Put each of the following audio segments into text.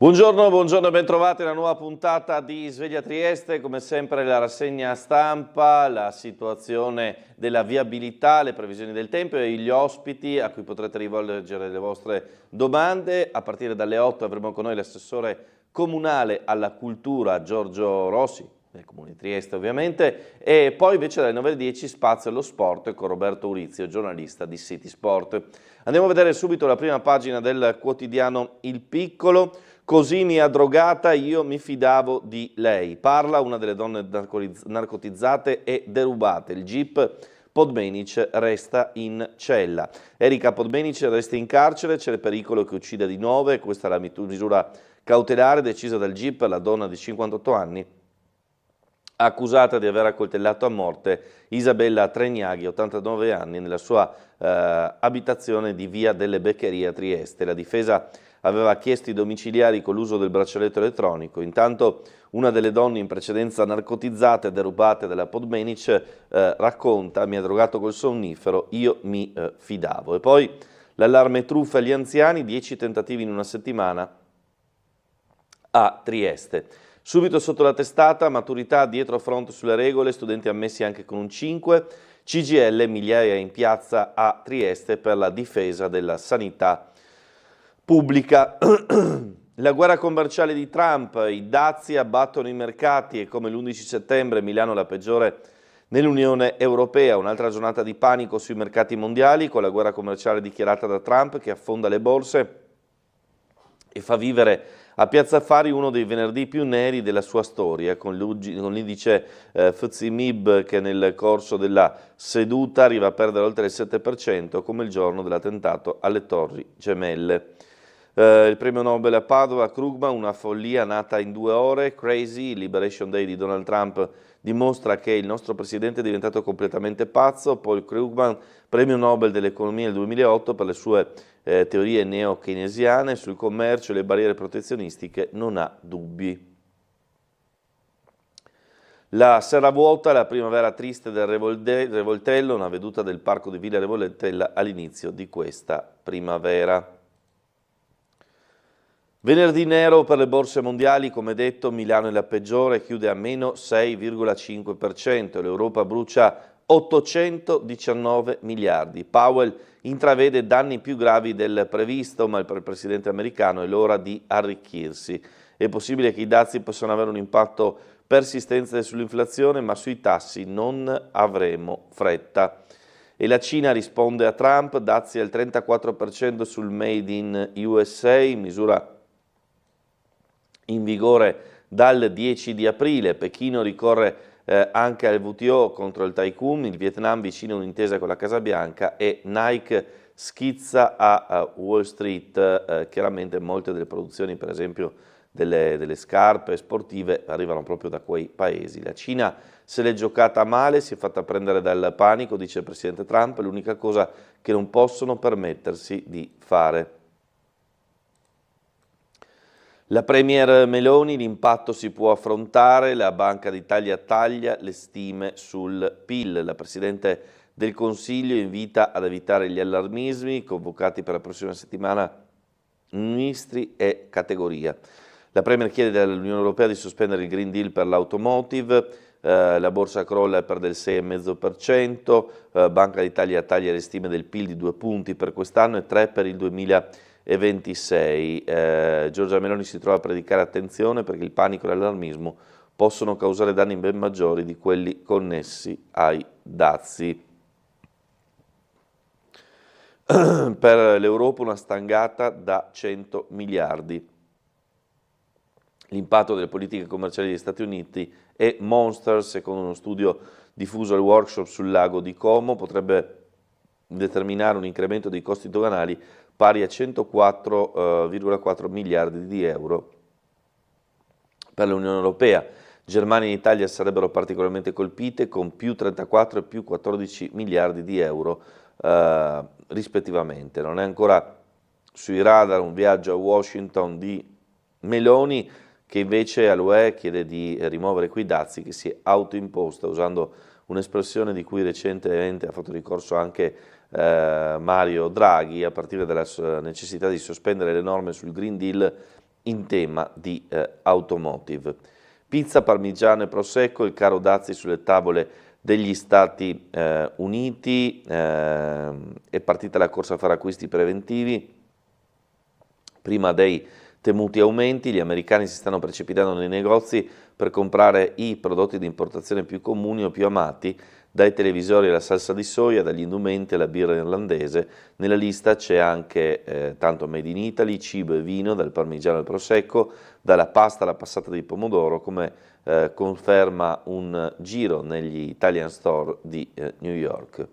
Buongiorno, buongiorno e bentrovati alla nuova puntata di Sveglia Trieste. Come sempre la rassegna stampa, la situazione della viabilità, le previsioni del tempo e gli ospiti a cui potrete rivolgere le vostre domande. A partire dalle 8 avremo con noi l'assessore comunale alla cultura Giorgio Rossi, del Comune di Trieste ovviamente, e poi invece dalle 9:10 spazio allo sport con Roberto Urizio, giornalista di City Sport. Andiamo a vedere subito la prima pagina del quotidiano Il Piccolo. Così mi ha drogata, io mi fidavo di lei. Parla una delle donne narcotizzate e derubate. Il GIP Podmenic resta in cella. Erika Podmenic resta in carcere, c'è il pericolo che uccida di nuovo. Questa è la misura cautelare decisa dal GIP. La donna di 58 anni accusata di aver accoltellato a morte Isabella Tregnaghi, 89 anni, nella sua abitazione di Via delle Beccherie a Trieste. La difesa aveva chiesto i domiciliari con l'uso del braccialetto elettronico. Intanto una delle donne in precedenza narcotizzate e derubate dalla Podmenic racconta: mi ha drogato col sonnifero, io mi fidavo. E poi l'allarme truffa agli anziani, 10 tentativi in una settimana a Trieste. Subito sotto la testata, maturità dietro front sulle regole, studenti ammessi anche con un 5, CGIL, migliaia in piazza a Trieste per la difesa della sanità pubblica. La guerra commerciale di Trump, i dazi abbattono i mercati e come l'11 settembre Milano la peggiore nell'Unione Europea. Un'altra giornata di panico sui mercati mondiali con la guerra commerciale dichiarata da Trump che affonda le borse e fa vivere a Piazza Affari uno dei venerdì più neri della sua storia, con l'indice FTSE MIB che nel corso della seduta arriva a perdere oltre il 7%, come il giorno dell'attentato alle Torri Gemelle. Il premio Nobel a Padova, Krugman, una follia nata in 2 ore. Crazy, il Liberation Day di Donald Trump dimostra che il nostro presidente è diventato completamente pazzo. Paul Krugman, premio Nobel dell'economia nel 2008 per le sue teorie neo-keynesiane sul commercio e le barriere protezionistiche, non ha dubbi. La Serra vuota, la primavera triste del Revoltello, una veduta del parco di Villa Revoltella all'inizio di questa primavera. Venerdì nero per le borse mondiali, come detto Milano è la peggiore, chiude a meno 6,5%, l'Europa brucia 819 miliardi. Powell intravede danni più gravi del previsto, ma per il presidente americano è l'ora di arricchirsi. È possibile che i dazi possano avere un impatto persistente sull'inflazione, ma sui tassi non avremo fretta. E la Cina risponde a Trump, dazi al 34% sul Made in USA, misura in vigore dal 10 di aprile. Pechino ricorre anche al WTO contro il tycoon, il Vietnam vicino a un'intesa con la Casa Bianca e Nike schizza a Wall Street. Chiaramente molte delle produzioni, per esempio delle scarpe sportive, arrivano proprio da quei paesi. La Cina se l'è giocata male, si è fatta prendere dal panico, dice il presidente Trump, è l'unica cosa che non possono permettersi di fare. La Premier Meloni, l'impatto si può affrontare, la Banca d'Italia taglia le stime sul PIL. La Presidente del Consiglio invita ad evitare gli allarmismi, convocati per la prossima settimana ministri e categoria. La Premier chiede all'Unione Europea di sospendere il Green Deal per l'automotive, la borsa crolla e perde il 6,5%, Banca d'Italia taglia le stime del PIL di 2 punti per quest'anno e 3 per il 2026. Giorgia Meloni si trova a predicare attenzione perché il panico e l'allarmismo possono causare danni ben maggiori di quelli connessi ai dazi. Per l'Europa una stangata da 100 miliardi. L'impatto delle politiche commerciali degli Stati Uniti è monster, secondo uno studio diffuso al workshop sul lago di Como, potrebbe determinare un incremento dei costi doganali pari a 104,4 miliardi di euro per l'Unione Europea. Germania e Italia sarebbero particolarmente colpite con più 34 e più 14 miliardi di euro rispettivamente. Non è ancora sui radar un viaggio a Washington di Meloni, che invece all'UE chiede di rimuovere quei dazi che si è autoimposta, usando un'espressione di cui recentemente ha fatto ricorso anche Mario Draghi, a partire dalla necessità di sospendere le norme sul Green Deal in tema di automotive. Pizza, parmigiano e prosecco, il caro dazi sulle tavole degli Stati Uniti, è partita la corsa a fare acquisti preventivi. Prima dei temuti aumenti, gli americani si stanno precipitando nei negozi per comprare i prodotti di importazione più comuni o più amati, dai televisori alla salsa di soia, dagli indumenti alla birra irlandese. Nella lista c'è anche tanto made in Italy, cibo e vino, dal parmigiano al prosecco, dalla pasta alla passata di pomodoro, come conferma un giro negli Italian Store di New York.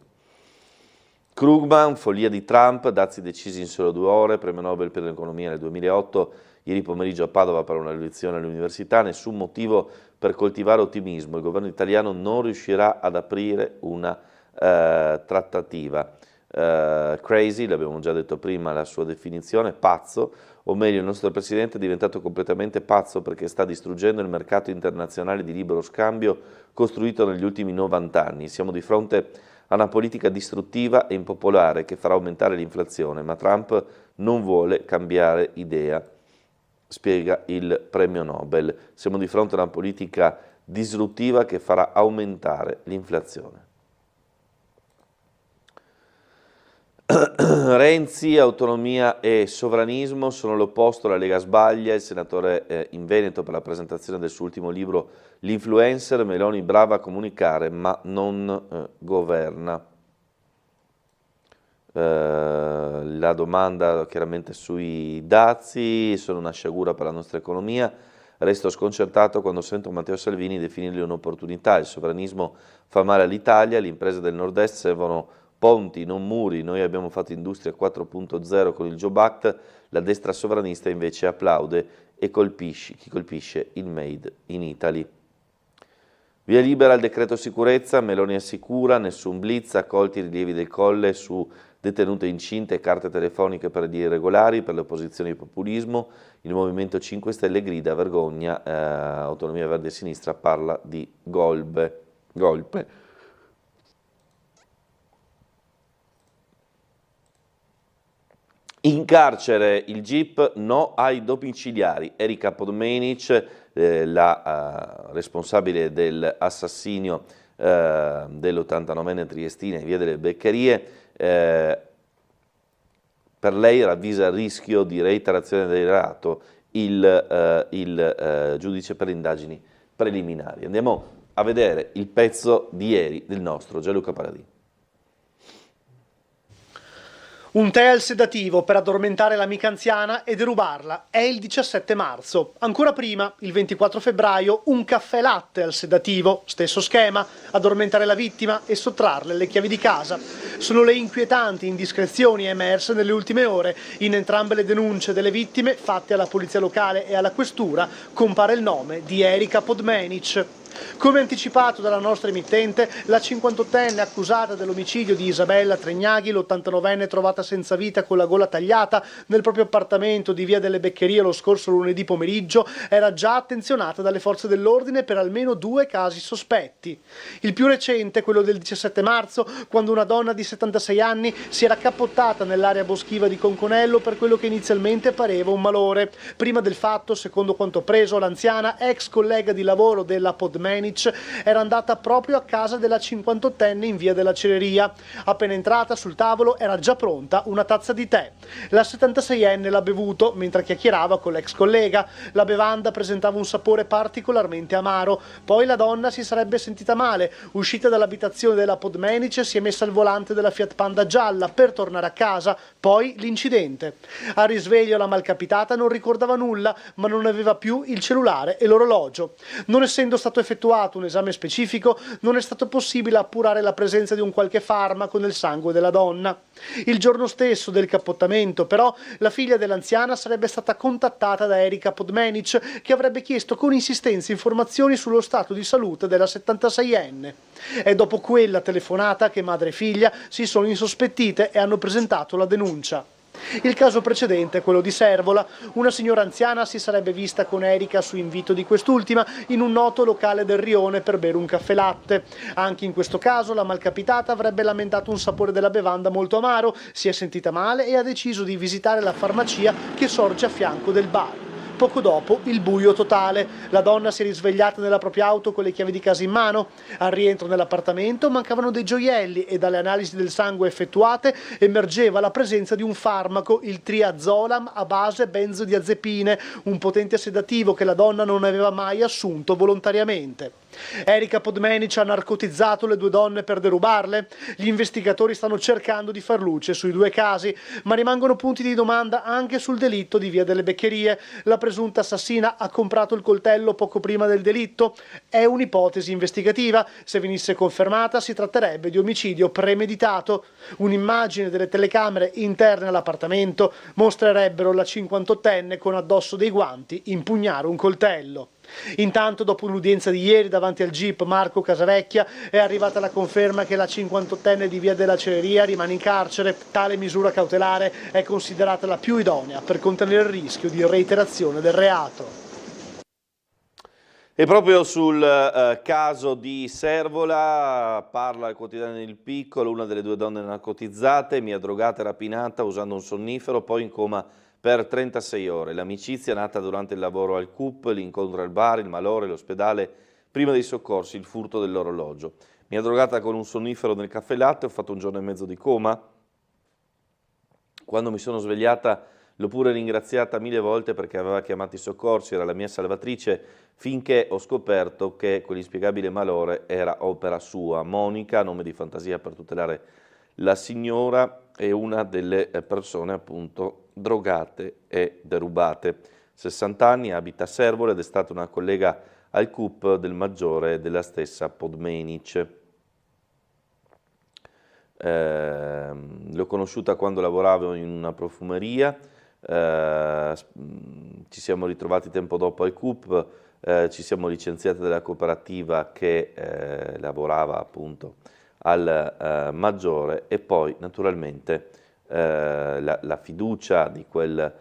Krugman, follia di Trump, dazi decisi in solo 2 ore, premio Nobel per l'economia nel 2008, ieri pomeriggio a Padova per una lezione all'università, nessun motivo per coltivare ottimismo, il governo italiano non riuscirà ad aprire una trattativa. Crazy, l'abbiamo già detto prima la sua definizione, pazzo, o meglio il nostro Presidente è diventato completamente pazzo perché sta distruggendo il mercato internazionale di libero scambio costruito negli ultimi 90 anni. Siamo di fronte a una politica distruttiva e impopolare che farà aumentare l'inflazione, ma Trump non vuole cambiare idea, spiega il premio Nobel. Siamo di fronte a una politica disruttiva che farà aumentare l'inflazione. Renzi, autonomia e sovranismo sono l'opposto, la Lega sbaglia, il senatore in Veneto per la presentazione del suo ultimo libro L'influencer, Meloni brava a comunicare ma non governa. La domanda chiaramente sui dazi, sono una sciagura per la nostra economia, resto sconcertato quando sento Matteo Salvini definirli un'opportunità, il sovranismo fa male all'Italia, le imprese del nord-est servono ponti, non muri, noi abbiamo fatto industria 4.0 con il Job Act, la destra sovranista invece applaude e chi colpisce il Made in Italy. Via libera al decreto sicurezza, Meloni assicura, nessun blitz, accolti i rilievi del Colle su detenute incinte e carte telefoniche per gli irregolari, per le opposizioni di populismo, il Movimento 5 Stelle grida vergogna, Autonomia Verde e Sinistra parla di golpe. In carcere il GIP no ai domiciliari. Erika Podmenic, la responsabile dell'assassinio dell'89enne triestina in via delle Beccherie, per lei ravvisa il rischio di reiterazione del reato il giudice per le indagini preliminari. Andiamo a vedere il pezzo di ieri del nostro Gianluca Paladini. Un tè al sedativo per addormentare l'amica anziana e derubarla. È il 17 marzo. Ancora prima, il 24 febbraio, un caffè latte al sedativo. Stesso schema, addormentare la vittima e sottrarle le chiavi di casa. Sono le inquietanti indiscrezioni emerse nelle ultime ore. In entrambe le denunce delle vittime, fatte alla polizia locale e alla questura, compare il nome di Erika Podmenic. Come anticipato dalla nostra emittente, la 58enne accusata dell'omicidio di Isabella Tregnaghi, l'89enne trovata senza vita con la gola tagliata nel proprio appartamento di via delle Beccherie lo scorso lunedì pomeriggio, era già attenzionata dalle forze dell'ordine per almeno 2 casi sospetti. Il più recente, quello del 17 marzo, quando una donna di 76 anni si era cappottata nell'area boschiva di Conconello per quello che inizialmente pareva un malore. Prima del fatto, secondo quanto preso, l'anziana, ex collega di lavoro della Podmenic, era andata proprio a casa della 58enne in via della Cereria. Appena entrata, sul tavolo era già pronta una tazza di tè. La 76enne l'ha bevuto mentre chiacchierava con l'ex collega. La bevanda presentava un sapore particolarmente amaro. Poi la donna si sarebbe sentita male. Uscita dall'abitazione della Podmenic, si è messa al volante della Fiat Panda gialla per tornare a casa. Poi l'incidente. Al risveglio la malcapitata non ricordava nulla, ma non aveva più il cellulare e l'orologio. Non essendo stato effettuato un esame specifico, non è stato possibile appurare la presenza di un qualche farmaco nel sangue della donna. Il giorno stesso del cappottamento, però, la figlia dell'anziana sarebbe stata contattata da Erika Podmenic, che avrebbe chiesto con insistenza informazioni sullo stato di salute della 76enne. È dopo quella telefonata che madre e figlia si sono insospettite e hanno presentato la denuncia. Il caso precedente, quello di Servola, una signora anziana si sarebbe vista con Erika su invito di quest'ultima in un noto locale del Rione per bere un caffè latte. Anche in questo caso la malcapitata avrebbe lamentato un sapore della bevanda molto amaro, si è sentita male e ha deciso di visitare la farmacia che sorge a fianco del bar. poco dopo il buio totale. La donna si è risvegliata nella propria auto con le chiavi di casa in mano. Al rientro nell'appartamento mancavano dei gioielli e dalle analisi del sangue effettuate emergeva la presenza di un farmaco, il triazolam a base benzodiazepine, un potente sedativo che la donna non aveva mai assunto volontariamente. Erika Podmenic ha narcotizzato le 2 donne per derubarle? Gli investigatori stanno cercando di far luce sui 2 casi, ma rimangono punti di domanda anche sul delitto di Via delle Beccherie. La presunta assassina ha comprato il coltello poco prima del delitto? È un'ipotesi investigativa. Se venisse confermata si tratterebbe di omicidio premeditato. Un'immagine delle telecamere interne all'appartamento mostrerebbero la 58enne con addosso dei guanti impugnare un coltello. Intanto, dopo l'udienza di ieri davanti al GIP Marco Casavecchia, è arrivata la conferma che la 58enne di Via della Cereria rimane in carcere. Tale misura cautelare è considerata la più idonea per contenere il rischio di reiterazione del reato. E proprio sul caso di Servola parla il quotidiano Il Piccolo, una delle 2 donne narcotizzate, mi ha drogata e rapinata usando un sonnifero, poi in coma per 36 ore. L'amicizia nata durante il lavoro al CUP, l'incontro al bar, il malore, l'ospedale, prima dei soccorsi, il furto dell'orologio. Mi ha drogata con un sonnifero nel caffè latte, ho fatto 1 giorno e mezzo di coma. Quando mi sono svegliata l'ho pure ringraziata 1000 volte perché aveva chiamato i soccorsi, era la mia salvatrice, finché ho scoperto che quell'inspiegabile malore era opera sua. Monica, nome di fantasia per tutelare la signora, è una delle persone appunto drogate e derubate. 60 anni, abita a Servola ed è stata una collega al CUP del Maggiore e della stessa Podmenic. L'ho conosciuta quando lavoravo in una profumeria, ci siamo ritrovati tempo dopo al CUP, ci siamo licenziati dalla cooperativa che lavorava appunto al Maggiore e poi naturalmente la fiducia di quel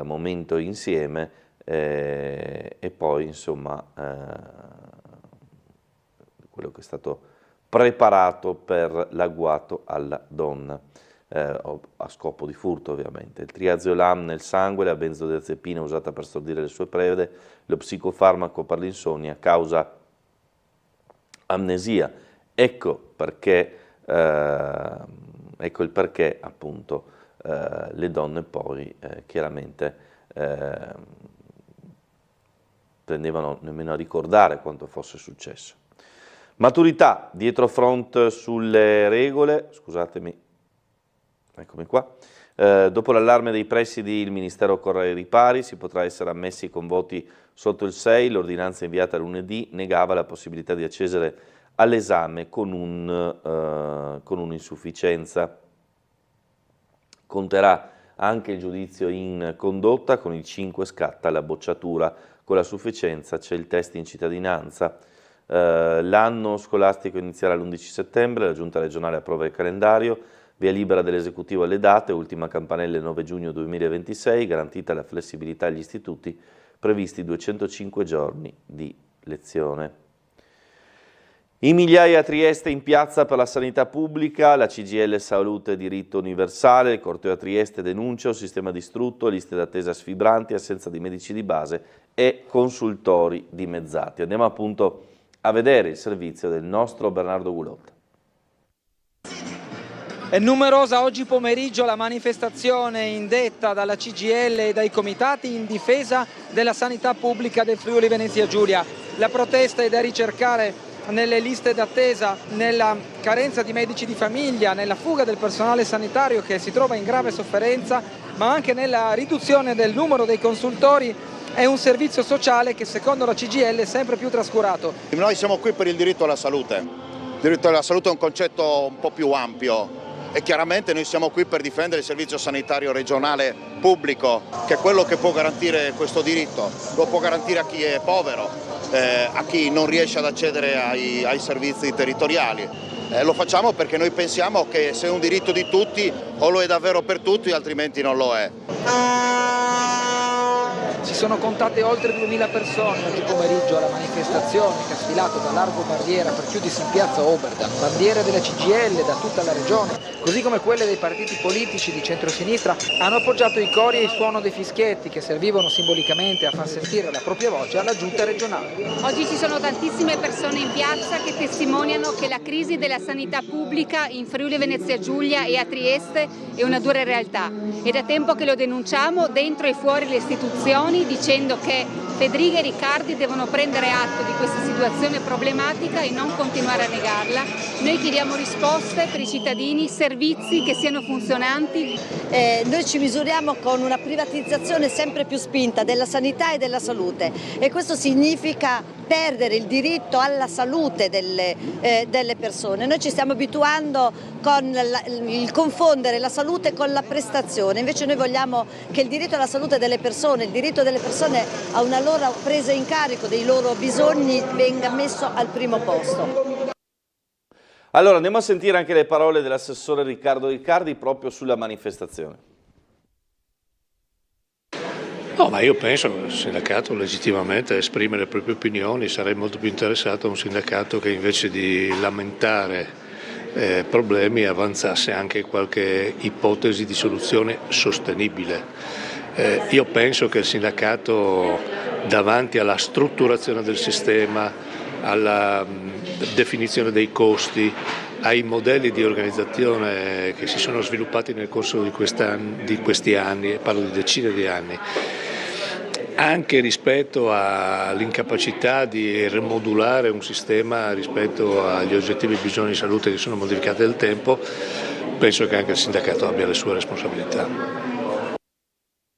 momento insieme e poi insomma quello che è stato preparato per l'agguato alla donna a scopo di furto ovviamente. Il triazolam nel sangue, la benzodiazepina usata per stordire le sue prede, lo psicofarmaco per l'insonnia causa amnesia. Ecco il perché appunto le donne poi chiaramente tendevano nemmeno a ricordare quanto fosse successo. Maturità, dietro front sulle regole, scusatemi, eccomi qua. Dopo l'allarme dei presidi il Ministero corre ai ripari, si potrà essere ammessi con voti sotto il 6, l'ordinanza inviata lunedì negava la possibilità di accedere all'esame con un'insufficienza. Conterà anche il giudizio in condotta, con il 5 scatta la bocciatura, con la sufficienza c'è il test in cittadinanza. L'anno scolastico inizierà l'11 settembre, la Giunta regionale approva il calendario, via libera dell'esecutivo alle date, ultima campanella il 9 giugno 2026, garantita la flessibilità agli istituti, previsti 205 giorni di lezione. I migliaia a Trieste in piazza per la sanità pubblica, la CGIL Salute e Diritto Universale, il corteo a Trieste denuncia un sistema distrutto, liste d'attesa sfibranti, assenza di medici di base e consultori dimezzati. Andiamo appunto a vedere il servizio del nostro Bernardo Gulotta. È numerosa oggi pomeriggio la manifestazione indetta dalla CGIL e dai comitati in difesa della sanità pubblica del Friuli Venezia Giulia. La protesta è da ricercare nelle liste d'attesa, nella carenza di medici di famiglia, nella fuga del personale sanitario che si trova in grave sofferenza, ma anche nella riduzione del numero dei consultori. È un servizio sociale che secondo la CGIL è sempre più trascurato. Noi siamo qui per il diritto alla salute. Il diritto alla salute è un concetto un po' più ampio e chiaramente noi siamo qui per difendere il servizio sanitario regionale pubblico, che è quello che può garantire questo diritto. Lo può garantire a chi è povero, a chi non riesce ad accedere ai servizi territoriali. Lo facciamo perché noi pensiamo che se è un diritto di tutti o lo è davvero per tutti, altrimenti non lo è. Si sono contate oltre 2000 persone oggi pomeriggio alla manifestazione che ha sfilato da Largo Barriera per chiudersi in piazza Oberdan. Bandiere della CGIL da tutta la regione, così come quelle dei partiti politici di centrosinistra, hanno appoggiato i cori e il suono dei fischietti che servivano simbolicamente a far sentire la propria voce alla giunta regionale. Oggi ci sono tantissime persone in piazza che testimoniano che la crisi della sanità pubblica in Friuli Venezia Giulia e a Trieste è una dura realtà. È da tempo che lo denunciamo dentro e fuori le istituzioni, dicendo che Fedriga e Riccardi devono prendere atto di questa situazione problematica e non continuare a negarla. Noi chiediamo risposte per i cittadini, servizi che siano funzionanti. Noi ci misuriamo con una privatizzazione sempre più spinta della sanità e della salute, e questo significa perdere il diritto alla salute delle persone. Noi ci stiamo abituando con il confondere la salute con la prestazione, invece noi vogliamo che il diritto alla salute delle persone, il diritto delle persone a una loro presa in carico dei loro bisogni venga messo al primo posto. Allora andiamo a sentire anche le parole dell'assessore Riccardo Riccardi proprio sulla manifestazione. No, ma io penso che il sindacato legittimamente esprime le proprie opinioni. Sarei molto più interessato a un sindacato che invece di lamentare problemi avanzasse anche qualche ipotesi di soluzione sostenibile. Io penso che il sindacato, davanti alla strutturazione del sistema, alla definizione dei costi, ai modelli di organizzazione che si sono sviluppati nel corso di questi anni, e parlo di decine di anni, anche rispetto all'incapacità di rimodulare un sistema rispetto agli oggettivi bisogni di salute che sono modificati nel tempo, penso che anche il sindacato abbia le sue responsabilità.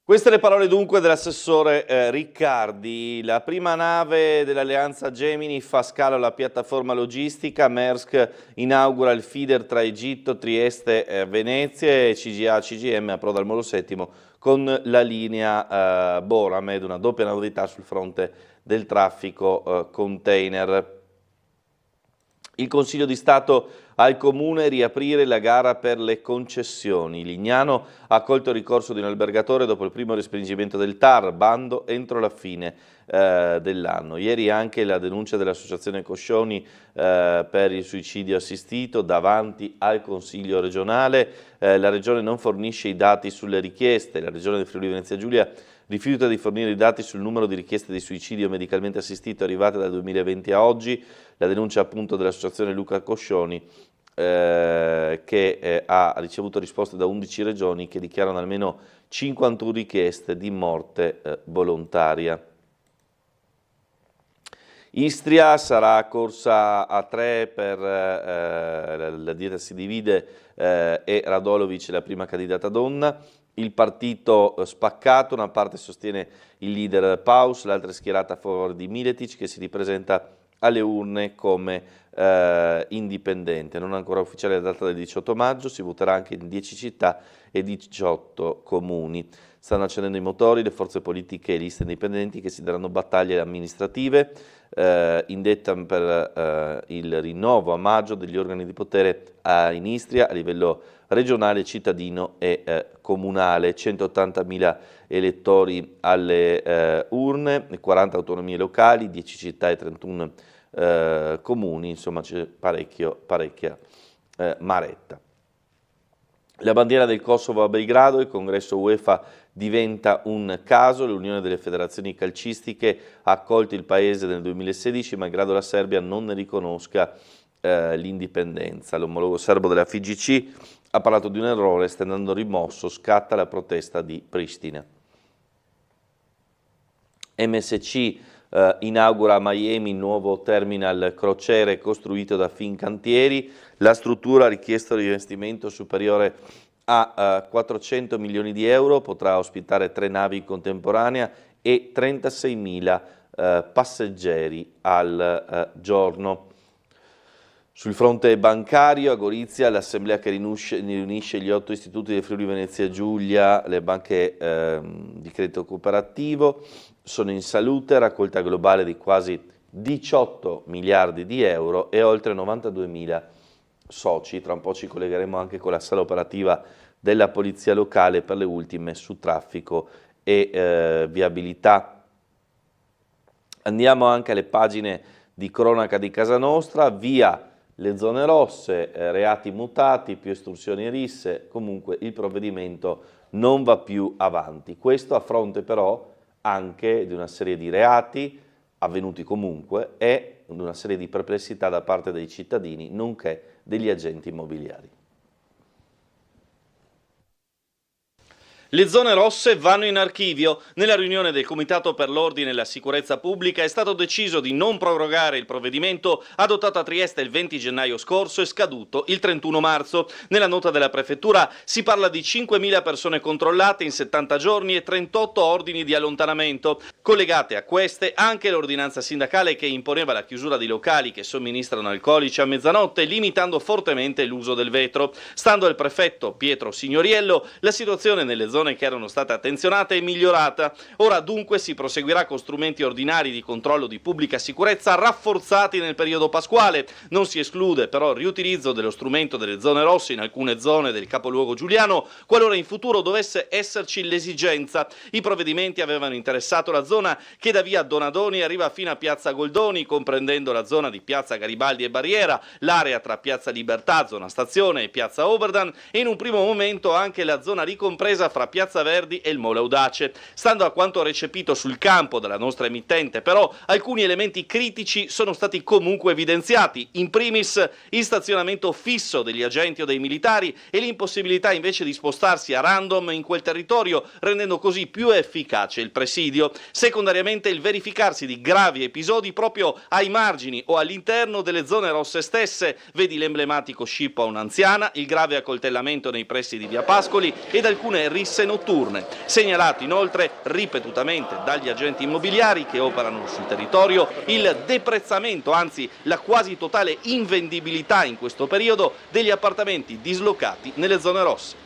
Queste le parole dunque dell'assessore Riccardi. La prima nave dell'Alleanza Gemini fa scalo alla piattaforma logistica. Maersk inaugura il feeder tra Egitto, Trieste, Venezia, e CGA-CGM approda al Molo Settimo con la linea Boramed, una doppia novità sul fronte del traffico container. Il Consiglio di Stato al Comune riaprire la gara per le concessioni. Lignano ha accolto il ricorso di un albergatore dopo il primo respingimento del TAR, bando entro la fine dell'anno. Ieri anche la denuncia dell'Associazione Coscioni per il suicidio assistito davanti al Consiglio regionale. La Regione non fornisce i dati sulle richieste. La Regione del Friuli Venezia Giulia rifiuta di fornire i dati sul numero di richieste di suicidio medicalmente assistito arrivate dal 2020 a oggi. La denuncia appunto dell'Associazione Luca Coscioni che ha ricevuto risposte da 11 regioni che dichiarano almeno 51 richieste di morte volontaria. Istria sarà corsa a 3 per la dieta si divide e Radolovic è la prima candidata donna. Il partito spaccato, una parte sostiene il leader Paus, l'altra è schierata a favore di Miletic che si ripresenta alle urne come indipendente. Non ancora ufficiale la data del 18 maggio, si voterà anche in 10 città e 18 comuni. Stanno accendendo i motori le forze politiche e liste indipendenti che si daranno battaglie amministrative, indetta per il rinnovo a maggio degli organi di potere in Istria a livello regionale, cittadino e comunale. 180.000 elettori alle urne, 40 autonomie locali, 10 città e 31 comuni, insomma c'è parecchia maretta. La bandiera del Kosovo a Belgrado, il congresso UEFA diventa un caso, l'Unione delle Federazioni Calcistiche ha accolto il paese nel 2016, malgrado la Serbia non ne riconosca l'indipendenza. L'omologo serbo della FIGC ha parlato di un errore, sta andando rimosso, scatta la protesta di Pristina. MSC inaugura a Miami il nuovo terminal crociere costruito da Fincantieri. La struttura ha richiesto un investimento superiore a 400 milioni di euro, potrà ospitare 3 navi in contemporanea e 36.000 passeggeri al giorno. Sul fronte bancario, a Gorizia, l'assemblea che riunisce gli 8 istituti del Friuli Venezia Giulia, le banche di credito cooperativo, sono in salute, raccolta globale di quasi 18 miliardi di euro e oltre 92.000 soci. Tra un po' ci collegheremo anche con la sala operativa della Polizia Locale per le ultime su traffico e viabilità. Andiamo anche alle pagine di cronaca di casa nostra, via le zone rosse, reati mutati, più estorsioni risse, comunque il provvedimento non va più avanti. Questo a fronte però anche di una serie di reati avvenuti comunque e di una serie di perplessità da parte dei cittadini, nonché degli agenti immobiliari. Le zone rosse vanno in archivio. Nella riunione del Comitato per l'Ordine e la Sicurezza Pubblica è stato deciso di non prorogare il provvedimento adottato a Trieste il 20 gennaio scorso e scaduto il 31 marzo. Nella nota della Prefettura si parla di 5.000 persone controllate in 70 giorni e 38 ordini di allontanamento. Collegate a queste anche l'ordinanza sindacale che imponeva la chiusura di locali che somministrano alcolici a mezzanotte, limitando fortemente l'uso del vetro. Stando al prefetto Pietro Signoriello, la situazione nelle zone che erano state attenzionate è migliorata. Ora dunque si proseguirà con strumenti ordinari di controllo di pubblica sicurezza rafforzati nel periodo pasquale. Non si esclude però il riutilizzo dello strumento delle zone rosse in alcune zone del capoluogo giuliano, qualora in futuro dovesse esserci l'esigenza. I provvedimenti avevano interessato la zona che da via Donadoni arriva fino a piazza Goldoni, comprendendo la zona di piazza Garibaldi e Barriera, l'area tra piazza Libertà, zona Stazione e piazza Oberdan e in un primo momento anche la zona ricompresa fra Piazza Verdi e il Molo Audace. Stando a quanto recepito sul campo dalla nostra emittente, però, alcuni elementi critici sono stati comunque evidenziati, in primis il stazionamento fisso degli agenti o dei militari e l'impossibilità invece di spostarsi a random in quel territorio, rendendo così più efficace il presidio. Secondariamente il verificarsi di gravi episodi proprio ai margini o all'interno delle zone rosse stesse, vedi l'emblematico scippo a un'anziana, il grave accoltellamento nei pressi di via Pascoli ed alcune risse notturne, segnalato inoltre ripetutamente dagli agenti immobiliari che operano sul territorio il deprezzamento, anzi la quasi totale invendibilità in questo periodo degli appartamenti dislocati nelle zone rosse.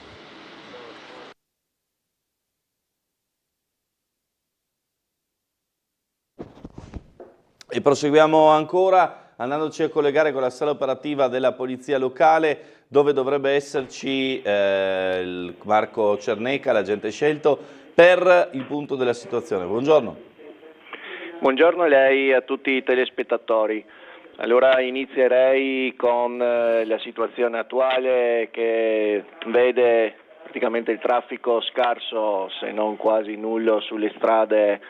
E proseguiamo ancora andandoci a collegare con la sala operativa della Polizia Locale, dove dovrebbe esserci Marco Cerneca, l'agente scelto, per il punto della situazione. Buongiorno. Buongiorno a lei e a tutti i telespettatori. Allora inizierei con la situazione attuale che vede praticamente il traffico scarso, se non quasi nullo, sulle strade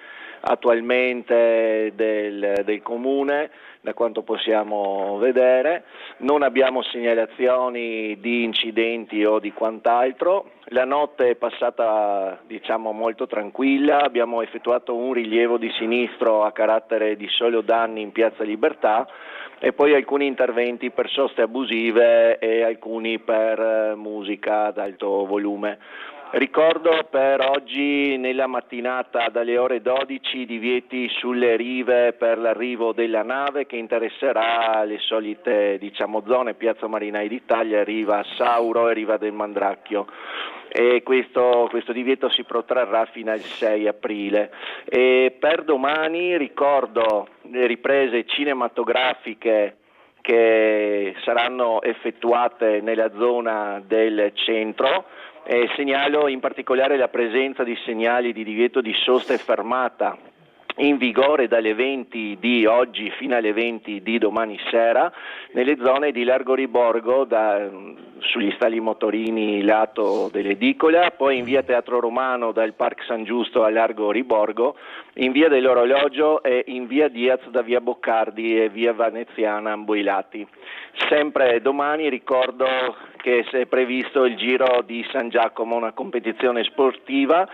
attualmente del comune, da quanto possiamo vedere. Non abbiamo segnalazioni di incidenti o di quant'altro. La notte è passata molto tranquilla, abbiamo effettuato un rilievo di sinistro a carattere di solo danni in Piazza Libertà e poi alcuni interventi per soste abusive e alcuni per musica ad alto volume. Ricordo per oggi nella mattinata dalle ore 12 divieti sulle rive per l'arrivo della nave che interesserà le solite zone Piazza Marinai d'Italia, Riva Sauro e Riva del Mandracchio. E questo divieto si protrarrà fino al 6 aprile. E per domani ricordo le riprese cinematografiche che saranno effettuate nella zona del centro. Segnalo in particolare la presenza di segnali di divieto di sosta e fermata in vigore dalle 20 di oggi fino alle 20 di domani sera nelle zone di Largo Riborgo sugli stalli motorini lato dell'edicola, poi in via Teatro Romano dal Park San Giusto a Largo Riborgo, in via dell'Orologio e in via Diaz da via Boccardi e via Veneziana Amboilati. Sempre domani ricordo che è previsto il Giro di San Giacomo, una competizione sportiva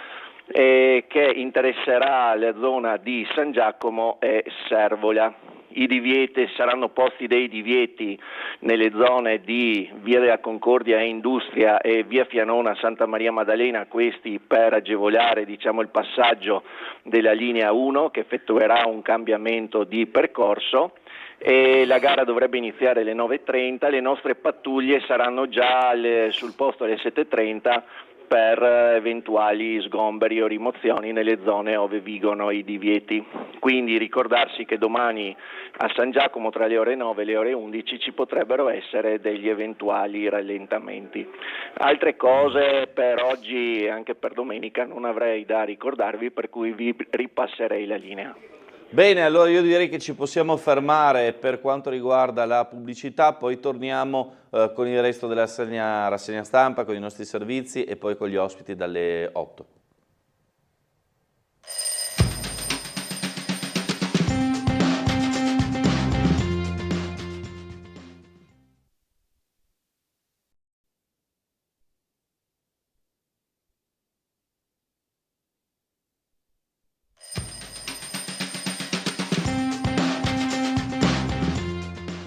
che interesserà la zona di San Giacomo e Servola. I divieti saranno posti dei divieti nelle zone di via della Concordia e Industria e via Fianona Santa Maria Maddalena, questi per agevolare il passaggio della linea 1 che effettuerà un cambiamento di percorso. E la gara dovrebbe iniziare alle 9:30, le nostre pattuglie saranno già sul posto alle 7:30 per eventuali sgomberi o rimozioni nelle zone ove vigono i divieti. Quindi ricordarsi che domani a San Giacomo tra le ore 9 e le ore 11 ci potrebbero essere degli eventuali rallentamenti. Altre cose per oggi e anche per domenica non avrei da ricordarvi, per cui vi ripasserei la linea. Bene, allora io direi che ci possiamo fermare per quanto riguarda la pubblicità, poi torniamo con il resto della rassegna stampa, con i nostri servizi e poi con gli ospiti dalle 8.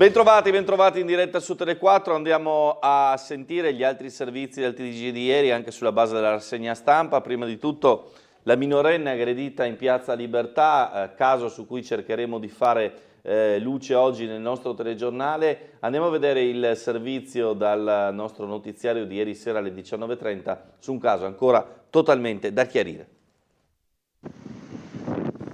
Bentrovati in diretta su Tele4, andiamo a sentire gli altri servizi del TG di ieri anche sulla base della rassegna stampa. Prima di tutto la minorenne aggredita in Piazza Libertà, caso su cui cercheremo di fare luce oggi nel nostro telegiornale. Andiamo a vedere il servizio dal nostro notiziario di ieri sera alle 19:30 su un caso ancora totalmente da chiarire.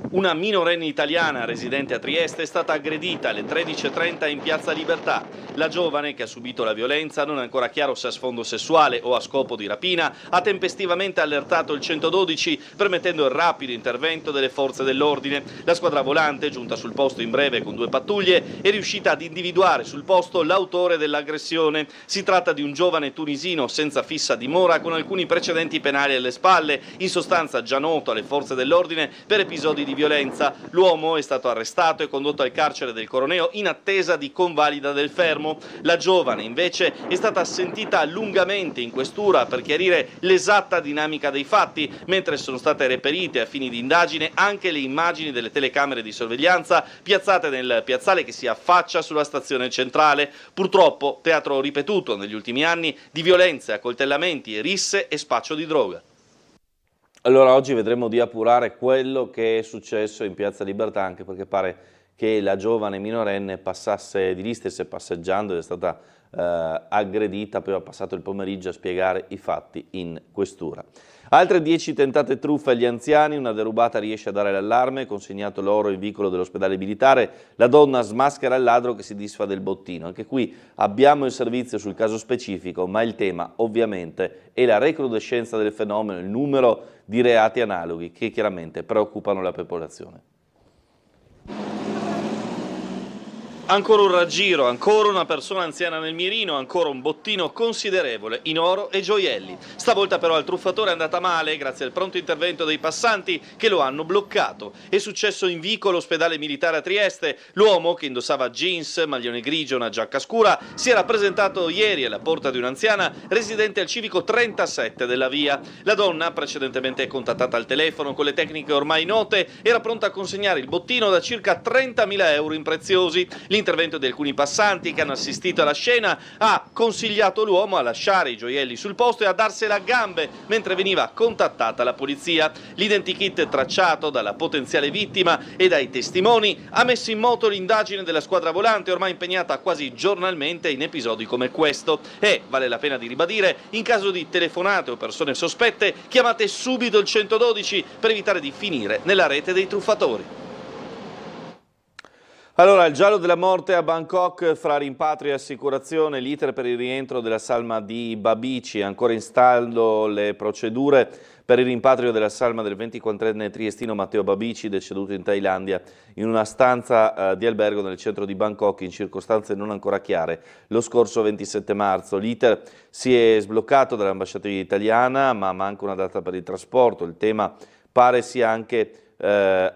Una minorenne italiana residente a Trieste è stata aggredita alle 13:30 in Piazza Libertà. La giovane, che ha subito la violenza, non è ancora chiaro se a sfondo sessuale o a scopo di rapina, ha tempestivamente allertato il 112, permettendo il rapido intervento delle forze dell'ordine. La squadra volante, giunta sul posto in breve con 2 pattuglie, è riuscita ad individuare sul posto l'autore dell'aggressione. Si tratta di un giovane tunisino senza fissa dimora con alcuni precedenti penali alle spalle, in sostanza già noto alle forze dell'ordine per episodi di violenza. L'uomo è stato arrestato e condotto al carcere del Coroneo in attesa di convalida del fermo. La giovane invece è stata sentita lungamente in questura per chiarire l'esatta dinamica dei fatti, mentre sono state reperite a fini di indagine anche le immagini delle telecamere di sorveglianza piazzate nel piazzale che si affaccia sulla stazione centrale. Purtroppo teatro ripetuto negli ultimi anni di violenze, accoltellamenti, risse e spaccio di droga. Allora oggi vedremo di appurare quello che è successo in Piazza Libertà, anche perché pare che la giovane minorenne passasse di lì, stesse passeggiando ed è stata aggredita, poi ha passato il pomeriggio a spiegare i fatti in questura. Altre 10 tentate truffe agli anziani, una derubata riesce a dare l'allarme, consegnato l'oro il vicolo dell'ospedale militare, la donna smaschera il ladro che si disfa del bottino. Anche qui abbiamo il servizio sul caso specifico, ma il tema ovviamente è la recrudescenza del fenomeno, il numero di reati analoghi che chiaramente preoccupano la popolazione. Ancora un raggiro, ancora una persona anziana nel mirino, ancora un bottino considerevole in oro e gioielli. Stavolta però al truffatore è andata male grazie al pronto intervento dei passanti che lo hanno bloccato. È successo in vicolo ospedale militare a Trieste. L'uomo, che indossava jeans, maglione grigio e una giacca scura, si era presentato ieri alla porta di un'anziana residente al civico 37 della via. La donna, precedentemente contattata al telefono con le tecniche ormai note, era pronta a consegnare il bottino da circa 30.000 euro in preziosi. L'intervento di alcuni passanti che hanno assistito alla scena ha consigliato l'uomo a lasciare i gioielli sul posto e a darsela a gambe mentre veniva contattata la polizia. L'identikit tracciato dalla potenziale vittima e dai testimoni ha messo in moto l'indagine della squadra volante, ormai impegnata quasi giornalmente in episodi come questo. E, vale la pena di ribadire, in caso di telefonate o persone sospette, chiamate subito il 112 per evitare di finire nella rete dei truffatori. Allora, il giallo della morte a Bangkok fra rimpatrio e assicurazione, l'iter per il rientro della salma di Babici, ancora in stallo le procedure per il rimpatrio della salma del 24enne triestino Matteo Babici, deceduto in Thailandia in una stanza di albergo nel centro di Bangkok in circostanze non ancora chiare lo scorso 27 marzo. L'iter si è sbloccato dall'ambasciata italiana, ma manca una data per il trasporto. Il tema pare sia anche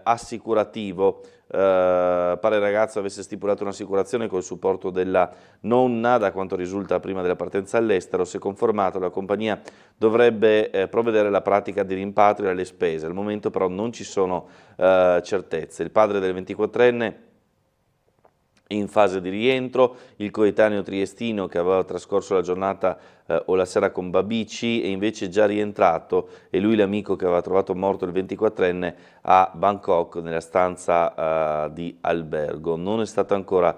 assicurativo. Pare il ragazzo avesse stipulato un'assicurazione col supporto della nonna, da quanto risulta prima della partenza all'estero. Se conformato, la compagnia dovrebbe provvedere alla pratica di rimpatrio e alle spese. Al momento però non ci sono certezze. Il padre del 24enne in fase di rientro, il coetaneo triestino che aveva trascorso la giornata o la sera con Babici è invece già rientrato, e lui l'amico che aveva trovato morto il 24enne a Bangkok nella stanza di albergo. Non è stato ancora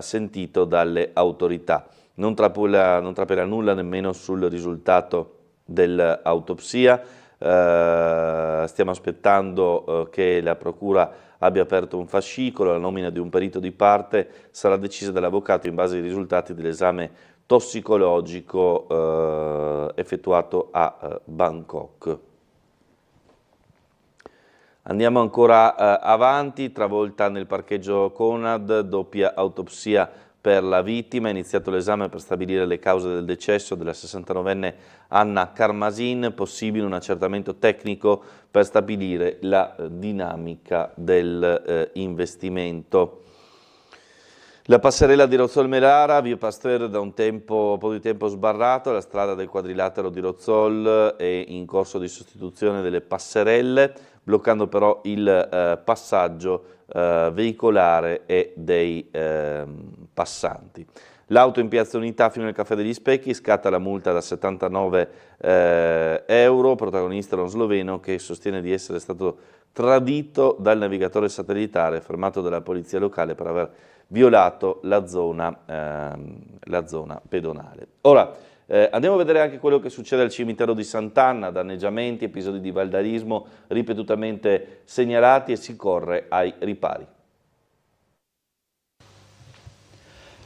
sentito dalle autorità. Non trapela nulla nemmeno sul risultato dell'autopsia. Stiamo aspettando che la Procura abbia aperto un fascicolo. La nomina di un perito di parte sarà decisa dall'avvocato in base ai risultati dell'esame tossicologico effettuato a Bangkok. Andiamo ancora avanti. Travolta nel parcheggio Conad, doppia autopsia per la vittima. È iniziato l'esame per stabilire le cause del decesso della 69enne Anna Karmasin, possibile un accertamento tecnico per stabilire la dinamica dell'investimento. La passerella di Rozzol Melara, via Pasteur, da un po' di tempo sbarrato. La strada del quadrilatero di Rozzol è in corso di sostituzione delle passerelle, bloccando però il passaggio veicolare e dei passanti. L'auto in Piazza Unità fino al Caffè degli Specchi, scatta la multa da 79 euro, protagonista uno sloveno che sostiene di essere stato tradito dal navigatore satellitare fermato dalla polizia locale per aver violato la zona pedonale. Ora andiamo a vedere anche quello che succede al cimitero di Sant'Anna, danneggiamenti, episodi di vandalismo ripetutamente segnalati e si corre ai ripari.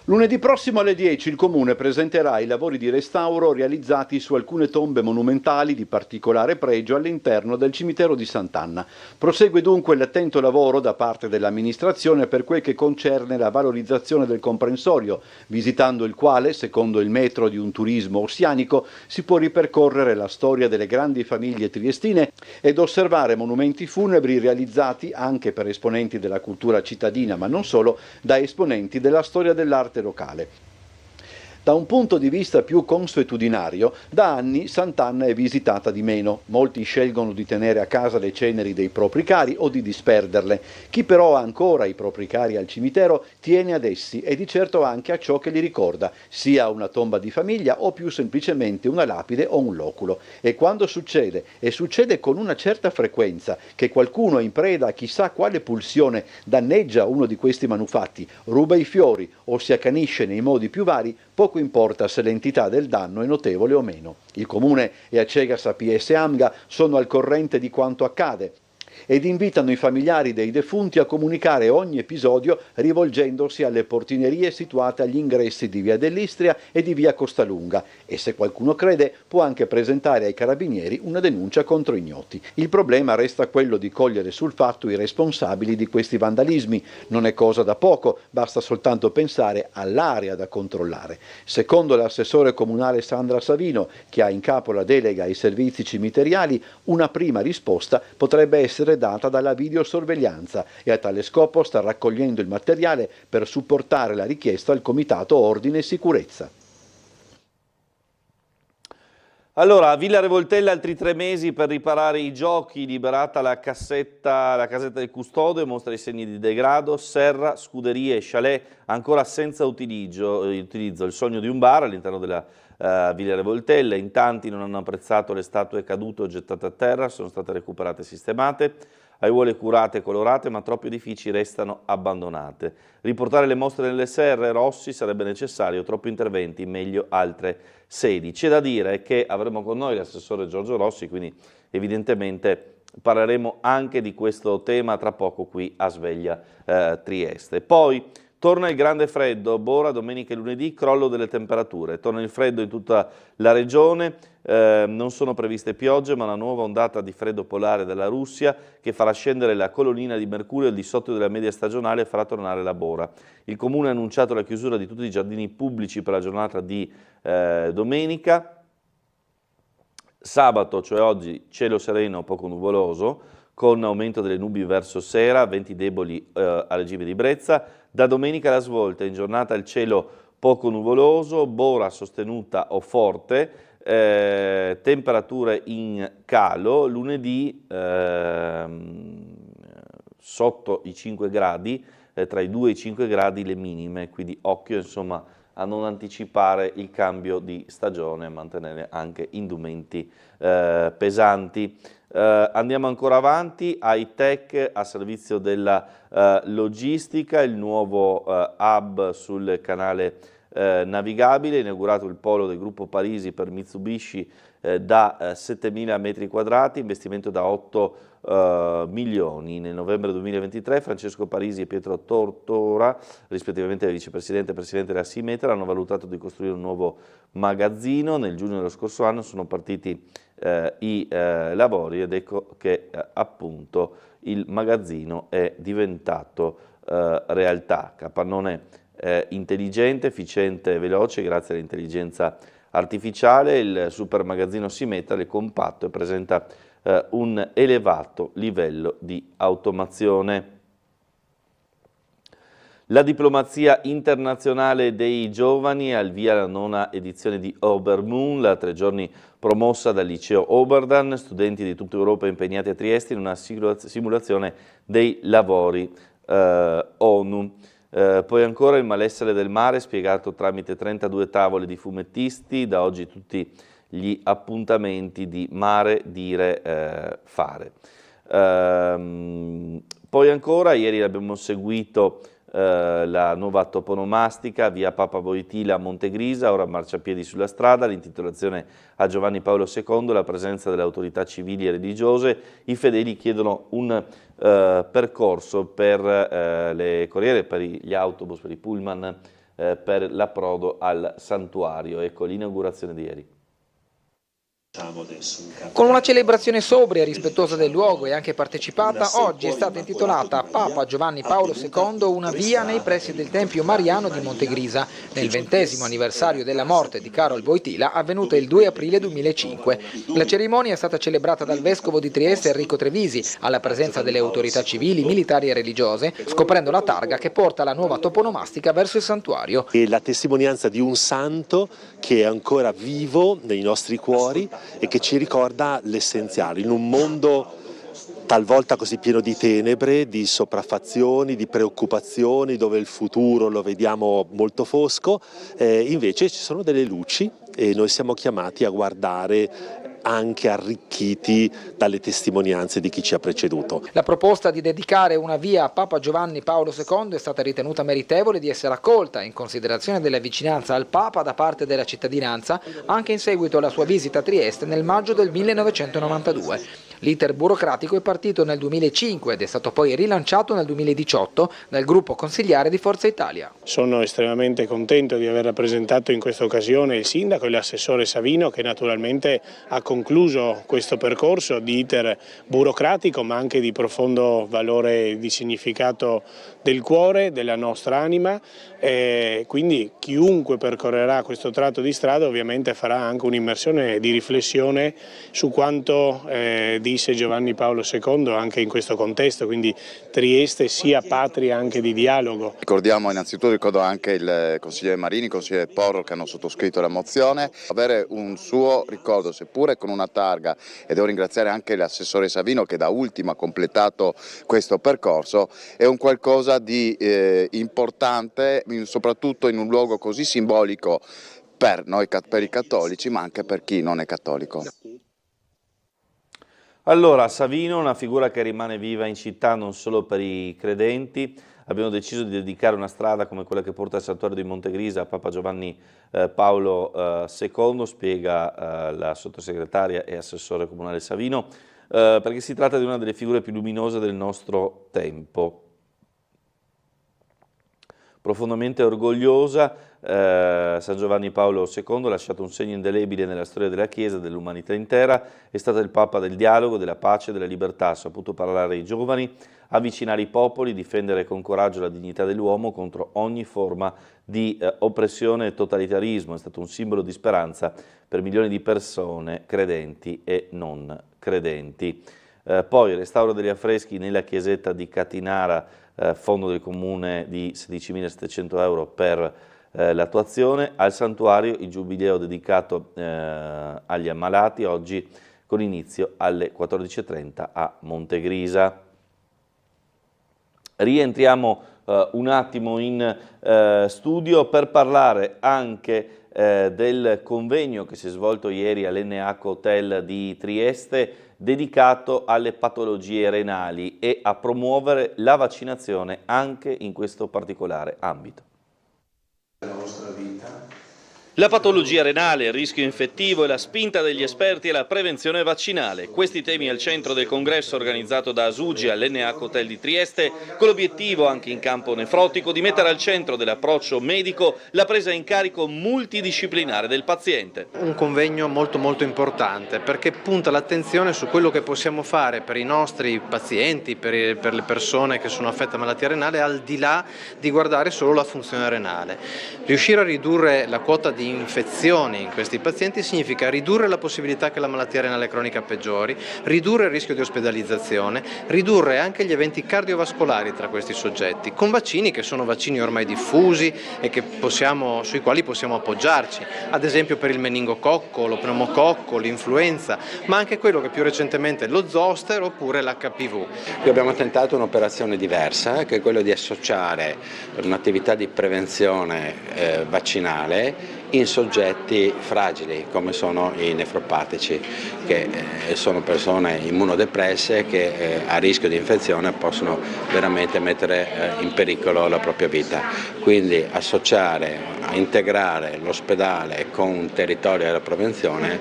Lunedì prossimo alle 10 il Comune presenterà i lavori di restauro realizzati su alcune tombe monumentali di particolare pregio all'interno del cimitero di Sant'Anna. Prosegue dunque l'attento lavoro da parte dell'amministrazione per quel che concerne la valorizzazione del comprensorio, visitando il quale, secondo il metro di un turismo ossianico, si può ripercorrere la storia delle grandi famiglie triestine ed osservare monumenti funebri realizzati anche per esponenti della cultura cittadina, ma non solo, da esponenti della storia dell'arte locale. Da un punto di vista più consuetudinario, da anni Sant'Anna è visitata di meno. Molti scelgono di tenere a casa le ceneri dei propri cari o di disperderle. Chi però ha ancora i propri cari al cimitero tiene ad essi e di certo anche a ciò che li ricorda, sia una tomba di famiglia o più semplicemente una lapide o un loculo. E quando succede, e succede con una certa frequenza, che qualcuno in preda a chissà quale pulsione danneggia uno di questi manufatti, ruba i fiori o si accanisce nei modi più vari, poco importa se l'entità del danno è notevole o meno. Il Comune e Acegas APS Amga sono al corrente di quanto accade ed invitano i familiari dei defunti a comunicare ogni episodio rivolgendosi alle portinerie situate agli ingressi di via dell'Istria e di via Costalunga e, se qualcuno crede, può anche presentare ai carabinieri una denuncia contro ignoti. Il problema resta quello di cogliere sul fatto i responsabili di questi vandalismi. Non è cosa da poco, basta soltanto pensare all'area da controllare. Secondo l'assessore comunale Sandra Savino, che ha in capo la delega ai servizi cimiteriali, una prima risposta potrebbe essere data dalla videosorveglianza e a tale scopo sta raccogliendo il materiale per supportare la richiesta al Comitato Ordine e Sicurezza. Allora, a Villa Revoltella altri 3 mesi per riparare i giochi, liberata la casetta del custode, mostra i segni di degrado, serra, scuderie e chalet ancora senza utilizzo. Il sogno di un bar all'interno della Villa Revoltella. In tanti non hanno apprezzato le statue cadute o gettate a terra, sono state recuperate e sistemate, aiuole curate e colorate, ma troppi edifici restano abbandonate. Riportare le mostre nelle serre Rossi sarebbe necessario, troppi interventi, meglio altre sedi. C'è da dire che avremo con noi l'assessore Giorgio Rossi, quindi evidentemente parleremo anche di questo tema tra poco qui a Sveglia Trieste. Poi torna il grande freddo, Bora, domenica e lunedì, crollo delle temperature. Torna il freddo in tutta la regione, non sono previste piogge, ma una nuova ondata di freddo polare dalla Russia che farà scendere la colonnina di mercurio al di sotto della media stagionale e farà tornare la Bora. Il Comune ha annunciato la chiusura di tutti i giardini pubblici per la giornata di domenica. Sabato, cioè oggi, cielo sereno, poco nuvoloso, con aumento delle nubi verso sera, venti deboli a regime di brezza. Da domenica la svolta, in giornata il cielo poco nuvoloso, Bora sostenuta o forte, temperature in calo, lunedì sotto i 5 gradi, tra i 2 e i 5 gradi le minime, quindi occhio insomma a non anticipare il cambio di stagione, mantenere anche indumenti pesanti. Andiamo ancora avanti, high-tech a servizio della logistica, il nuovo hub sul canale navigabile, inaugurato il polo del gruppo Parisi per Mitsubishi da 7.000 metri quadrati, investimento da 8 milioni. Nel novembre 2023 Francesco Parisi e Pietro Tortora, rispettivamente vicepresidente e presidente della Simetra, hanno valutato di costruire un nuovo magazzino. Nel giugno dello scorso anno sono partiti i lavori ed ecco che appunto il magazzino è diventato realtà. Capannone intelligente, efficiente e veloce grazie all'intelligenza artificiale, il super magazzino Simetra è compatto e presenta un elevato livello di automazione. La diplomazia internazionale dei giovani è al via la 9ª edizione di Obermoon, la 3 giorni promossa dal liceo Oberdan, studenti di tutta Europa impegnati a Trieste in una simulazione dei lavori ONU. Poi ancora il malessere del mare spiegato tramite 32 tavole di fumettisti, da oggi tutti gli appuntamenti di mare, dire, fare. Poi ancora, ieri abbiamo seguito la nuova toponomastica via Papa Wojtyla a Montegrisa, ora marciapiedi sulla strada, l'intitolazione a Giovanni Paolo II, la presenza delle autorità civili e religiose. I fedeli chiedono un percorso per le corriere, per gli autobus, per i pullman, per l'approdo al santuario. Ecco l'inaugurazione di ieri. Con una celebrazione sobria e rispettosa del luogo e anche partecipata, oggi è stata intitolata a Papa Giovanni Paolo II una via nei pressi del Tempio Mariano di Montegrisa, nel 20° anniversario della morte di Karol Wojtyla, avvenuta il 2 aprile 2005. La cerimonia è stata celebrata dal vescovo di Trieste Enrico Trevisi, alla presenza delle autorità civili, militari e religiose, scoprendo la targa che porta la nuova toponomastica verso il santuario. È la testimonianza di un santo che è ancora vivo nei nostri cuori e che ci ricorda l'essenziale in un mondo talvolta così pieno di tenebre, di sopraffazioni, di preoccupazioni, dove il futuro lo vediamo molto fosco, invece ci sono delle luci e noi siamo chiamati a guardare anche arricchiti dalle testimonianze di chi ci ha preceduto. La proposta di dedicare una via a Papa Giovanni Paolo II è stata ritenuta meritevole di essere accolta in considerazione della vicinanza al Papa da parte della cittadinanza, anche in seguito alla sua visita a Trieste nel maggio del 1992. L'iter burocratico è partito nel 2005 ed è stato poi rilanciato nel 2018 dal gruppo consigliare di Forza Italia. Sono estremamente contento di aver rappresentato in questa occasione il sindaco e l'assessore Savino, che naturalmente ha concluso questo percorso di iter burocratico ma anche di profondo valore di significato del cuore, della nostra anima, e quindi chiunque percorrerà questo tratto di strada ovviamente farà anche un'immersione di riflessione su quanto disse Giovanni Paolo II anche in questo contesto, quindi Trieste sia patria anche di dialogo. Ricordo anche il consigliere Marini, il consigliere Porro che hanno sottoscritto la mozione, avere un suo ricordo seppure con una targa, e devo ringraziare anche l'assessore Savino che da ultimo ha completato questo percorso, è un qualcosa di importante, soprattutto in un luogo così simbolico per noi, per i cattolici, ma anche per chi non è cattolico. Allora, Savino, una figura che rimane viva in città non solo per i credenti. Abbiamo deciso di dedicare una strada come quella che porta al santuario di Montegrisa a Papa Giovanni Paolo II, spiega la sottosegretaria e assessore comunale Savino, perché si tratta di una delle figure più luminose del nostro tempo. Profondamente orgogliosa, San Giovanni Paolo II ha lasciato un segno indelebile nella storia della Chiesa e dell'umanità intera, è stato il Papa del dialogo, della pace e della libertà, ha saputo parlare ai giovani, avvicinare i popoli, difendere con coraggio la dignità dell'uomo contro ogni forma di oppressione e totalitarismo, è stato un simbolo di speranza per milioni di persone credenti e non credenti. Poi il restauro degli affreschi nella chiesetta di Catinara, fondo del comune di 16.700 euro per l'attuazione. Al santuario il giubileo dedicato agli ammalati, oggi con inizio alle 14:30 a Montegrisa. Rientriamo un attimo in studio per parlare anche del convegno che si è svolto ieri all'Eneac Hotel di Trieste, dedicato alle patologie renali e a promuovere la vaccinazione anche in questo particolare ambito. La patologia renale, il rischio infettivo e la spinta degli esperti alla prevenzione vaccinale. Questi temi al centro del congresso organizzato da Asugi all'NH Hotel di Trieste, con l'obiettivo, anche in campo nefrotico, di mettere al centro dell'approccio medico la presa in carico multidisciplinare del paziente. Un convegno molto importante perché punta l'attenzione su quello che possiamo fare per i nostri pazienti, per le persone che sono affette da malattia renale, al di là di guardare solo la funzione renale. Riuscire a ridurre la quota di infezioni in questi pazienti significa ridurre la possibilità che la malattia renale cronica peggiori, ridurre il rischio di ospedalizzazione, ridurre anche gli eventi cardiovascolari tra questi soggetti, con vaccini che sono vaccini ormai diffusi e che sui quali possiamo appoggiarci, ad esempio per il meningococco, lo pneumococco, l'influenza, ma anche quello che più recentemente è lo zoster oppure l'HPV. Qui abbiamo tentato un'operazione diversa, che è quello di associare un'attività di prevenzione vaccinale in soggetti fragili come sono i nefropatici, che sono persone immunodepresse che a rischio di infezione possono veramente mettere in pericolo la propria vita. Quindi associare, integrare l'ospedale con un territorio della prevenzione,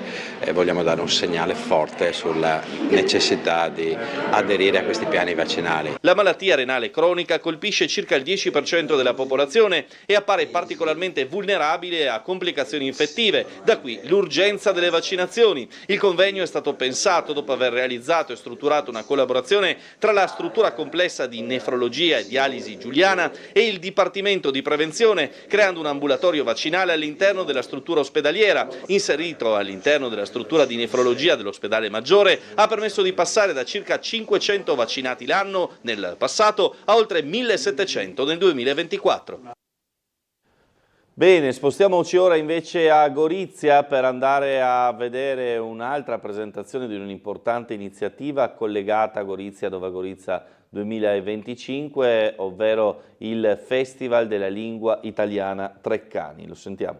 vogliamo dare un segnale forte sulla necessità di aderire a questi piani vaccinali. La malattia renale cronica colpisce circa il 10% della popolazione e appare particolarmente vulnerabile a complicazioni infettive, da qui l'urgenza delle vaccinazioni. Il convegno è stato pensato dopo aver realizzato e strutturato una collaborazione tra la struttura complessa di nefrologia e dialisi Giuliana e il Dipartimento di Prevenzione, creando un ambulatorio vaccinale all'interno della struttura ospedaliera. Inserito all'interno della struttura di nefrologia dell'ospedale Maggiore, ha permesso di passare da circa 500 vaccinati l'anno nel passato a oltre 1700 nel 2024. Bene, spostiamoci ora invece a Gorizia per andare a vedere un'altra presentazione di un'importante iniziativa collegata a Gorizia, Dove Gorizia 2025, ovvero il Festival della Lingua Italiana Treccani. Lo sentiamo.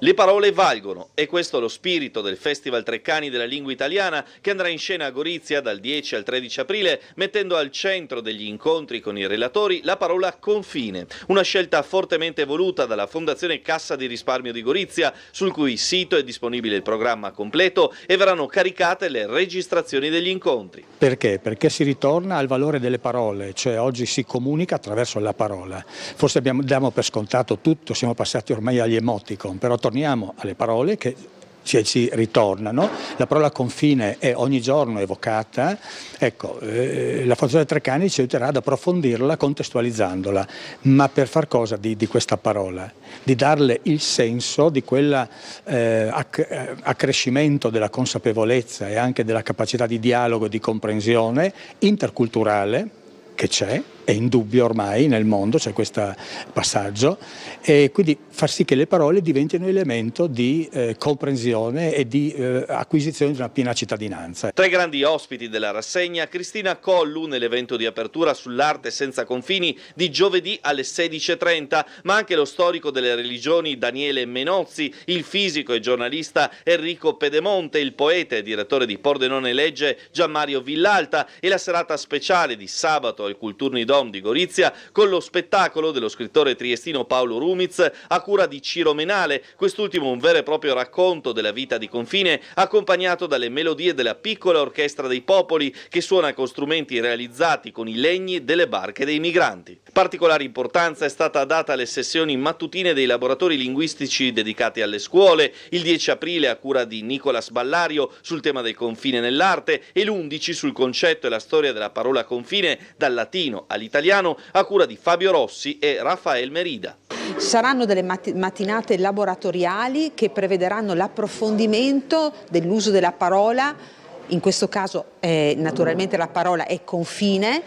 Le parole valgono, e questo è lo spirito del Festival Treccani della Lingua Italiana, che andrà in scena a Gorizia dal 10 al 13 aprile, mettendo al centro degli incontri con i relatori la parola confine, una scelta fortemente voluta dalla Fondazione Cassa di Risparmio di Gorizia, sul cui sito è disponibile il programma completo e verranno caricate le registrazioni degli incontri. Perché? Perché si ritorna al valore delle parole, cioè oggi si comunica attraverso la parola. Forse diamo per scontato tutto, siamo passati ormai agli emoticon, però torniamo alle parole che ci ritornano. La parola confine è ogni giorno evocata. Ecco, la Fondazione Treccani ci aiuterà ad approfondirla contestualizzandola, ma per far cosa di questa parola? Di darle il senso di quell'accrescimento della consapevolezza e anche della capacità di dialogo e di comprensione interculturale che c'è, è indubbio ormai nel mondo, c'è questo passaggio, e quindi far sì che le parole diventino elemento di comprensione e di acquisizione di una piena cittadinanza. Tra i grandi ospiti della rassegna, Cristina Collu nell'evento di apertura sull'arte senza confini di giovedì alle 16:30, ma anche lo storico delle religioni Daniele Menozzi, il fisico e giornalista Enrico Pedemonte, il poeta e direttore di Pordenone Legge Gianmario Villalta e la serata speciale di sabato al Kulturnidom di Gorizia con lo spettacolo dello scrittore triestino Paolo Rumiz a cura di Ciro Menale, quest'ultimo un vero e proprio racconto della vita di confine accompagnato dalle melodie della piccola orchestra dei popoli che suona con strumenti realizzati con i legni delle barche dei migranti. Particolare importanza è stata data alle sessioni mattutine dei laboratori linguistici dedicati alle scuole, il 10 aprile a cura di Nicolas Ballario sul tema del confine nell'arte e l'11 sul concetto e la storia della parola confine dal latino all'italiano a cura di Fabio Rossi e Rafael Merida. Saranno delle mattinate laboratoriali che prevederanno l'approfondimento dell'uso della parola. In questo caso naturalmente la parola è confine,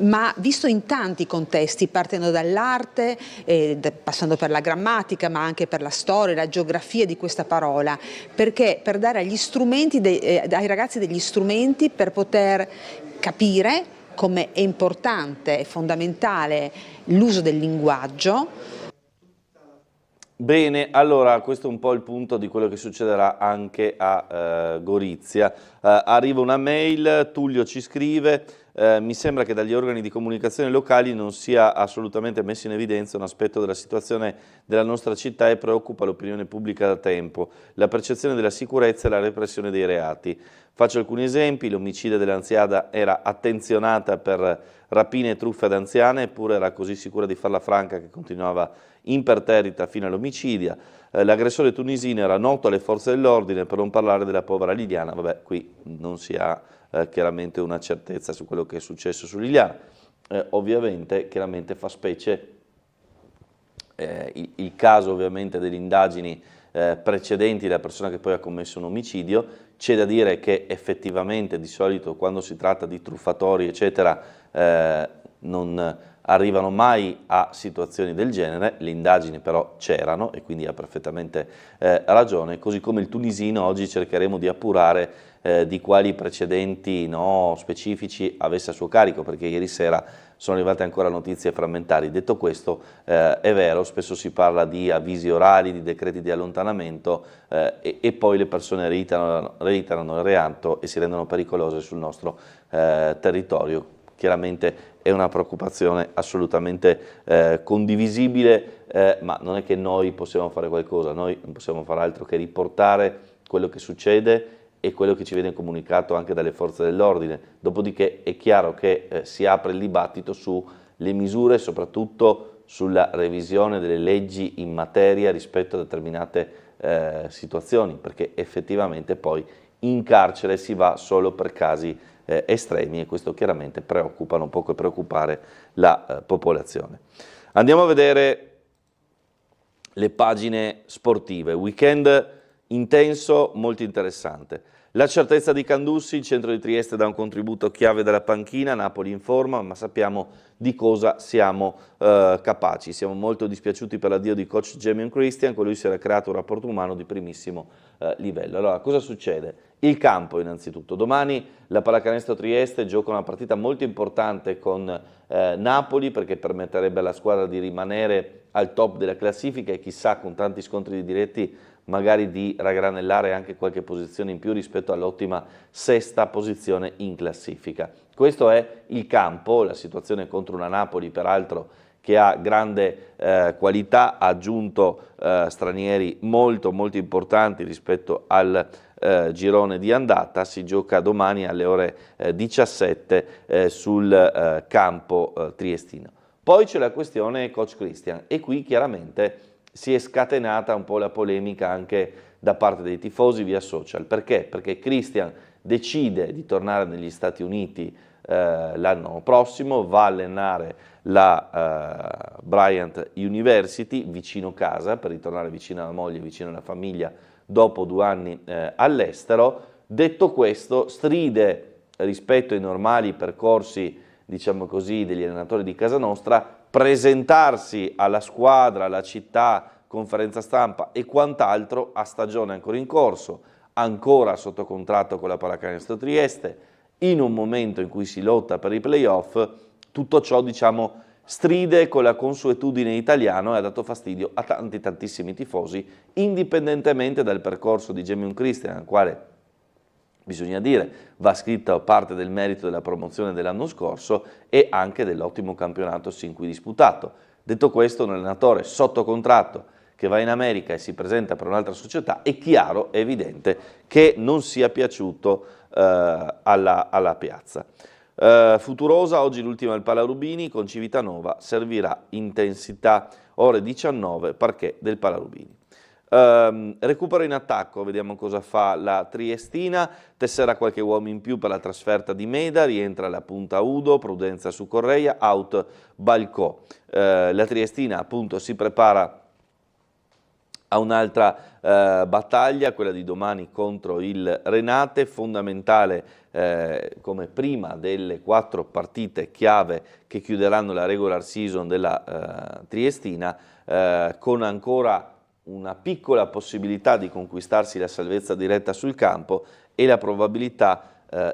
ma visto in tanti contesti, partendo dall'arte, passando per la grammatica, ma anche per la storia, la geografia di questa parola, perché per dare agli strumenti, ai ragazzi degli strumenti per poter capire come è importante e fondamentale l'uso del linguaggio. Bene, allora questo è un po' il punto di quello che succederà anche a Gorizia. Arriva una mail, Tullio ci scrive, mi sembra che dagli organi di comunicazione locali non sia assolutamente messo in evidenza un aspetto della situazione della nostra città e preoccupa l'opinione pubblica da tempo, la percezione della sicurezza e la repressione dei reati. Faccio alcuni esempi: l'omicidio dell'anziana era attenzionata per rapine e truffe ad anziane, eppure era così sicura di farla franca che continuava imperterrita fino all'omicidio. L'aggressore tunisino era noto alle forze dell'ordine, per non parlare della povera Liliana. Vabbè, qui non si ha chiaramente una certezza su quello che è successo su Liliana. Ovviamente, chiaramente fa specie il caso ovviamente delle indagini precedenti della persona che poi ha commesso un omicidio. C'è da dire che effettivamente di solito quando si tratta di truffatori eccetera non arrivano mai a situazioni del genere, le indagini però c'erano e quindi ha perfettamente ragione, così come il tunisino. Oggi cercheremo di appurare di quali precedenti specifici avesse a suo carico, perché ieri sera sono arrivate ancora notizie frammentarie. Detto questo, è vero, spesso si parla di avvisi orali, di decreti di allontanamento e poi le persone reiterano il reato e si rendono pericolose sul nostro territorio. Chiaramente è una preoccupazione assolutamente condivisibile, ma non è che noi possiamo fare qualcosa, noi non possiamo fare altro che riportare quello che succede e quello che ci viene comunicato anche dalle forze dell'ordine. Dopodiché è chiaro che si apre il dibattito sulle misure, soprattutto sulla revisione delle leggi in materia rispetto a determinate situazioni, perché effettivamente poi in carcere si va solo per casi estremi e questo chiaramente preoccupa, non può che preoccupare la popolazione. Andiamo a vedere le pagine sportive. Weekend intenso, molto interessante. La certezza di Candussi, il centro di Trieste dà un contributo chiave dalla panchina, Napoli in forma, ma sappiamo di cosa siamo capaci. Siamo molto dispiaciuti per l'addio di coach Jamion Christian, con lui si era creato un rapporto umano di primissimo livello. Allora, cosa succede? Il campo innanzitutto. Domani la Pallacanestro Trieste gioca una partita molto importante con Napoli, perché permetterebbe alla squadra di rimanere al top della classifica e chissà, con tanti scontri diretti, magari di raggranellare anche qualche posizione in più rispetto all'ottima sesta posizione in classifica. Questo è il campo, la situazione contro una Napoli peraltro che ha grande qualità, ha aggiunto stranieri molto importanti rispetto al girone di andata. Si gioca domani alle ore 17 sul campo triestino. Poi c'è la questione coach Christian e qui chiaramente si è scatenata un po' la polemica anche da parte dei tifosi via social. Perché? Perché Christian decide di tornare negli Stati Uniti l'anno prossimo, va a allenare la Bryant University vicino casa, per ritornare vicino alla moglie, vicino alla famiglia dopo 2 anni all'estero. Detto questo, stride rispetto ai normali percorsi, diciamo così, degli allenatori di casa nostra, presentarsi alla squadra, alla città, conferenza stampa e quant'altro a stagione ancora in corso, ancora sotto contratto con la Pallacanestro Trieste, in un momento in cui si lotta per i playoff. Tutto ciò, diciamo, stride con la consuetudine italiana e ha dato fastidio a tantissimi tifosi, indipendentemente dal percorso di Jamion Christian, al quale, bisogna dire, va scritto parte del merito della promozione dell'anno scorso e anche dell'ottimo campionato sin qui disputato. Detto questo, un allenatore sotto contratto che va in America e si presenta per un'altra società, è chiaro, è evidente che non sia piaciuto alla piazza. Futurosa, oggi l'ultima al Palarubini, con Civitanova servirà intensità, ore 19, parquet del Palarubini. Recupero in attacco, vediamo cosa fa la Triestina. Tesserà qualche uomo in più per la trasferta di Meda, rientra la punta Udo, Prudenza su Correia, out Balcò. La Triestina appunto si prepara a un'altra battaglia, quella di domani contro il Renate, fondamentale come prima delle 4 partite chiave che chiuderanno la regular season della Triestina, con ancora una piccola possibilità di conquistarsi la salvezza diretta sul campo e la probabilità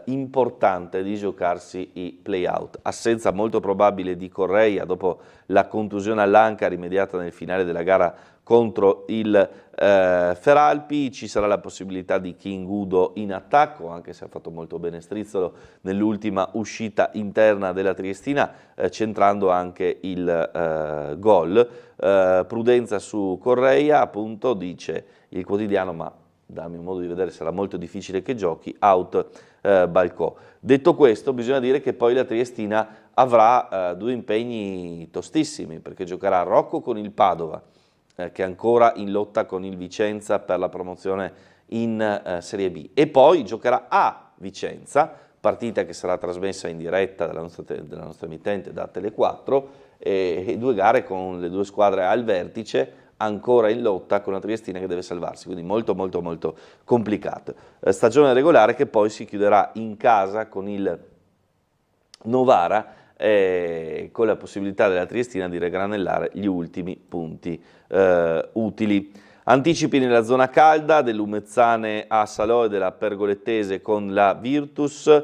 importante di giocarsi i play-out. Assenza molto probabile di Correia dopo la contusione all'anca rimediata nel finale della gara contro il Feralpi, ci sarà la possibilità di King Udo in attacco, anche se ha fatto molto bene Strizzolo nell'ultima uscita interna della Triestina, centrando anche il gol. Prudenza su Correia, appunto, dice il quotidiano, ma dal mio modo di vedere sarà molto difficile che giochi, out Balcò. Detto questo, bisogna dire che poi la Triestina avrà due impegni tostissimi, perché giocherà a Rocco con il Padova, che è ancora in lotta con il Vicenza per la promozione in Serie B, e poi giocherà a Vicenza, partita che sarà trasmessa in diretta dalla nostra emittente da Tele4, e due gare con le due squadre al vertice, ancora in lotta con la Triestina che deve salvarsi, quindi molto molto molto complicato. Stagione regolare che poi si chiuderà in casa con il Novara, con la possibilità della Triestina di raggranellare gli ultimi punti utili. Anticipi nella zona calda dell'Umezzane a Salò e della Pergolettese con la Virtus,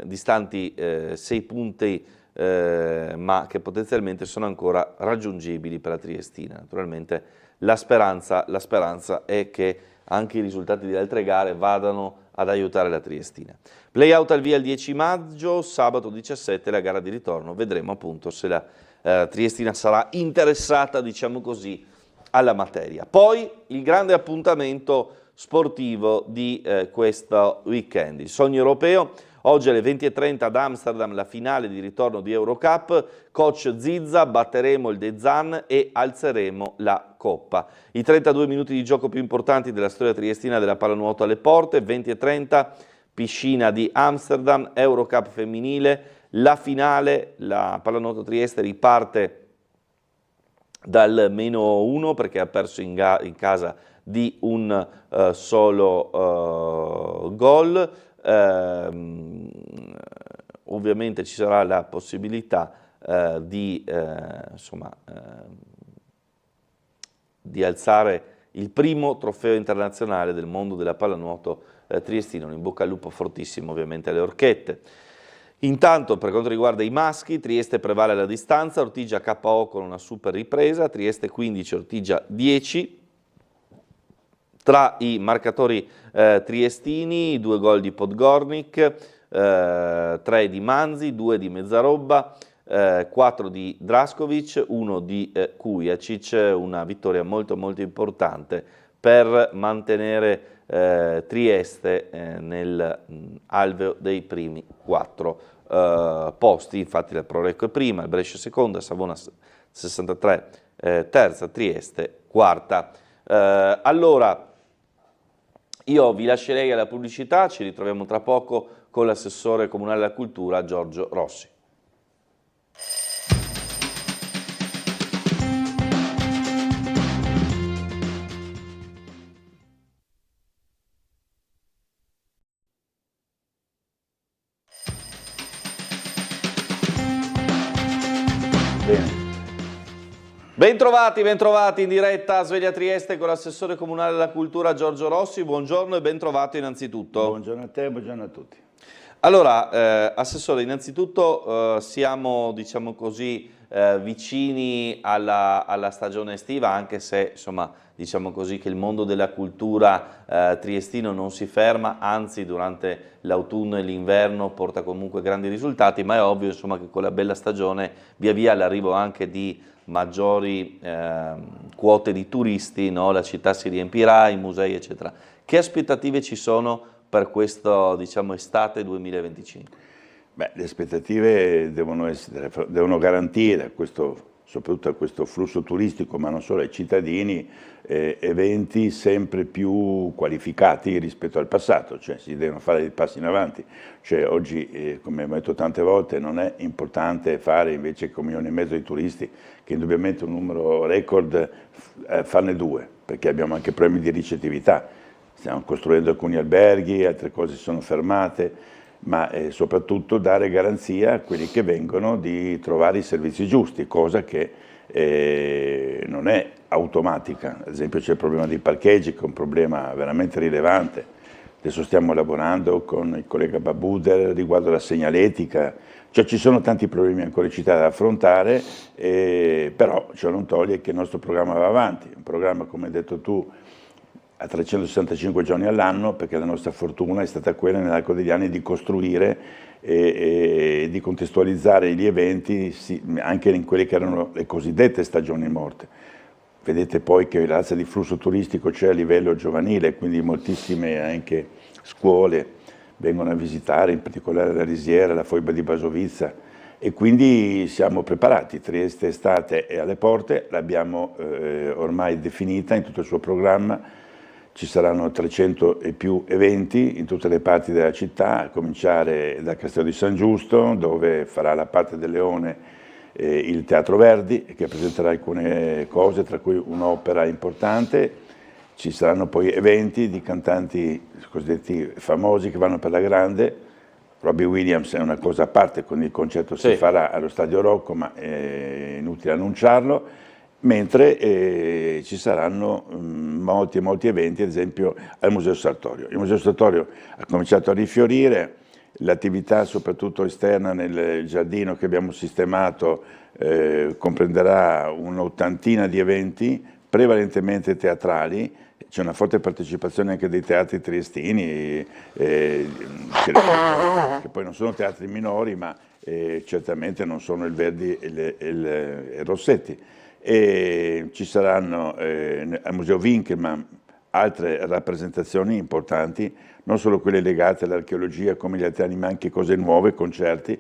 distanti 6 punti, ma che potenzialmente sono ancora raggiungibili per la Triestina. Naturalmente la speranza è che anche i risultati di altre gare vadano ad aiutare la Triestina. Playout al via il 10 maggio, sabato 17 la gara di ritorno, vedremo appunto se la Triestina sarà interessata, diciamo così, alla materia. Poi il grande appuntamento sportivo di questo weekend, il sogno europeo. Oggi alle 20:30 ad Amsterdam la finale di ritorno di Eurocup, coach Zizza, batteremo il De Zan e alzeremo la Coppa. I 32 minuti di gioco più importanti della storia triestina della pallanuoto alle porte, 20:30, piscina di Amsterdam, Eurocup femminile, la finale, la pallanuoto Trieste riparte dal -1 perché ha perso in casa di un solo gol. Ovviamente ci sarà la possibilità di alzare il primo trofeo internazionale del mondo della pallanuoto triestino. In bocca al lupo fortissimo ovviamente alle Orchette. Intanto per quanto riguarda i maschi, Trieste prevale alla distanza, Ortigia KO con una super ripresa, Trieste 15, Ortigia 10. Tra i marcatori triestini, 2 gol di Podgornik, 3 di Manzi, 2 di Mezzarobba, 4 di Draskovic, 1 di Kujacic, una vittoria molto molto importante per mantenere Trieste nell'alveo dei primi 4 posti. Infatti la Prorecco è prima, il Brescia seconda, Savona 63 terza, Trieste quarta. Allora, io vi lascerei alla pubblicità, ci ritroviamo tra poco con l'assessore comunale alla cultura Giorgio Rossi. Bentrovati in diretta a Sveglia Trieste con l'assessore comunale alla cultura Giorgio Rossi. Buongiorno e bentrovato innanzitutto. Buongiorno a te, buongiorno a tutti. Allora, assessore, innanzitutto siamo, diciamo così, vicini alla stagione estiva, anche se, insomma, diciamo così, che il mondo della cultura triestino non si ferma, anzi durante l'autunno e l'inverno porta comunque grandi risultati, ma è ovvio, insomma, che con la bella stagione via via l'arrivo anche di maggiori quote di turisti, no? La città si riempirà, i musei eccetera. Che aspettative ci sono per questo, diciamo, estate 2025? Beh, le aspettative devono garantire soprattutto a questo flusso turistico, ma non solo ai cittadini, eventi sempre più qualificati rispetto al passato, cioè si devono fare dei passi in avanti. Cioè oggi, come abbiamo detto tante volte, non è importante fare invece che 1,5 milioni di turisti, che indubbiamente è un numero record, farne 2, perché abbiamo anche problemi di ricettività. Stiamo costruendo alcuni alberghi, altre cose si sono fermate, ma soprattutto dare garanzia a quelli che vengono di trovare i servizi giusti, cosa che non è automatica. Ad esempio c'è il problema dei parcheggi, che è un problema veramente rilevante. adesso stiamo lavorando con il collega Babuder riguardo alla segnaletica, cioè ci sono tanti problemi ancora in città da affrontare, però ciò non toglie che il nostro programma va avanti, un programma, come hai detto tu, a 365 giorni all'anno, perché la nostra fortuna è stata quella nell'arco degli anni di costruire e di contestualizzare gli eventi anche in quelle che erano le cosiddette stagioni morte. Vedete poi che l'alza di flusso turistico c'è a livello giovanile, quindi moltissime anche scuole vengono a visitare, in particolare la Risiera, la Foiba di Basovizza, e quindi siamo preparati. Trieste estate è alle porte, l'abbiamo ormai definita in tutto il suo programma. Ci saranno 300 e più eventi in tutte le parti della città, a cominciare da Castello di San Giusto, dove farà la parte del Leone il Teatro Verdi, che presenterà alcune cose, tra cui un'opera importante. Ci saranno poi eventi di cantanti cosiddetti famosi che vanno per la grande. Robbie Williams è una cosa a parte, con il concerto si farà allo Stadio Rocco, ma è inutile annunciarlo. Mentre ci saranno molti eventi, ad esempio al Museo Sartorio. Il Museo Sartorio ha cominciato a rifiorire, l'attività soprattutto esterna nel giardino che abbiamo sistemato comprenderà un'ottantina di eventi, prevalentemente teatrali. C'è una forte partecipazione anche dei teatri triestini, che poi non sono teatri minori, ma certamente non sono il Verdi e il Rossetti. E ci saranno al Museo Winkelmann altre rappresentazioni importanti, non solo quelle legate all'archeologia come gli altri anni, ma anche cose nuove, concerti.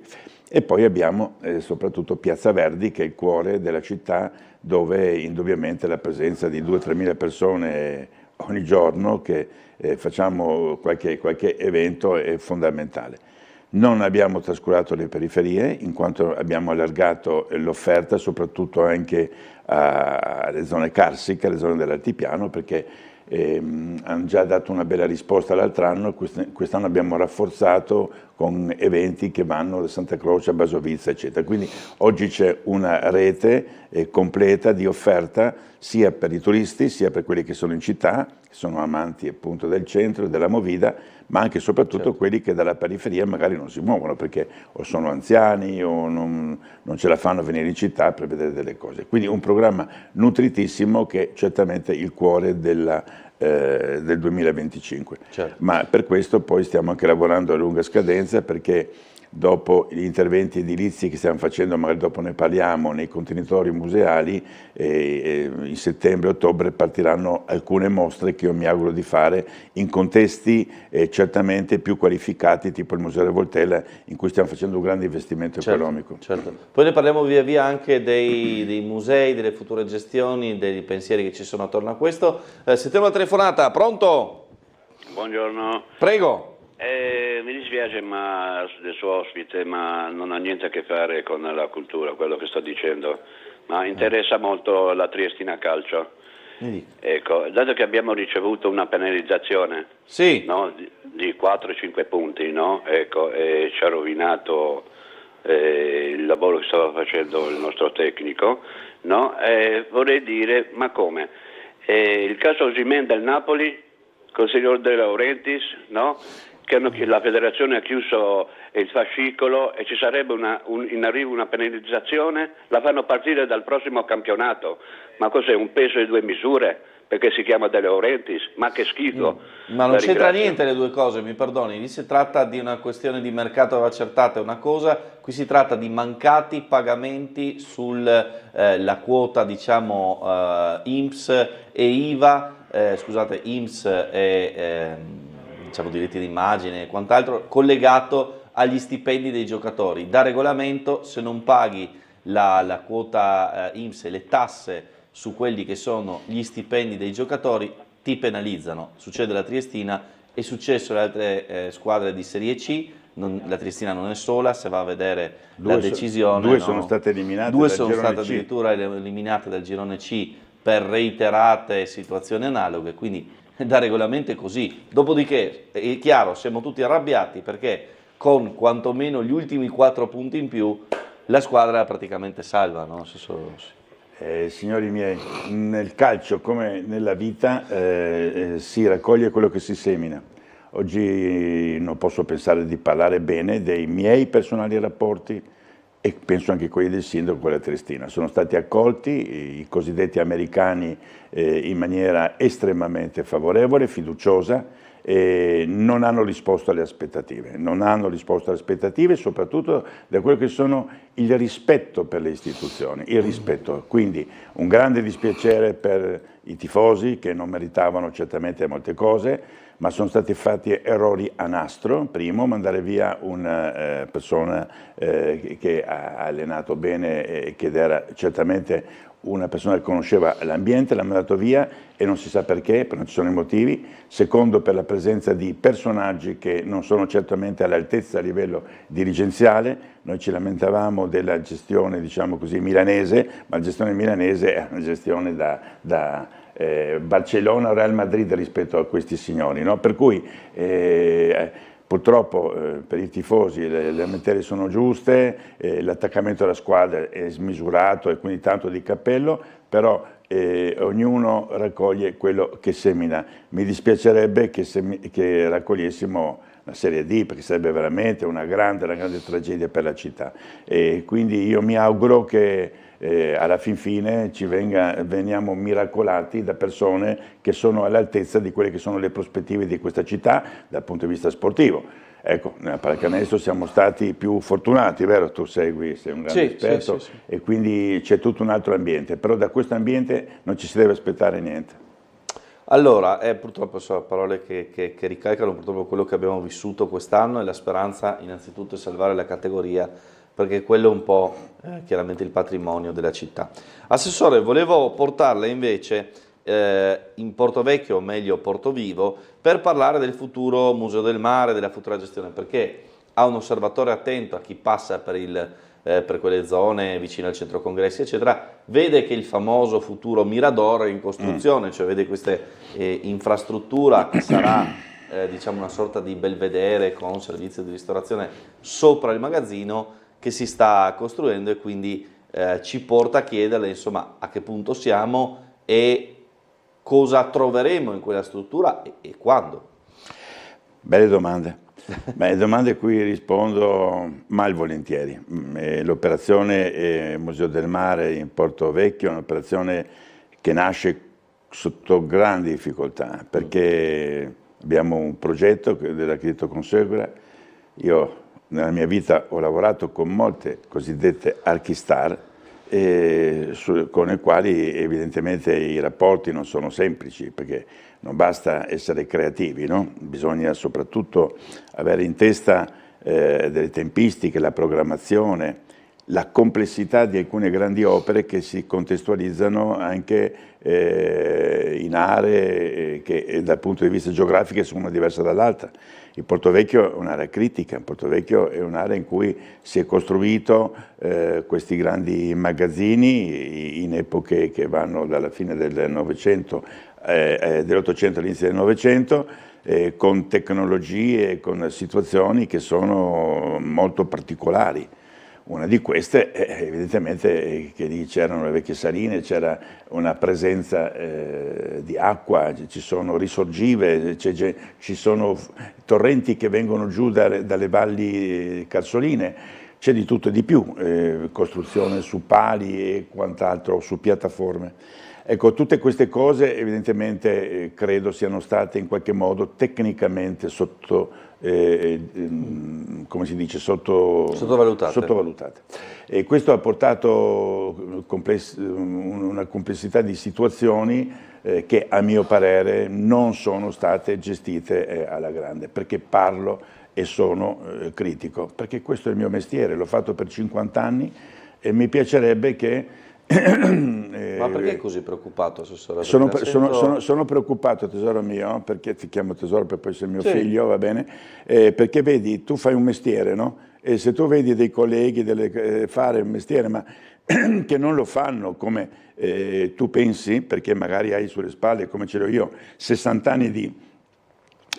E poi abbiamo soprattutto Piazza Verdi, che è il cuore della città, dove indubbiamente la presenza di 2-3 mila persone ogni giorno che facciamo qualche evento è fondamentale. Non abbiamo trascurato le periferie, in quanto abbiamo allargato l'offerta soprattutto anche alle zone carsiche, alle zone dell'altipiano, perché hanno già dato una bella risposta l'altro anno, quest'anno abbiamo rafforzato con eventi che vanno da Santa Croce a Basovizza, eccetera. Quindi oggi c'è una rete completa di offerta sia per i turisti, sia per quelli che sono in città, che sono amanti appunto del centro, della movida, ma anche e soprattutto quelli che dalla periferia magari non si muovono perché o sono anziani o non ce la fanno a venire in città per vedere delle cose. Quindi un programma nutritissimo che è certamente il cuore del 2025. Certo. Ma per questo poi stiamo anche lavorando a lunga scadenza, perché dopo gli interventi edilizi che stiamo facendo, magari dopo ne parliamo, nei contenitori museali, in settembre-ottobre partiranno alcune mostre che io mi auguro di fare in contesti certamente più qualificati, tipo il Museo del Voltella, in cui stiamo facendo un grande investimento economico. Certo. Poi ne parliamo via via anche dei musei, delle future gestioni, dei pensieri che ci sono attorno a questo. Sentiamo la telefonata, pronto? Buongiorno. Prego. Mi dispiace del suo ospite, ma non ha niente a che fare con la cultura, quello che sto dicendo, ma interessa molto la Triestina Calcio. Ecco, dato che abbiamo ricevuto una penalizzazione no, di 4-5 punti, no? Ecco, e ci ha rovinato il lavoro che stava facendo il nostro tecnico, no? Vorrei dire, ma come? Il caso Osimhen del Napoli, con il signor De Laurentiis, no? Che la federazione ha chiuso il fascicolo e ci sarebbe in arrivo una penalizzazione, la fanno partire dal prossimo campionato. Ma cos'è, un peso e due misure? Perché si chiama De Laurentiis? Ma che schifo! Ma non c'entra niente le due cose, mi perdoni, lì si tratta di una questione di mercato accertata, è una cosa, qui si tratta di mancati pagamenti sulla quota, diciamo, INPS e IVA, scusate, INPS e diciamo diritti d'immagine e quant'altro, collegato agli stipendi dei giocatori. Da regolamento, se non paghi la quota INPS e le tasse su quelli che sono gli stipendi dei giocatori, ti penalizzano. Succede alla Triestina, è successo alle altre squadre di Serie C, la Triestina non è sola, se va a vedere la decisione. Due sono state eliminate dal girone C. Due sono state addirittura eliminate dal girone C per reiterate situazioni analoghe, quindi da regolamento è così. Dopodiché è chiaro, siamo tutti arrabbiati perché con quantomeno gli ultimi 4 punti in più la squadra è praticamente salva, no? Signori miei, nel calcio come nella vita si raccoglie quello che si semina. oggi non posso pensare di parlare bene dei miei personali rapporti e penso anche quelli del sindaco con la Triestina. Sono stati accolti i cosiddetti americani in maniera estremamente favorevole, fiduciosa, e non hanno risposto alle aspettative, soprattutto da quello che sono il rispetto per le istituzioni, il rispetto. Quindi un grande dispiacere per i tifosi che non meritavano certamente molte cose, ma sono stati fatti errori a nastro. Primo, mandare via una persona che ha allenato bene e che era certamente una persona che conosceva l'ambiente, l'ha mandato via e non si sa perché non ci sono i motivi. Secondo, per la presenza di personaggi che non sono certamente all'altezza a livello dirigenziale. Noi ci lamentavamo della gestione, diciamo così, milanese, ma la gestione milanese è una gestione da Barcellona o Real Madrid rispetto a questi signori, no? Per cui purtroppo per i tifosi le lamentele sono giuste, l'attaccamento alla squadra è smisurato e quindi tanto di cappello, però ognuno raccoglie quello che semina. Mi dispiacerebbe che raccogliessimo la Serie D, perché sarebbe veramente una grande tragedia per la città. E quindi io mi auguro che alla fin fine veniamo miracolati da persone che sono all'altezza di quelle che sono le prospettive di questa città dal punto di vista sportivo. Ecco, nella pallacanestro siamo stati più fortunati, vero? Tu sei un grande esperto, sì. E quindi c'è tutto un altro ambiente, però da questo ambiente non ci si deve aspettare niente. Allora, purtroppo sono parole che ricalcano purtroppo quello che abbiamo vissuto quest'anno, e la speranza innanzitutto è salvare la categoria, perché quello è un po' chiaramente il patrimonio della città. Assessore, volevo portarla invece in Portovecchio, o meglio Portovivo, per parlare del futuro Museo del Mare, della futura gestione, perché ha un osservatore attento a chi passa per quelle zone vicino al centro congressi, eccetera, vede che il famoso futuro Mirador è in costruzione, cioè vede questa infrastruttura che sarà diciamo una sorta di belvedere con servizio di ristorazione sopra il magazzino che si sta costruendo, e quindi ci porta a chiederle insomma a che punto siamo e cosa troveremo in quella struttura e quando. Belle domande. Beh, domande a cui rispondo malvolentieri. L'operazione Museo del Mare in Portovecchio è un'operazione che nasce sotto grandi difficoltà, perché abbiamo un progetto dell'architetto Consegura. Io nella mia vita ho lavorato con molte cosiddette archistar, con le quali evidentemente i rapporti non sono semplici, perché non basta essere creativi, no? Bisogna soprattutto avere in testa delle tempistiche, la programmazione, la complessità di alcune grandi opere che si contestualizzano anche in aree che dal punto di vista geografico sono diverse dall'altra. Il Portovecchio è un'area critica, il Portovecchio è un'area in cui si è costruito questi grandi magazzini in epoche che vanno dalla fine del Novecento, dell'Ottocento all'inizio del Novecento, con tecnologie, con situazioni che sono molto particolari. Una di queste evidentemente che lì c'erano le vecchie saline, c'era una presenza di acqua, ci sono risorgive, ci sono torrenti che vengono giù dalle valli carsoline, c'è di tutto e di più, costruzione su pali e quant'altro, su piattaforme. Ecco, tutte queste cose evidentemente credo siano state in qualche modo tecnicamente sottovalutate. E questo ha portato una complessità di situazioni che a mio parere non sono state gestite alla grande, perché parlo e sono critico, perché questo è il mio mestiere, l'ho fatto per 50 anni e mi piacerebbe che ma perché è così preoccupato, Assessore? Sono preoccupato, tesoro mio, perché ti chiamo tesoro per poi essere mio figlio, va bene? Perché vedi, tu fai un mestiere, no? E se tu vedi dei colleghi fare un mestiere, ma che non lo fanno come tu pensi, perché magari hai sulle spalle, come ce l'ho io, 60 anni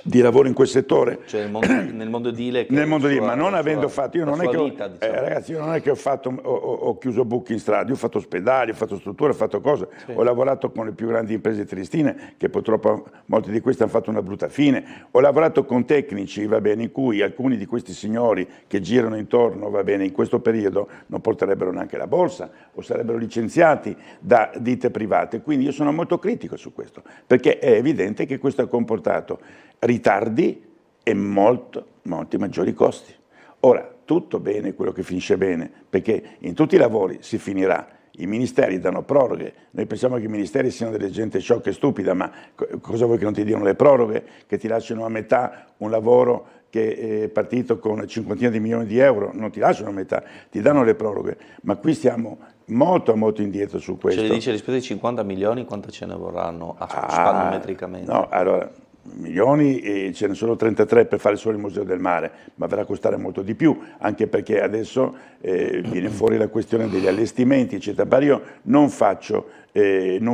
di lavoro in quel settore. Cioè nel mondo edile. Nel mondo edile, ma non avendo fatto, io non è che vita, diciamo. Ragazzi, io non è che ho chiuso buchi in strada, io ho fatto ospedali, ho fatto strutture, ho fatto cose, sì. Ho lavorato con le più grandi imprese triestine, che purtroppo molti di queste hanno fatto una brutta fine, ho lavorato con tecnici, va bene, in cui alcuni di questi signori che girano intorno, va bene, in questo periodo non porterebbero neanche la borsa o sarebbero licenziati da ditte private, quindi io sono molto critico su questo, perché è evidente che questo ha comportato ritardi e molti maggiori costi. Ora, tutto bene quello che finisce bene, perché in tutti i lavori si finirà. I ministeri danno proroghe, noi pensiamo che i ministeri siano delle gente sciocca e stupida, ma cosa vuoi che non ti diano le proroghe? Che ti lasciano a metà un lavoro che è partito con 50 di milioni di euro, non ti lasciano a metà, ti danno le proroghe, ma qui stiamo molto indietro su questo. Ce le dice rispetto ai 50 milioni quanto ce ne vorranno spannometricamente? No, allora, milioni e ce ne sono 33 per fare solo il Museo del Mare, ma verrà a costare molto di più, anche perché adesso viene fuori la questione degli allestimenti, eccetera. Ma io non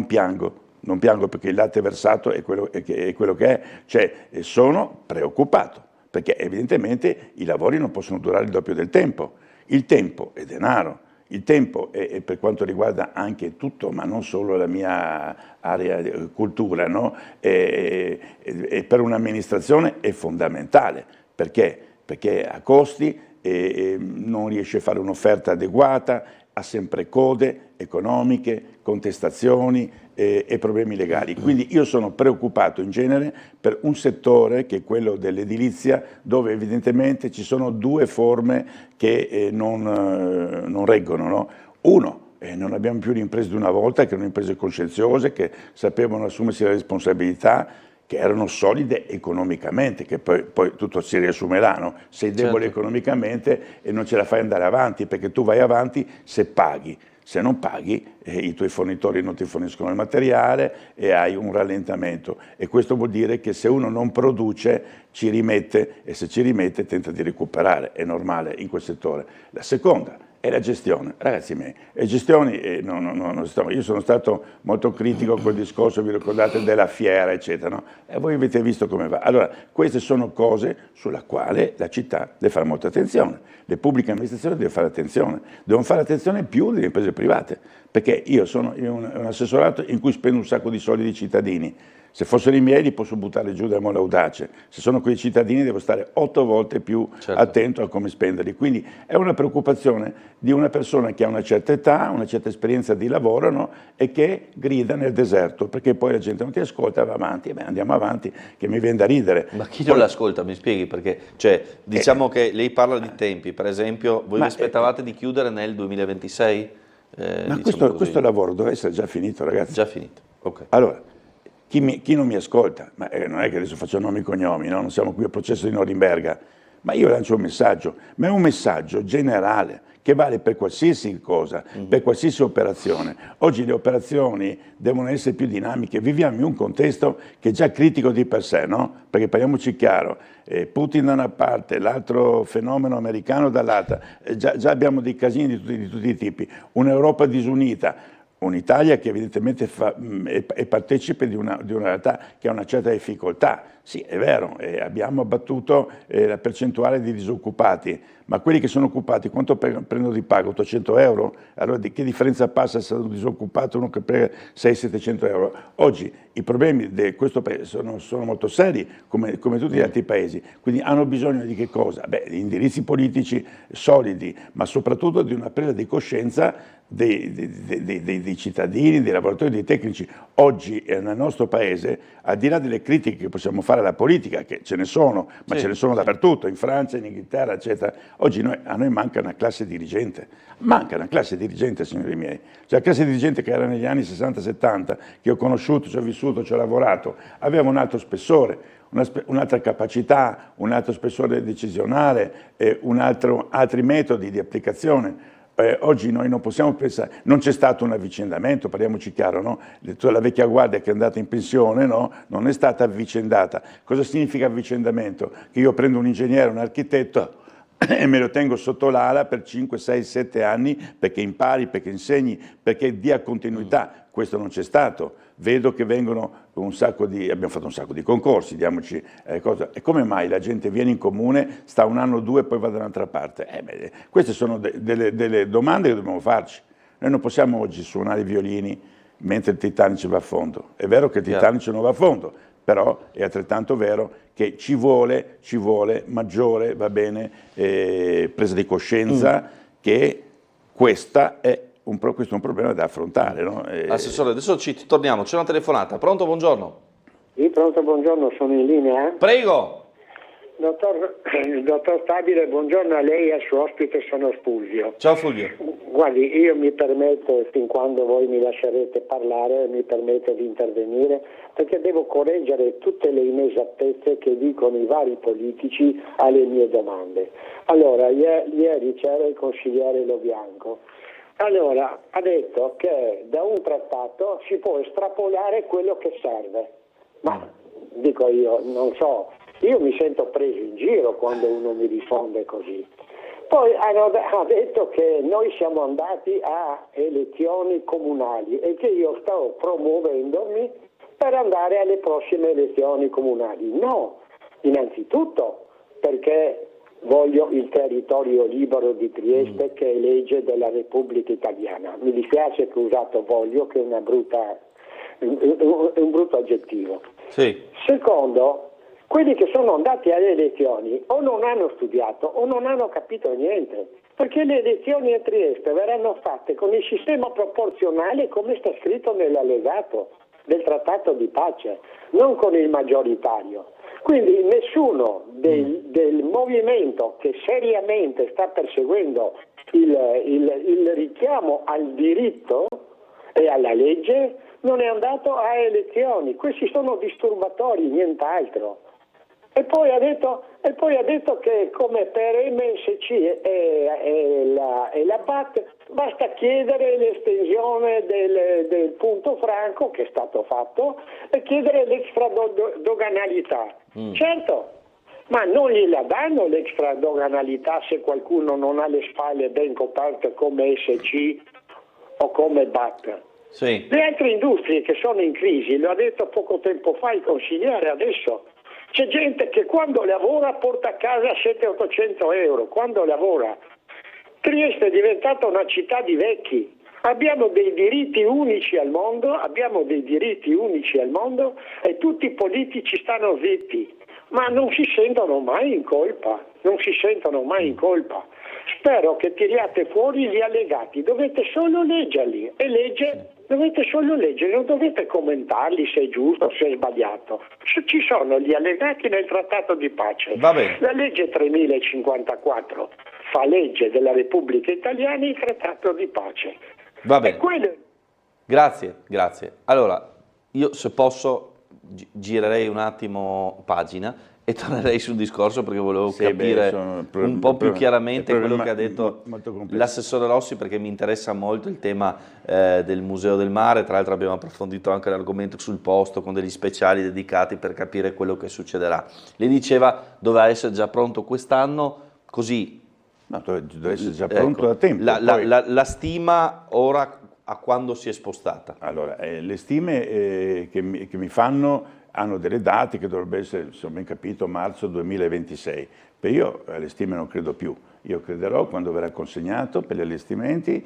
piango perché il latte versato è quello che è, cioè sono preoccupato, perché evidentemente i lavori non possono durare il doppio del tempo. Il tempo è denaro. Il tempo è per quanto riguarda anche tutto, ma non solo la mia area di cultura, no? E per un'amministrazione è fondamentale. Perché? Perché ha costi, non riesce a fare un'offerta adeguata, ha sempre code economiche, contestazioni e problemi legali. Quindi io sono preoccupato in genere per un settore che è quello dell'edilizia, dove evidentemente ci sono due forme che non reggono. No? Uno, non abbiamo più le imprese di una volta, che erano imprese coscienziose, che sapevano assumersi la responsabilità, che erano solide economicamente, che poi tutto si riassumerà, no? Sei debole economicamente e non ce la fai andare avanti, perché tu vai avanti se paghi. Se non paghi, i tuoi fornitori non ti forniscono il materiale e hai un rallentamento. E questo vuol dire che se uno non produce, ci rimette, e se ci rimette tenta di recuperare. È normale in quel settore. La seconda è la gestione. Ragazzi miei, le gestioni, io sono stato molto critico col discorso, vi ricordate, della fiera, eccetera, no? E voi avete visto come va. Allora, queste sono cose sulla quale la città deve fare molta attenzione. Le pubbliche amministrazioni devono fare attenzione più delle imprese private, perché io sono in un assessorato in cui spendo un sacco di soldi di cittadini. Se fossero i miei li posso buttare giù da mola audace, se sono quei cittadini devo stare 8 volte più attento a come spenderli. Quindi è una preoccupazione di una persona che ha una certa età, una certa esperienza di lavoro, no? E che grida nel deserto, perché poi la gente non ti ascolta, va avanti, andiamo avanti, che mi viene da ridere. Ma chi non l'ascolta, mi spieghi? Perché diciamo che lei parla di tempi, per esempio, voi vi aspettavate di chiudere nel 2026? Ma questo lavoro deve essere già finito, ragazzi. Già finito, ok. Allora, chi non mi ascolta, ma non è che adesso faccio nomi e cognomi, no? Non siamo qui al processo di Norimberga, ma io lancio un messaggio, ma è un messaggio generale che vale per qualsiasi cosa, per qualsiasi operazione. Oggi le operazioni devono essere più dinamiche, viviamo in un contesto che è già critico di per sé, no? Perché parliamoci chiaro, Putin da una parte, l'altro fenomeno americano dall'altra, già abbiamo dei casini di tutti i tipi, un'Europa disunita, un'Italia che evidentemente è partecipe di una realtà che ha una certa difficoltà. Sì, è vero, abbiamo abbattuto la percentuale di disoccupati, ma quelli che sono occupati quanto prendono di paga? 800 euro? Allora di che differenza passa se sono disoccupato uno che prende 600-700 euro? Oggi i problemi di questo paese sono molto seri, come tutti gli altri paesi, quindi hanno bisogno di che cosa? Beh, di indirizzi politici solidi, ma soprattutto di una presa di coscienza dei cittadini, dei lavoratori, dei tecnici. Oggi nel nostro paese, al di là delle critiche che possiamo fare alla politica, che ce ne sono, ma ce ne sono dappertutto, in Francia, in Inghilterra, eccetera, oggi a noi manca una classe dirigente. Manca una classe dirigente, signori miei. Cioè la classe dirigente che era negli anni 60-70, che ho conosciuto, ci ho vissuto, ci ho lavorato, aveva un altro spessore, un'altra capacità, un altro spessore decisionale, altri metodi di applicazione. Oggi noi non possiamo pensare, non c'è stato un avvicendamento, parliamoci chiaro, no? La vecchia guardia che è andata in pensione, no? Non è stata avvicendata. Cosa significa avvicendamento? Che io prendo un ingegnere, un architetto, e me lo tengo sotto l'ala per 5, 6, 7 anni perché impari, perché insegni, perché dia continuità. Questo non c'è stato. Vedo che vengono abbiamo fatto un sacco di concorsi, diamoci cosa. E come mai la gente viene in comune, sta un anno o due e poi va da un'altra parte? Queste sono delle domande che dobbiamo farci. Noi non possiamo oggi suonare i violini mentre il Titanic va a fondo. È vero che il Titanic non va a fondo, però è altrettanto vero che ci vuole maggiore, va bene, presa di coscienza che questo è un problema da affrontare. No? Assessore, adesso ci torniamo, c'è una telefonata. Pronto, buongiorno. Sì, pronto, buongiorno, sono in linea. Prego. Dottor Stabile, buongiorno a lei e al suo ospite, sono Fulvio. Ciao Fulvio. Guardi, io mi permetto, fin quando voi mi lascerete parlare, mi permetto di intervenire, perché devo correggere tutte le inesattezze che dicono i vari politici alle mie domande. Allora, ieri c'era il consigliere Lo Bianco. Allora, ha detto che da un trattato si può estrapolare quello che serve. Ma, dico io, non so, io mi sento preso in giro quando uno mi risponde così. Poi ha detto che noi siamo andati a elezioni comunali e che io stavo promuovendomi per andare alle prossime elezioni comunali. No, innanzitutto perché voglio il territorio libero di Trieste che è legge della Repubblica Italiana. Mi dispiace che ho usato voglio, che è un brutto aggettivo. Sì. Secondo, quelli che sono andati alle elezioni o non hanno studiato o non hanno capito niente, perché le elezioni a Trieste verranno fatte con il sistema proporzionale come sta scritto nell'allegato del trattato di pace, non con il maggioritario. Quindi nessuno del movimento che seriamente sta perseguendo il richiamo al diritto e alla legge non è andato a elezioni. Questi sono disturbatori, nient'altro. E poi ha detto che come per MSC e la BAT basta chiedere l'estensione del punto franco, che è stato fatto, e chiedere l'extradoganalità. Certo, ma non gliela danno l'extradoganalità se qualcuno non ha le spalle ben coperte come SC o come BAT. Sì. Le altre industrie che sono in crisi, lo ha detto poco tempo fa il consigliere, adesso c'è gente che quando lavora porta a casa 700-800 euro, quando lavora. Trieste è diventata una città di vecchi, abbiamo dei diritti unici al mondo, e tutti i politici stanno zitti, ma non si sentono mai in colpa, Spero che tiriate fuori gli allegati, dovete solo leggerli dovete solo leggere, non dovete commentarli se è giusto o se è sbagliato. Ci sono gli allegati nel trattato di pace. Va bene. La legge 3054 fa legge della Repubblica Italiana il trattato di pace. Va bene. Grazie. Allora, io se posso girerei un attimo pagina e tornerei sul discorso perché volevo capire un po' più chiaramente quello che ha detto l'assessore Rossi, perché mi interessa molto il tema del Museo del Mare. Tra l'altro abbiamo approfondito anche l'argomento sul posto con degli speciali dedicati per capire quello che succederà. Lei diceva doveva essere già pronto quest'anno, così. No, deve essere già pronto da tempo. La stima ora a quando si è spostata? Allora, le stime che mi fanno hanno delle date che dovrebbero essere, se ho ben capito, marzo 2026. Io alle stime non credo più. Io crederò quando verrà consegnato per gli allestimenti,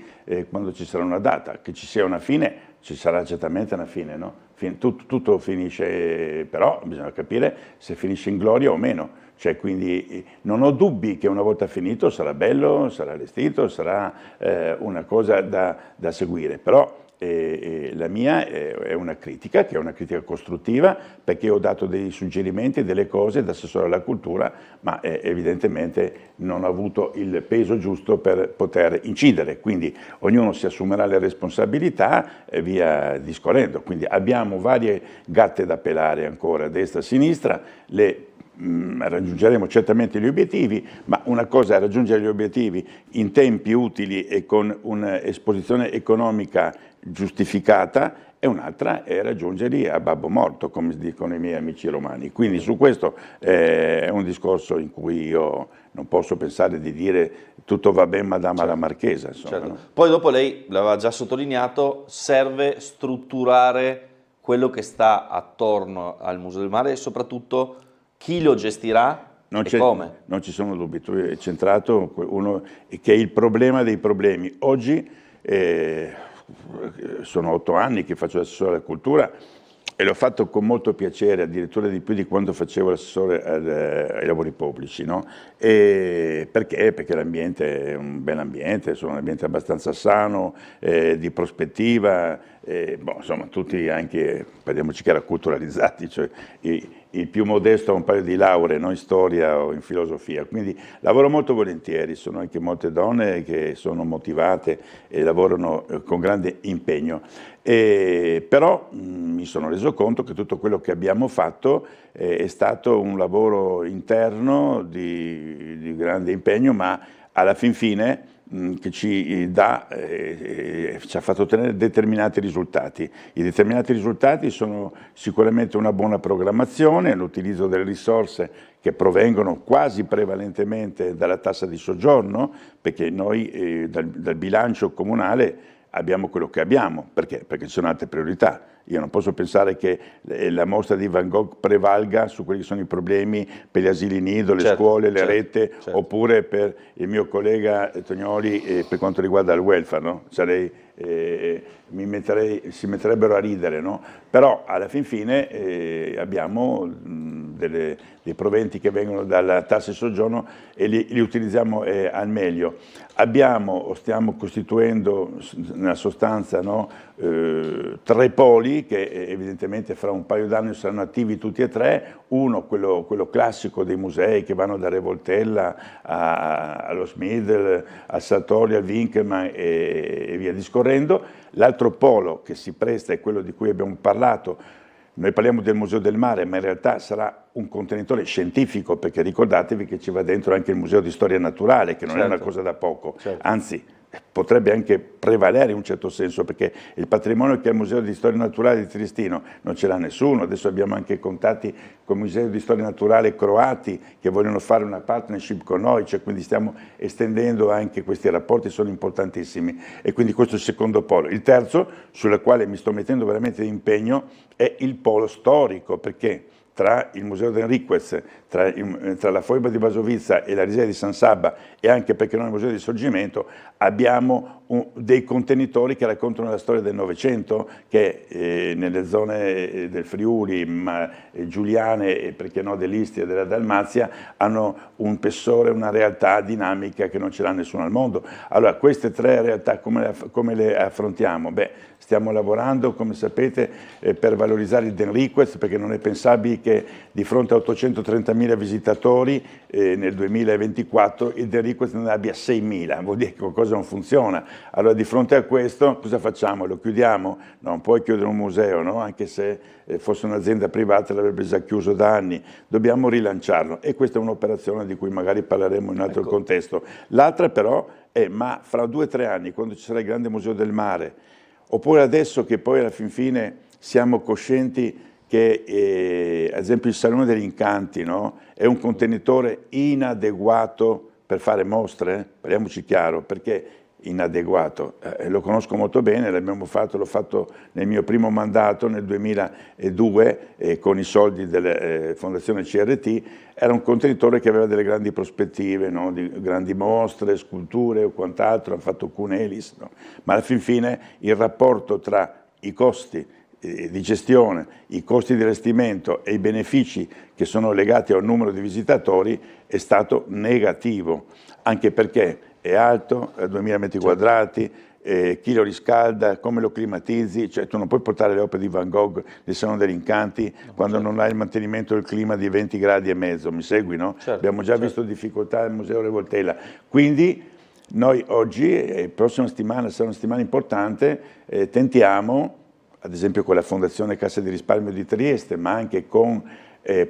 quando ci sarà una data. Che ci sia una fine, ci sarà certamente una fine, no? Tutto finisce, però bisogna capire se finisce in gloria o meno. Cioè, quindi non ho dubbi che una volta finito sarà bello, sarà allestito, sarà una cosa da seguire, però la mia è una critica, che è una critica costruttiva, perché ho dato dei suggerimenti, delle cose da assessore alla cultura, ma evidentemente non ho avuto il peso giusto per poter incidere, quindi ognuno si assumerà le responsabilità e via discorrendo. Quindi abbiamo varie gatte da pelare ancora a destra e a sinistra, le raggiungeremo certamente gli obiettivi, ma una cosa è raggiungere gli obiettivi in tempi utili e con un'esposizione economica giustificata, e un'altra è raggiungerli a babbo morto, come dicono i miei amici romani. Quindi su questo è un discorso in cui io non posso pensare di dire tutto va bene madama la marchesa. Insomma, certo. no? Poi dopo lei l'aveva già sottolineato, serve strutturare quello che sta attorno al Museo del Mare e soprattutto chi lo gestirà e come. Non ci sono dubbi, tu hai centrato uno che è il problema dei problemi. Oggi sono 8 anni che faccio l'assessore alla cultura e l'ho fatto con molto piacere, addirittura di più di quando facevo l'assessore ai lavori pubblici, no? Perché? Perché l'ambiente è un bel ambiente, sono un ambiente abbastanza sano, di prospettiva, insomma tutti anche, parliamoci chiaro, culturalizzati, cioè il più modesto ha un paio di lauree, no? In storia o in filosofia, quindi lavoro molto volentieri, sono anche molte donne che sono motivate e lavorano con grande impegno. Però mi sono reso conto che tutto quello che abbiamo fatto è stato un lavoro interno di grande impegno, ma alla fin fine che ci ha fatto ottenere determinati risultati. I determinati risultati sono sicuramente una buona programmazione, l'utilizzo delle risorse che provengono quasi prevalentemente dalla tassa di soggiorno, perché noi dal bilancio comunale abbiamo quello che abbiamo. Perché? Perché ci sono altre priorità. Io non posso pensare che la mostra di Van Gogh prevalga su quelli che sono i problemi per gli asili nido, le scuole, le rette, oppure per il mio collega Tognoli per quanto riguarda il welfare, no? Si metterebbero a ridere, no? Però alla fin fine abbiamo dei proventi che vengono dalla tassa di soggiorno e li utilizziamo al meglio. Stiamo costituendo nella sostanza, no, 3 poli che evidentemente fra un paio d'anni saranno attivi tutti e 3, uno quello classico dei musei che vanno da Revoltella allo Smidl, al Sartori, al Winkelmann e via discorrendo. L'altro polo che si presta è quello di cui abbiamo parlato. Noi parliamo del Museo del Mare, ma in realtà sarà un contenitore scientifico, perché ricordatevi che ci va dentro anche il Museo di Storia Naturale, che non è una cosa da poco, anzi potrebbe anche prevalere in un certo senso, perché il patrimonio che è il Museo di Storia Naturale di Triestino non ce l'ha nessuno. Adesso abbiamo anche contatti con il Museo di Storia Naturale croati che vogliono fare una partnership con noi, cioè quindi stiamo estendendo anche questi rapporti, sono importantissimi, e quindi questo è il secondo polo. Il terzo, sulla quale mi sto mettendo veramente di impegno, è il polo storico, perché tra il Museo d'Enriquez, tra la Foiba di Basovizza e la Risea di San Sabba, e anche perché noi il Museo di Sorgimento, abbiamo dei contenitori che raccontano la storia del Novecento, che nelle zone del Friuli, giuliane e perché no dell'Istria e della Dalmazia, hanno un spessore, una realtà dinamica che non ce l'ha nessuno al mondo. Allora, queste 3 realtà come le affrontiamo? Stiamo lavorando, come sapete, per valorizzare il d'Enriquez, perché non è pensabile che di fronte a 830.000 visitatori nel 2024 il d'Enriquez ne abbia 6.000, vuol dire che qualcosa non funziona. Allora di fronte a questo cosa facciamo? Lo chiudiamo? No, non puoi chiudere un museo, no? Anche se fosse un'azienda privata l'avrebbe già chiuso da anni, dobbiamo rilanciarlo, e questa è un'operazione di cui magari parleremo in un altro contesto. L'altra però è, ma fra 2 o 3 anni, quando ci sarà il grande Museo del Mare, oppure adesso che poi alla fin fine siamo coscienti che ad esempio il Salone degli Incanti, no, è un contenitore inadeguato per fare mostre? Parliamoci chiaro, perché inadeguato? Lo conosco molto bene, l'ho fatto nel mio primo mandato nel 2002 con i soldi della Fondazione CRT. Era un contenitore che aveva delle grandi prospettive, no? Di grandi mostre, sculture o quant'altro, hanno fatto Cunelis, no? Ma alla fin fine il rapporto tra i costi di gestione, i costi di allestimento e i benefici che sono legati al numero di visitatori è stato negativo, anche perché è alto, 2000 metri quadrati, chi lo riscalda, come lo climatizzi, cioè tu non puoi portare le opere di Van Gogh nel Salone degli Incanti quando non hai il mantenimento del clima di 20 gradi e mezzo, mi segui, no? Abbiamo già visto difficoltà al Museo Revoltella, quindi noi oggi, prossima settimana sarà una settimana importante, tentiamo, ad esempio con la Fondazione Cassa di Risparmio di Trieste, ma anche con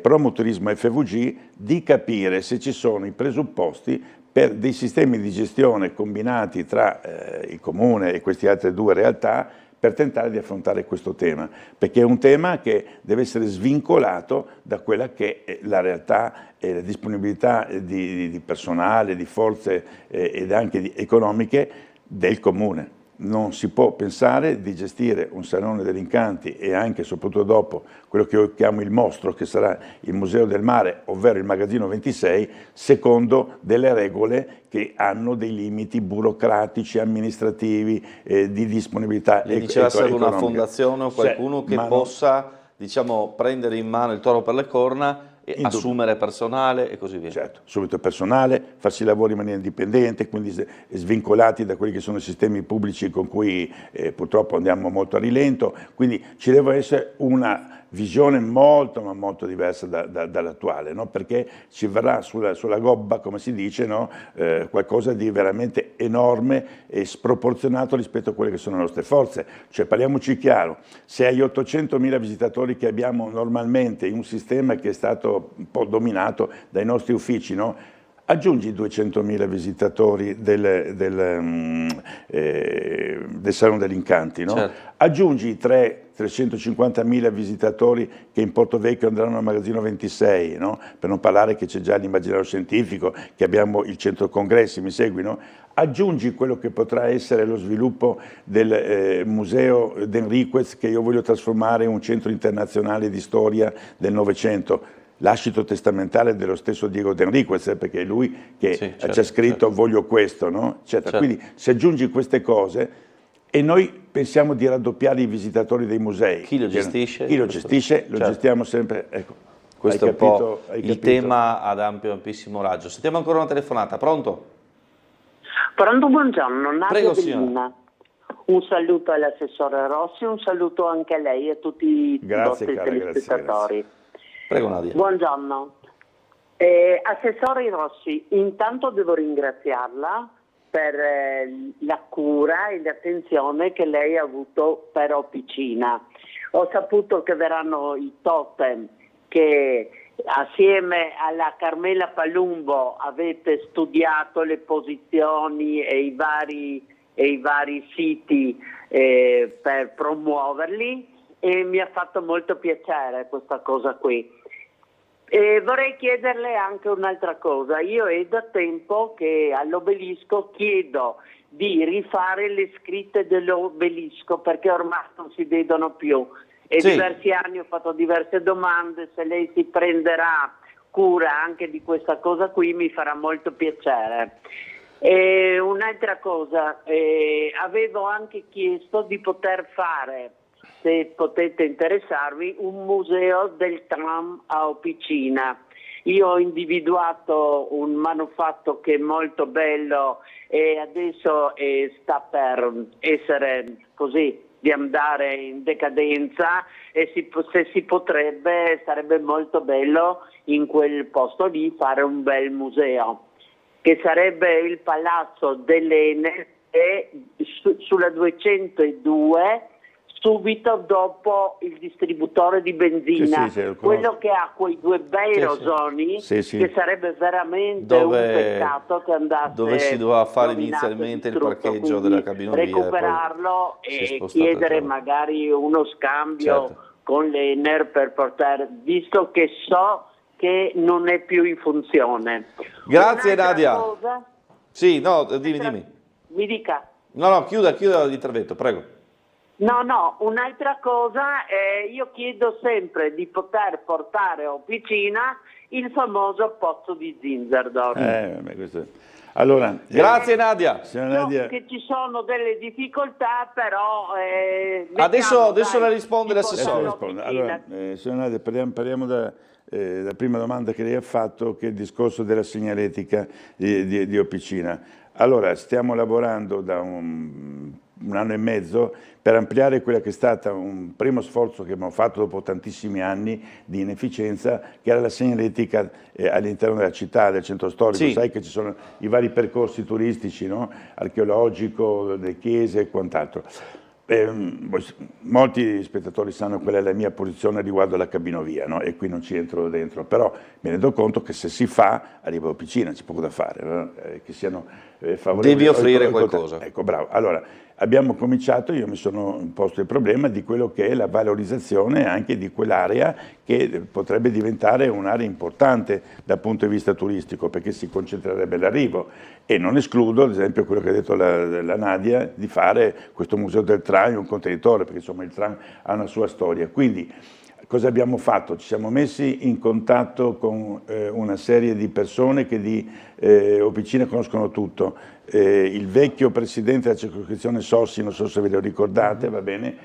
Promoturismo FVG di capire se ci sono i presupposti per dei sistemi di gestione combinati tra il Comune e queste altre due realtà per tentare di affrontare questo tema, perché è un tema che deve essere svincolato da quella che è la realtà e la disponibilità di personale, di forze ed anche economiche del Comune. Non si può pensare di gestire un Salone degli Incanti e anche e soprattutto dopo quello che io chiamo il mostro, che sarà il Museo del Mare, ovvero il Magazzino 26, secondo delle regole che hanno dei limiti burocratici, amministrativi, di disponibilità economica. Le diceva serve una fondazione o qualcuno che possa, diciamo, prendere in mano il toro per le corna e assumere personale e così via. Certo, subito personale, farsi i lavori in maniera indipendente, quindi svincolati da quelli che sono i sistemi pubblici con cui purtroppo andiamo molto a rilento, quindi ci deve essere una visione molto ma molto diversa dall'attuale, no? Perché ci verrà sulla gobba, come si dice, no? Qualcosa di veramente enorme e sproporzionato rispetto a quelle che sono le nostre forze. Cioè, parliamoci chiaro, se ai 800.000 visitatori che abbiamo normalmente in un sistema che è stato un po' dominato dai nostri uffici, no? Aggiungi 200.000 visitatori del Salone degli Incanti, no? Certo. Aggiungi 350.000 visitatori che in Porto Vecchio andranno al Magazzino 26, no? Per non parlare che c'è già l'immaginario scientifico, che abbiamo il centro congressi, mi segui, no? Aggiungi quello che potrà essere lo sviluppo del Museo d'Enriquez, che io voglio trasformare in un centro internazionale di storia del Novecento. L'ascito testamentale dello stesso Diego d'Enriquez, perché è lui che c'è scritto voglio questo, no? Certo. Quindi se aggiungi queste cose e noi pensiamo di raddoppiare i visitatori dei musei. Chi lo gestisce? Chi lo gestisce, lo gestiamo sempre. Ecco, questo è un po' il tema ad ampissimo raggio. Sentiamo ancora una telefonata, pronto? Pronto, buongiorno, Nadia Prego, Bellina. Un saluto all'assessore Rossi, un saluto anche a lei e a tutti i vostri telespettatori. Grazie. Prego Nadia. Buongiorno. Assessore Rossi, intanto devo ringraziarla per la cura e l'attenzione che lei ha avuto per Opicina. Ho saputo che verranno i totem che assieme alla Carmela Palumbo avete studiato le posizioni e i vari siti per promuoverli. E mi ha fatto molto piacere questa cosa qui. E vorrei chiederle anche un'altra cosa. Io è da tempo che all'obelisco chiedo di rifare le scritte dell'obelisco perché ormai non si vedono più. E diversi anni ho fatto diverse domande, se lei si prenderà cura anche di questa cosa qui mi farà molto piacere. E un'altra cosa, avevo anche chiesto di poter fare, se potete interessarvi, un museo del tram a Opicina. Io ho individuato un manufatto che è molto bello e adesso sta per essere così, di andare in decadenza e se si potrebbe, sarebbe molto bello in quel posto lì fare un bel museo, che sarebbe il Palazzo dell'Enel sulla 202, subito dopo il distributore di benzina, quello che ha quei due bei rosoni, che sarebbe veramente un peccato che andasse dove si doveva fare inizialmente il parcheggio della cabinovia, recuperarlo e chiedere magari uno scambio con l'Ener per portare, visto che so che non è più in funzione. Grazie Nadia. Sì, no, dimmi. Mi dica. No, chiuda l'intervento, prego. No, un'altra cosa, io chiedo sempre di poter portare a Opicina il famoso pozzo di Zinzerdorf. Allora, grazie Nadia. Nadia. Che ci sono delle difficoltà, però adesso le risponde l'assessore. Allora, signora Nadia, parliamo della prima domanda che lei ha fatto, che è il discorso della segnaletica di Opicina. Allora, stiamo lavorando da un anno e mezzo per ampliare quella che è stata un primo sforzo che abbiamo fatto dopo tantissimi anni di inefficienza, che era la segnaletica all'interno della città, del centro storico. Sai che ci sono i vari percorsi turistici, no? Archeologico, le chiese e quant'altro. Molti spettatori sanno qual è la mia posizione riguardo alla cabinovia, no? E qui non ci entro dentro, però mi rendo conto che se si fa arriva Opicina, c'è poco da fare, no? Che siano favorevoli. Devi offrire qualcosa. Ecco, bravo. Allora, abbiamo cominciato, io mi sono posto il problema di quello che è la valorizzazione anche di quell'area che potrebbe diventare un'area importante dal punto di vista turistico, perché si concentrerebbe l'arrivo, e non escludo, ad esempio, quello che ha detto la Nadia, di fare questo museo del tram, un contenitore, perché insomma il tram ha una sua storia. Quindi cosa abbiamo fatto? Ci siamo messi in contatto con una serie di persone che di Opicina conoscono tutto. Il vecchio presidente della circoscrizione Sossi, non so se ve lo ricordate, va bene,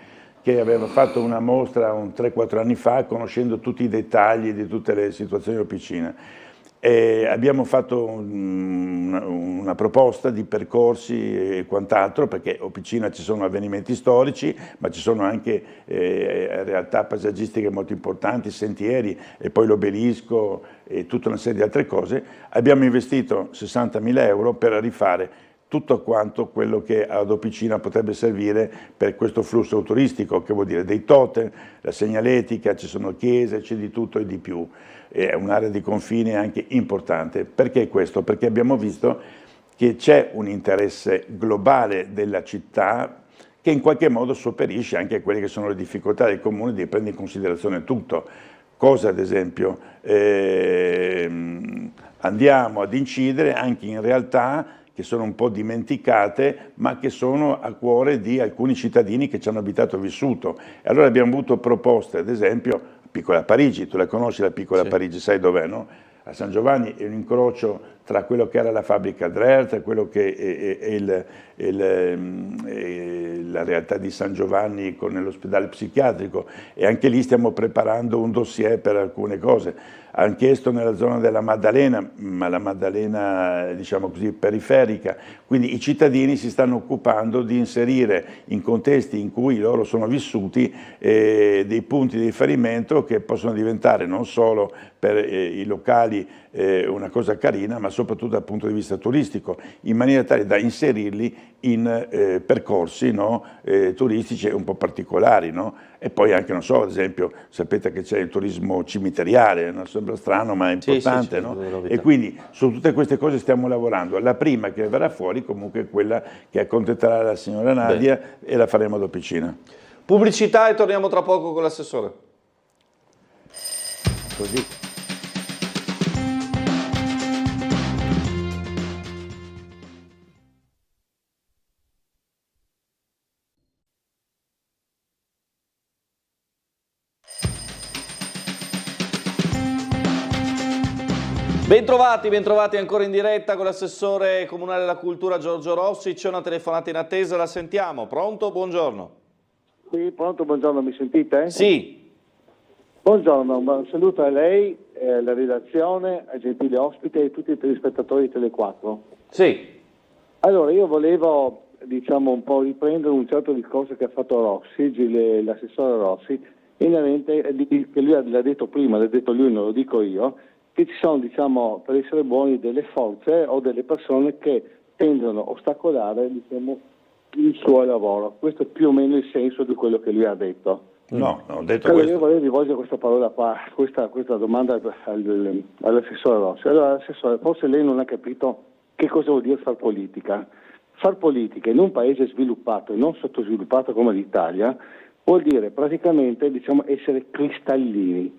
che aveva fatto una mostra 3-4 anni fa conoscendo tutti i dettagli di tutte le situazioni di Opicina. Abbiamo fatto una proposta di percorsi e quant'altro, perché a Opicina ci sono avvenimenti storici, ma ci sono anche realtà paesaggistiche molto importanti, sentieri e poi l'obelisco e tutta una serie di altre cose. Abbiamo investito 60.000 euro per rifare tutto quanto quello che ad Opicina potrebbe servire per questo flusso turistico, che vuol dire dei totem, la segnaletica, ci sono chiese, c'è di tutto e di più. È un'area di confine anche importante. Perché questo? Perché abbiamo visto che c'è un interesse globale della città che in qualche modo sopperisce anche a quelle che sono le difficoltà del comune di prendere in considerazione tutto. Cosa ad esempio? Andiamo ad incidere anche in realtà che sono un po' dimenticate, ma che sono a cuore di alcuni cittadini che ci hanno abitato e vissuto. E allora abbiamo avuto proposte, ad esempio, Piccola Parigi, tu la conosci la Piccola Parigi, sai dov'è, no? A San Giovanni è un incrocio tra quello che era la fabbrica Dreher, tra quello che è la realtà di San Giovanni con l'ospedale psichiatrico, e anche lì stiamo preparando un dossier per alcune cose. Hanno chiesto nella zona della Maddalena, ma la Maddalena diciamo così periferica, quindi i cittadini si stanno occupando di inserire in contesti in cui loro sono vissuti dei punti di riferimento che possono diventare non solo per i locali una cosa carina, ma soprattutto dal punto di vista turistico, in maniera tale da inserirli in percorsi, no, turistici un po' particolari, no? E poi anche, non so, ad esempio, sapete che c'è il turismo cimiteriale, non sembra strano ma è importante, sì, no? E quindi su tutte queste cose stiamo lavorando. La prima che verrà fuori comunque è quella che accontenterà la signora Nadia. Beh. E la faremo ad Opicina. Pubblicità e torniamo tra poco con l'assessore. Così. Bentrovati ancora in diretta con l'assessore comunale della cultura Giorgio Rossi. C'è una telefonata in attesa, la sentiamo. Pronto? Buongiorno. Sì, pronto, buongiorno, mi sentite? Sì. Buongiorno, un saluto a lei, alla redazione, ai gentili ospiti e a tutti i telespettatori di Tele4. Sì. Allora, io volevo, diciamo, un po' riprendere un certo discorso che ha fatto Rossi, l'assessore Rossi, inerente, che lui l'ha detto prima, l'ha detto lui, non lo dico io, che ci sono, diciamo, per essere buoni, delle forze o delle persone che tendono a ostacolare, diciamo, il suo lavoro. Questo è più o meno il senso di quello che lui ha detto. No, ho detto allora, questo. Io volevo rivolgere questa parola qua, questa domanda all'assessore Rossi. Allora, assessore, forse lei non ha capito che cosa vuol dire far politica. Far politica in un paese sviluppato e non sottosviluppato come l'Italia vuol dire praticamente, diciamo, essere cristallini.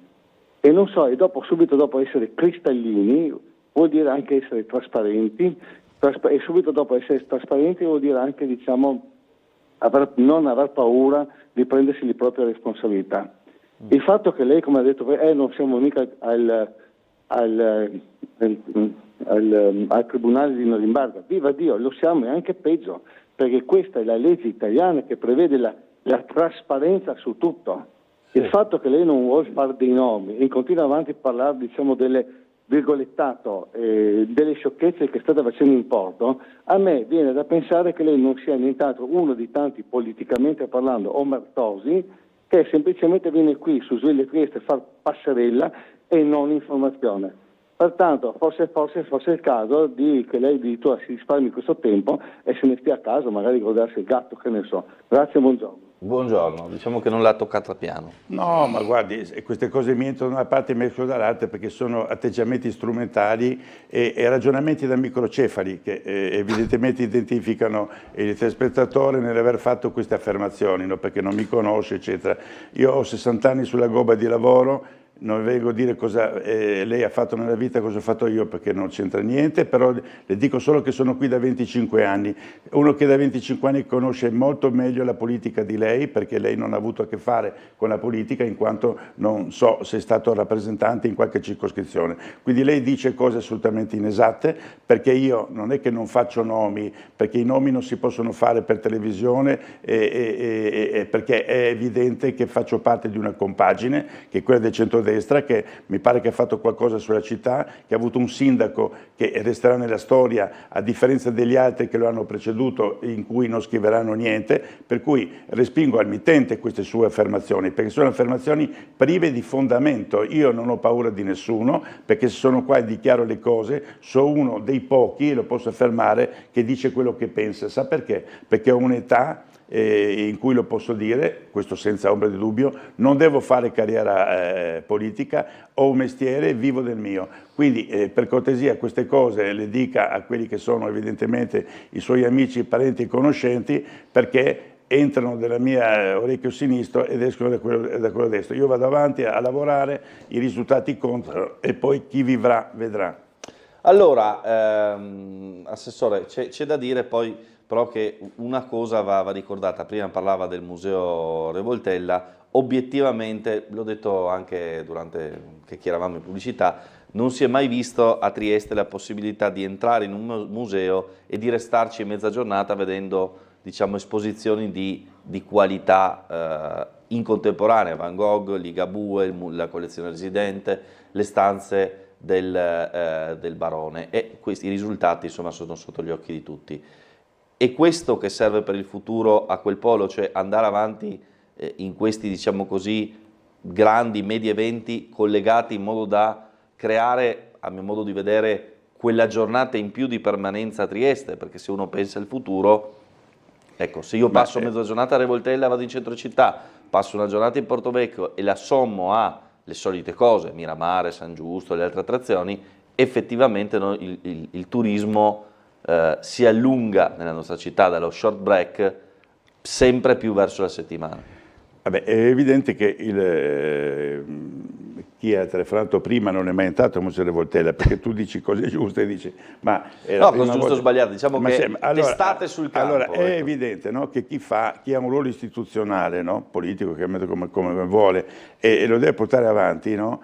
E non so, e subito dopo essere cristallini vuol dire anche essere trasparenti, e subito dopo essere trasparenti vuol dire anche, diciamo, non aver paura di prendersi le proprie responsabilità. Il fatto che lei, come ha detto, non siamo mica al Tribunale di Norimberga, viva Dio, lo siamo, e anche peggio, perché questa è la legge italiana che prevede la trasparenza su tutto. Il fatto che lei non vuole fare dei nomi e continua avanti a parlare, diciamo, delle virgolettato, delle sciocchezze che state facendo in porto, a me viene da pensare che lei non sia nient'altro uno di tanti, politicamente parlando, omertosi, che semplicemente viene qui su Sveglia Trieste a far passerella e non informazione. Pertanto forse è il caso che lei addirittura si risparmi questo tempo e se ne stia a casa, magari godersi il gatto, che ne so. Grazie, buongiorno. Buongiorno, diciamo che non l'ha toccata piano. No, ma guardi, queste cose mi entrano da una parte e mi escono dall'altra perché sono atteggiamenti strumentali e ragionamenti da microcefali che evidentemente identificano il telespettatore nell'aver fatto queste affermazioni, no? Perché non mi conosce, eccetera. Io ho 60 anni sulla gobba di lavoro, non vengo a dire cosa lei ha fatto nella vita, cosa ho fatto io, perché non c'entra niente, però le dico solo che sono qui da 25 anni. Uno che da 25 anni conosce molto meglio la politica di lei, perché lei non ha avuto a che fare con la politica, in quanto non so se è stato rappresentante in qualche circoscrizione. Quindi lei dice cose assolutamente inesatte, perché io non è che non faccio nomi, perché i nomi non si possono fare per televisione, perché è evidente che faccio parte di una compagine, che è quella del centrodestra, che mi pare che ha fatto qualcosa sulla città, che ha avuto un sindaco che resterà nella storia, a differenza degli altri che lo hanno preceduto, in cui non scriveranno niente, per cui respingo al mittente queste sue affermazioni, perché sono affermazioni prive di fondamento. Io non ho paura di nessuno, perché se sono qua e dichiaro le cose, sono uno dei pochi, lo posso affermare, che dice quello che pensa. Sa perché? Perché ho un'età in cui lo posso dire, questo senza ombra di dubbio, non devo fare carriera politica, ho un mestiere, vivo del mio. Quindi per cortesia queste cose le dica a quelli che sono evidentemente i suoi amici, parenti e conoscenti, perché entrano dalla mia orecchio sinistro ed escono da quello destro. Io vado avanti a lavorare, i risultati contano e poi chi vivrà vedrà. Allora, Assessore, c'è da dire poi però che una cosa va ricordata. Prima parlava del Museo Revoltella, obiettivamente, l'ho detto anche durante che eravamo in pubblicità, non si è mai visto a Trieste la possibilità di entrare in un museo e di restarci mezza giornata vedendo, diciamo, esposizioni di qualità in contemporanea, Van Gogh, Ligabue, la collezione residente, le stanze del Barone, e questi risultati insomma sono sotto gli occhi di tutti. E questo che serve per il futuro a quel polo, cioè andare avanti in questi, diciamo così, grandi, medi eventi collegati in modo da creare, a mio modo di vedere, quella giornata in più di permanenza a Trieste, perché se uno pensa al futuro, ecco, se io passo mezza giornata a Revoltella, vado in centro città, passo una giornata in Portovecchio e la sommo alle solite cose, Miramare, San Giusto, le altre attrazioni, effettivamente il turismo si allunga nella nostra città dallo short break sempre più verso la settimana. Vabbè, è evidente che chi ha telefonato prima non è mai entrato a Museo Revoltella, perché tu dici cose giuste e dici ma no, cosa giusto o sbagliato, diciamo che testate sul campo. Allora è evidente, no, che chi ha un ruolo istituzionale, no, politico, come vuole, e lo deve portare avanti, no,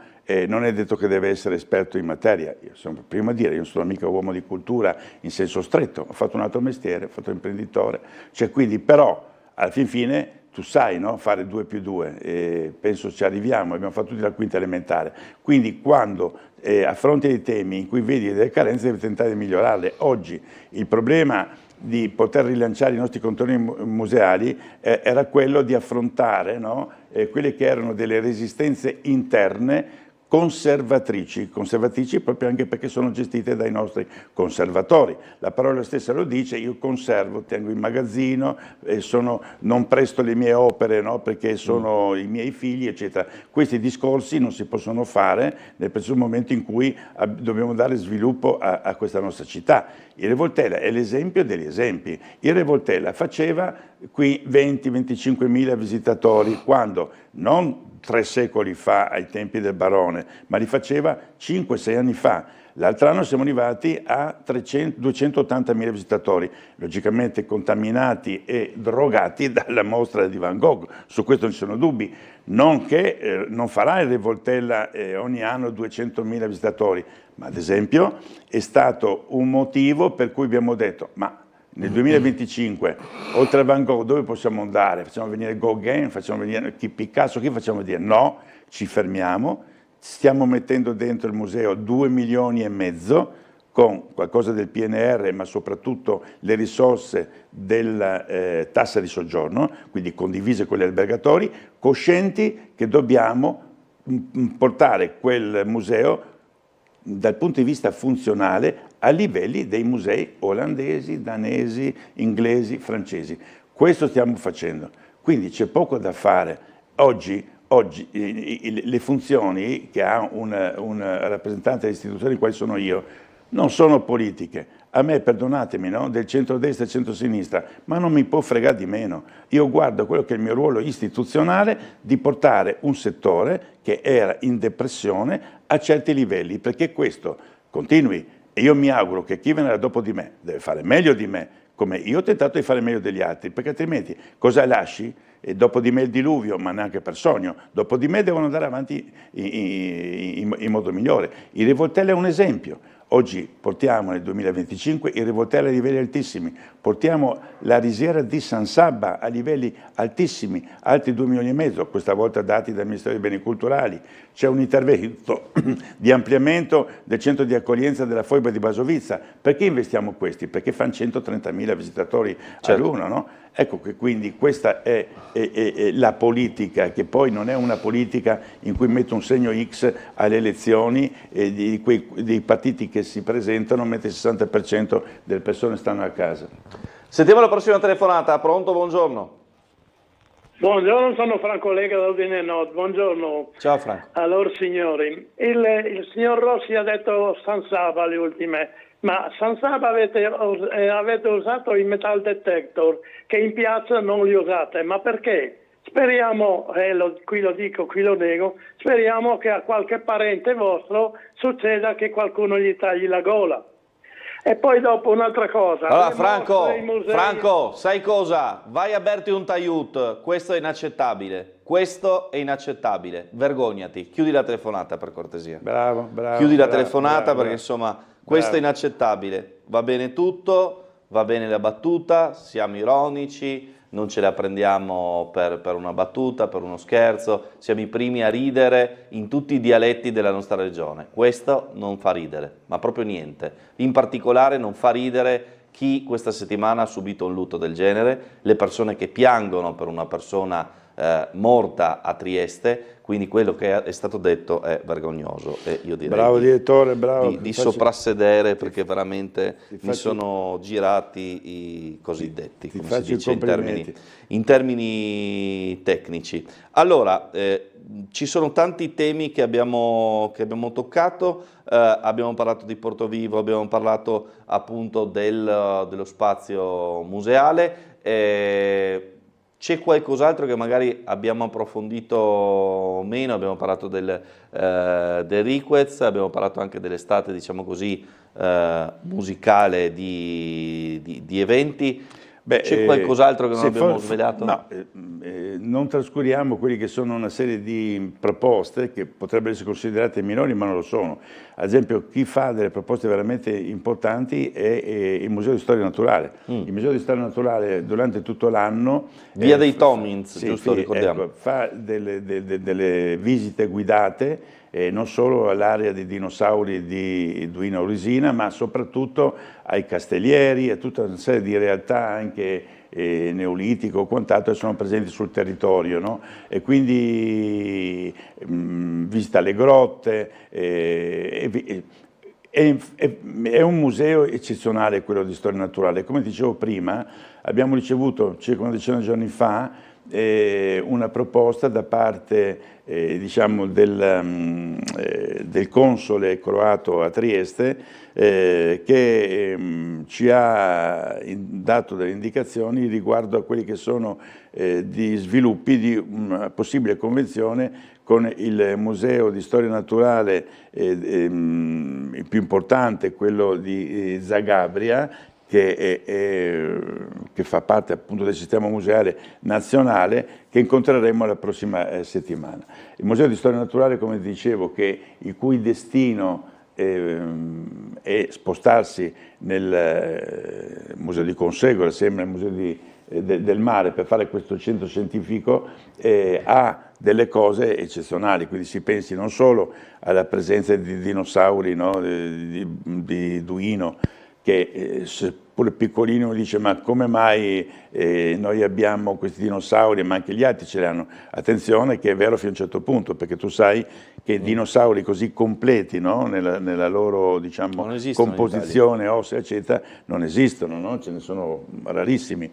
non è detto che deve essere esperto in materia. Io sono prima a dire, io non sono mica uomo di cultura in senso stretto, ho fatto un altro mestiere, ho fatto imprenditore, cioè quindi però alla fine tu sai, no, fare 2 più 2, e penso ci arriviamo, abbiamo fatto tutti la quinta elementare, quindi quando affronti dei temi in cui vedi delle carenze devi tentare di migliorarle. Oggi il problema di poter rilanciare i nostri contorni museali era quello di affrontare, no, quelle che erano delle resistenze interne conservatrici proprio anche perché sono gestite dai nostri conservatori. La parola stessa lo dice, io conservo, tengo in magazzino, non presto le mie opere, no, perché sono i miei figli, eccetera. Questi discorsi non si possono fare nel preciso momento in cui dobbiamo dare sviluppo a questa nostra città. Il Revoltella è l'esempio degli esempi. Il Revoltella faceva qui 20-25 mila visitatori, quando non 3 secoli fa, ai tempi del Barone, ma li faceva 5-6 anni fa. L'altro anno siamo arrivati a 280.000 visitatori, logicamente contaminati e drogati dalla mostra di Van Gogh, su questo non ci sono dubbi. Non che non farà il Revoltella ogni anno 200.000 visitatori, ma ad esempio è stato un motivo per cui abbiamo detto, ma nel 2025, oltre a Van Gogh, dove possiamo andare? Facciamo venire Gauguin, facciamo venire Picasso, chi facciamo dire? No, ci fermiamo, stiamo mettendo dentro il museo 2,5 milioni con qualcosa del PNR, ma soprattutto le risorse della tassa di soggiorno, quindi condivise con gli albergatori, coscienti che dobbiamo portare quel museo dal punto di vista funzionale a livelli dei musei olandesi, danesi, inglesi, francesi. Questo stiamo facendo, quindi c'è poco da fare. Oggi le funzioni che ha un rappresentante dell'istituzione quali sono io non sono politiche. A me, perdonatemi, no? Del centrodestra e centrosinistra, ma non mi può fregare di meno. Io guardo quello che è il mio ruolo istituzionale di portare un settore che era in depressione a certi livelli, perché questo continui. E io mi auguro che chi verrà dopo di me deve fare meglio di me, come io ho tentato di fare meglio degli altri, perché altrimenti cosa lasci? E dopo di me il diluvio, ma neanche per sogno. Dopo di me devono andare avanti in modo migliore. Il Rivoltella è un esempio. Oggi portiamo nel 2025 il Rivoltella a livelli altissimi, portiamo la risiera di San Sabba a livelli altissimi, altri 2,5 milioni, questa volta dati dal Ministero dei Beni Culturali. C'è un intervento di ampliamento del centro di accoglienza della Foiba di Basovizza. Perché investiamo questi? Perché fanno 130.000 visitatori all'anno, no? Ecco che quindi questa è la politica, che poi non è una politica in cui metto un segno X alle elezioni dei partiti che si presentano, mentre il 60% delle persone stanno a casa. Sentiamo la prossima telefonata. Pronto? Buongiorno. Buongiorno, sono Franco Lega da Udine Nord. Buongiorno. Ciao Franco. Allora signori, il signor Rossi ha detto San Saba le ultime, ma San Saba avete usato i metal detector che in piazza non li usate, ma perché? Speriamo, qui lo dico, qui lo nego, speriamo che a qualche parente vostro succeda che qualcuno gli tagli la gola. E poi dopo un'altra cosa. Allora Franco, sai cosa? Vai a berti un Taiut, questo è inaccettabile. Questo è inaccettabile, vergognati. Chiudi la telefonata per cortesia. Bravo. Chiudi la telefonata perché insomma questo è inaccettabile. Va bene tutto, va bene la battuta, siamo ironici, non ce la prendiamo per una battuta, per uno scherzo, siamo i primi a ridere in tutti i dialetti della nostra regione. Questo non fa ridere, ma proprio niente. In particolare non fa ridere chi questa settimana ha subito un lutto del genere, le persone che piangono per una persona morta a Trieste, quindi quello che è stato detto è vergognoso e io direi bravo direttore, bravo, di soprassedere, perché veramente mi sono girati i cosiddetti, come si dice in termini tecnici. Allora, ci sono tanti temi che abbiamo toccato, abbiamo parlato di Portovivo, abbiamo parlato appunto dello spazio museale, c'è qualcos'altro che magari abbiamo approfondito meno? Abbiamo parlato del Riquez, abbiamo parlato anche dell'estate, diciamo così, musicale di eventi. C'è qualcos'altro che non abbiamo svelato? No, non trascuriamo quelli che sono una serie di proposte che potrebbero essere considerate minori, ma non lo sono. Ad esempio, chi fa delle proposte veramente importanti è il Museo di Storia Naturale. Il Museo di Storia Naturale durante tutto l'anno... Via dei Tomins, giusto, ricordiamo. Ecco, fa delle visite guidate, non solo all'area dei dinosauri di Duino Orisina, ma soprattutto ai castellieri, a tutta una serie di realtà anche neolitico o quant'altro che sono presenti sul territorio, no? E quindi visita le grotte, è un museo eccezionale quello di storia naturale. Come dicevo prima, abbiamo ricevuto circa una decina di giorni fa una proposta da parte diciamo del console croato a Trieste che ci ha dato delle indicazioni riguardo a quelli che sono di sviluppi di una possibile convenzione con il Museo di Storia Naturale, il più importante, quello di Zagabria, che fa parte appunto del sistema museale nazionale, che incontreremo la prossima settimana. Il Museo di Storia Naturale, come dicevo, il cui destino è spostarsi nel Museo di Consegua, assieme al Museo del Mare, per fare questo centro scientifico, ha delle cose eccezionali, quindi si pensi non solo alla presenza di dinosauri, no, di Duino, che seppur piccolino dice ma come mai noi abbiamo questi dinosauri ma anche gli altri ce li hanno. Attenzione che è vero fino a un certo punto, perché tu sai che dinosauri così completi, no? nella loro diciamo, composizione ossea eccetera non esistono, no? Ce ne sono rarissimi.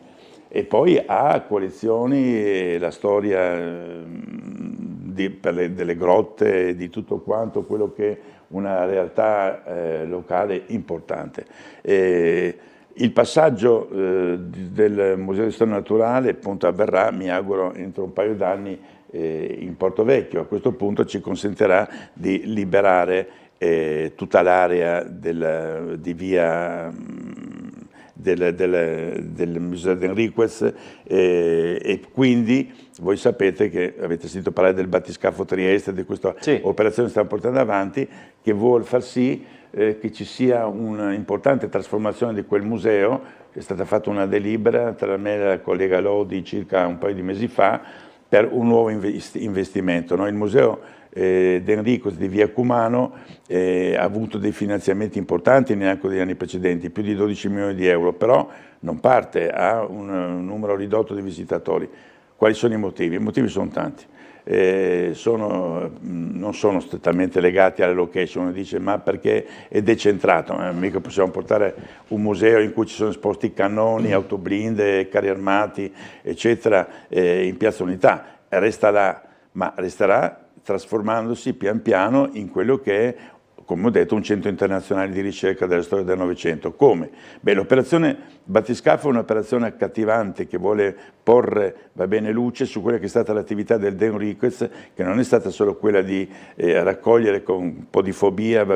E poi ha collezioni, la storia delle grotte, di tutto quanto quello che è una realtà locale importante. Il passaggio del Museo di Storia Naturale appunto avverrà, mi auguro, entro un paio d'anni in Portovecchio. A questo punto ci consentirà di liberare tutta l'area di via del Museo d'Enriquez e quindi voi sapete che avete sentito parlare del battiscafo Trieste, di questa operazione che stiamo portando avanti, che vuol far sì che ci sia un'importante trasformazione di quel museo. È stata fatta una delibera tra me e la collega Lodi circa un paio di mesi fa per un nuovo investimento. No? Il museo d'Enriquez di via Cumano ha avuto dei finanziamenti importanti neanche negli anni precedenti, più di 12 milioni di euro, però non parte, ha un numero ridotto di visitatori. Quali sono i motivi? I motivi sono tanti. Non sono strettamente legati alle location. Uno dice ma perché è decentrato, mica possiamo portare un museo in cui ci sono esposti cannoni, autoblinde, carri armati eccetera in Piazza Unità. Resta là, ma resterà trasformandosi pian piano in quello che è, come ho detto, un centro internazionale di ricerca della storia del Novecento. Come? Beh, l'operazione Battiscafo è un'operazione accattivante che vuole porre, luce su quella che è stata l'attività del d'Enriquez, che non è stata solo quella di raccogliere con un po' di fobia,